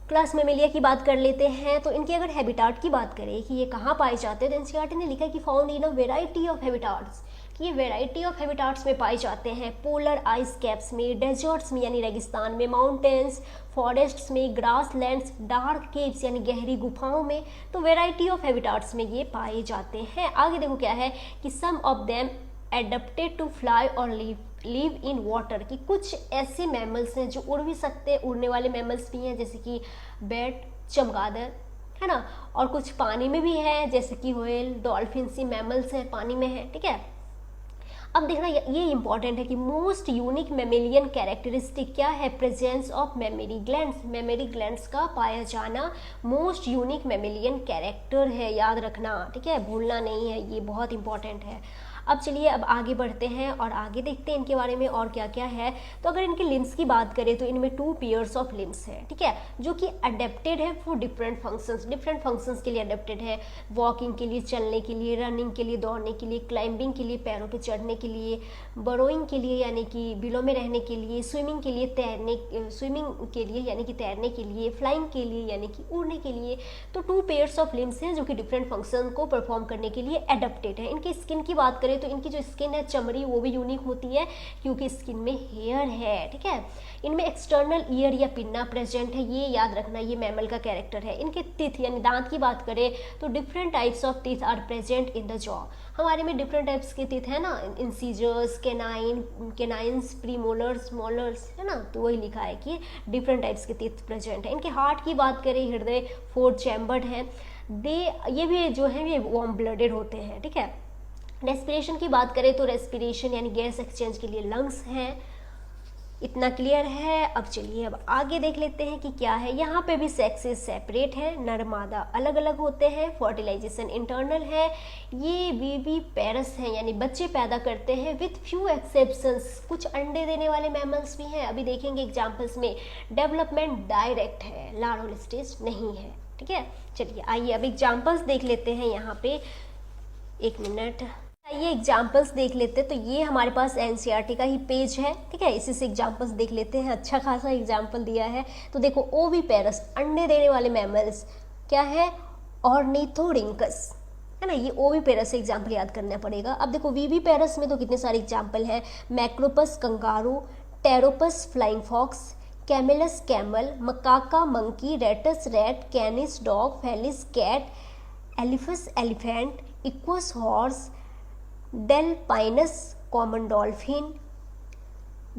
क्लास मेमेलिया की बात कर लेते हैं। तो इनकी अगर हैबिटाट की बात करें कि ये कहाँ पाए जाते हैं, तो एनसीईआरटी ने लिखा है कि found in a variety of habitats, कि ये वेराइटी ऑफ हैबिटाट्स में पाए जाते हैं। पोलर आइस कैप्स में, डेजर्ट्स में यानी रेगिस्तान में, माउंटेन्स, फॉरेस्ट्स में, ग्रास लैंड्स, डार्क केव्स यानी गहरी गुफाओं में। तो वेराइटी ऑफ हैबिटाट्स में ये पाए जाते हैं। आगे देखो क्या है कि some of them adapted to fly और लिव इन वाटर, कि कुछ ऐसे मैमल्स हैं जो उड़ भी सकते हैं, उड़ने वाले मैमल्स भी हैं जैसे कि बैट, चमगादड़, है ना, और कुछ पानी में भी है जैसे कि व्हेल, डॉल्फिन, सी मैमल्स हैं पानी में है, ठीक है। अब देखना ये इंपॉर्टेंट है कि मोस्ट यूनिक मेमेलियन कैरेक्टरिस्टिक क्या है, presence of mammary glands, mammary glands का पाया जाना मोस्ट यूनिक मेमेलियन कैरेक्टर है, याद रखना, ठीक है, भूलना नहीं है, ये बहुत इंपॉर्टेंट है। अब चलिए अब आगे बढ़ते हैं और आगे देखते हैं इनके बारे में और क्या क्या है। तो अगर इनके लिम्स की बात करें तो इनमें 2 पेयर्स ऑफ लिम्स है, ठीक है, जो कि अडेप्टेड है फॉर डिफरेंट फंक्शंस के लिए अडेप्टेड है। वॉकिंग के लिए, चलने के लिए, रनिंग के लिए, दौड़ने के लिए, क्लाइंबिंग के लिए, पैरों पे चढ़ने के लिए, बरोइंग के लिए यानी कि बिलों में रहने के लिए, स्विमिंग के लिए यानी कि तैरने के लिए, फ्लाइंग के लिए यानी कि उड़ने के लिए। तो 2 पेयर्स ऑफ लिम्स हैं जो कि डिफरेंट फंक्शन को परफॉर्म करने के लिए अडेप्टेड है। इनकी स्किन की बात करें तो इनकी जो स्किन है, चमड़ी, वो भी यूनिक होती है क्योंकि स्किन में हेयर है, ठीक है। इनमें एक्सटर्नल ईयर या पिन्ना प्रेजेंट है, ये याद रखना, ये मैमल का कैरेक्टर है। इनके टीथ यानी दांत की बात करें तो different types of teeth are present in the jaw. हमारे में डिफरेंट टाइप्स के टीथ है ना, इंसीजर्स, केनाइंस, प्रीमोलर्स, मोलर्स, है ना, तो वही लिखा है कि डिफरेंट टाइप्स के टीथ प्रेजेंट है। इनके हार्ट की बात करें, हृदय 4 चैम्बर्ड है, ये भी जो है ये वार्म ब्लडेड होते हैं, ठीक है। रेस्पिरेशन की बात करें तो रेस्पिरेशन यानी गैस एक्सचेंज के लिए लंग्स हैं। इतना क्लियर है। अब चलिए अब आगे देख लेते हैं कि क्या है। यहाँ पे भी सेक्सेस सेपरेट है, नर मादा अलग अलग होते हैं, फर्टिलाइजेशन इंटरनल है, ये बीबी पेरस हैं यानी बच्चे पैदा करते हैं विथ फ्यू एक्सेप्शंस, कुछ अंडे देने वाले मैमल्स भी हैं, अभी देखेंगे एग्जाम्पल्स में। डेवलपमेंट डायरेक्ट है, लार्वल स्टेज नहीं है, ठीक है। चलिए आइए अब एग्जाम्पल्स देख लेते हैं। यहाँ पे एक मिनट, ये एग्जाम्पल्स देख लेते हैं। तो ये हमारे पास एनसीईआरटी का ही पेज है, ठीक है, इसी से एग्जाम्पल्स देख लेते हैं। अच्छा खासा एग्जाम्पल दिया है। तो देखो, ओविपेरस अंडे देने वाले मैमल्स क्या है, ऑर्निथोरिंकस, है ना, ये ओविपेरस से एग्जाम्पल याद करना पड़ेगा। अब देखो वीवीपेरस में तो कितने सारे एग्जाम्पल हैं, Macropus kangaroo, Pteropus flying fox, Camelus camel, Macaca monkey, Rattus rat, Canis dog, Felis cat, Elephas elephant, Equus horse, Delphinus common dolphin,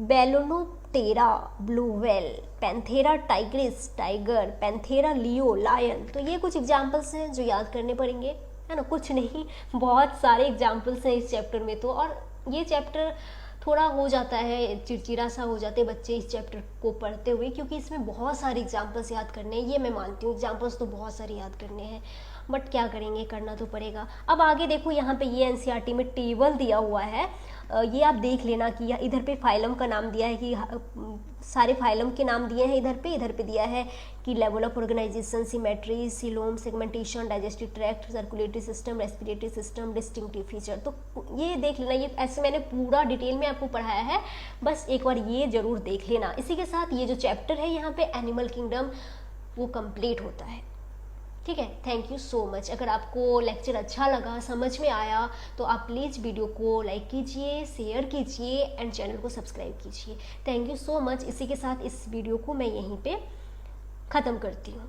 Balaenoptera blue whale, Panthera tigris tiger, Panthera leo lion. तो ये कुछ एग्जाम्पल्स हैं जो याद करने पड़ेंगे, है ना, कुछ नहीं, बहुत सारे एग्जाम्पल्स हैं इस चैप्टर में। तो और ये चैप्टर थोड़ा हो जाता है, चिड़चिड़ा सा हो जाते हैं बच्चे इस चैप्टर को पढ़ते हुए, क्योंकि इसमें बहुत सारे एग्जाम्पल्स याद करने हैं। ये मैं मानती हूँ, एग्जाम्पल्स तो बहुत सारे याद करने हैं, बट क्या करेंगे, करना तो पड़ेगा। अब आगे देखो, यहाँ पे ये एनसीईआरटी में टेबल दिया हुआ है, ये आप देख लेना कि इधर पे फाइलम का नाम दिया है कि सारे फाइलम के नाम दिए हैं इधर पे दिया है कि level of organisation, symmetry, coelom, segmentation, digestive tract, circulatory system, respiratory system, distinctive feature. तो ये देख लेना, ये ऐसे मैंने पूरा डिटेल में आपको पढ़ाया है, बस एक बार ये जरूर देख लेना। इसी के साथ ये जो चैप्टर है यहाँ पे एनिमल किंगडम वो कंप्लीट होता है, ठीक है। Thank you so much. अगर आपको लेक्चर अच्छा लगा, समझ में आया, तो आप प्लीज़ वीडियो को लाइक कीजिए, शेयर कीजिए एंड चैनल को सब्सक्राइब कीजिए। Thank you so much. इसी के साथ इस वीडियो को मैं यहीं पे ख़त्म करती हूँ।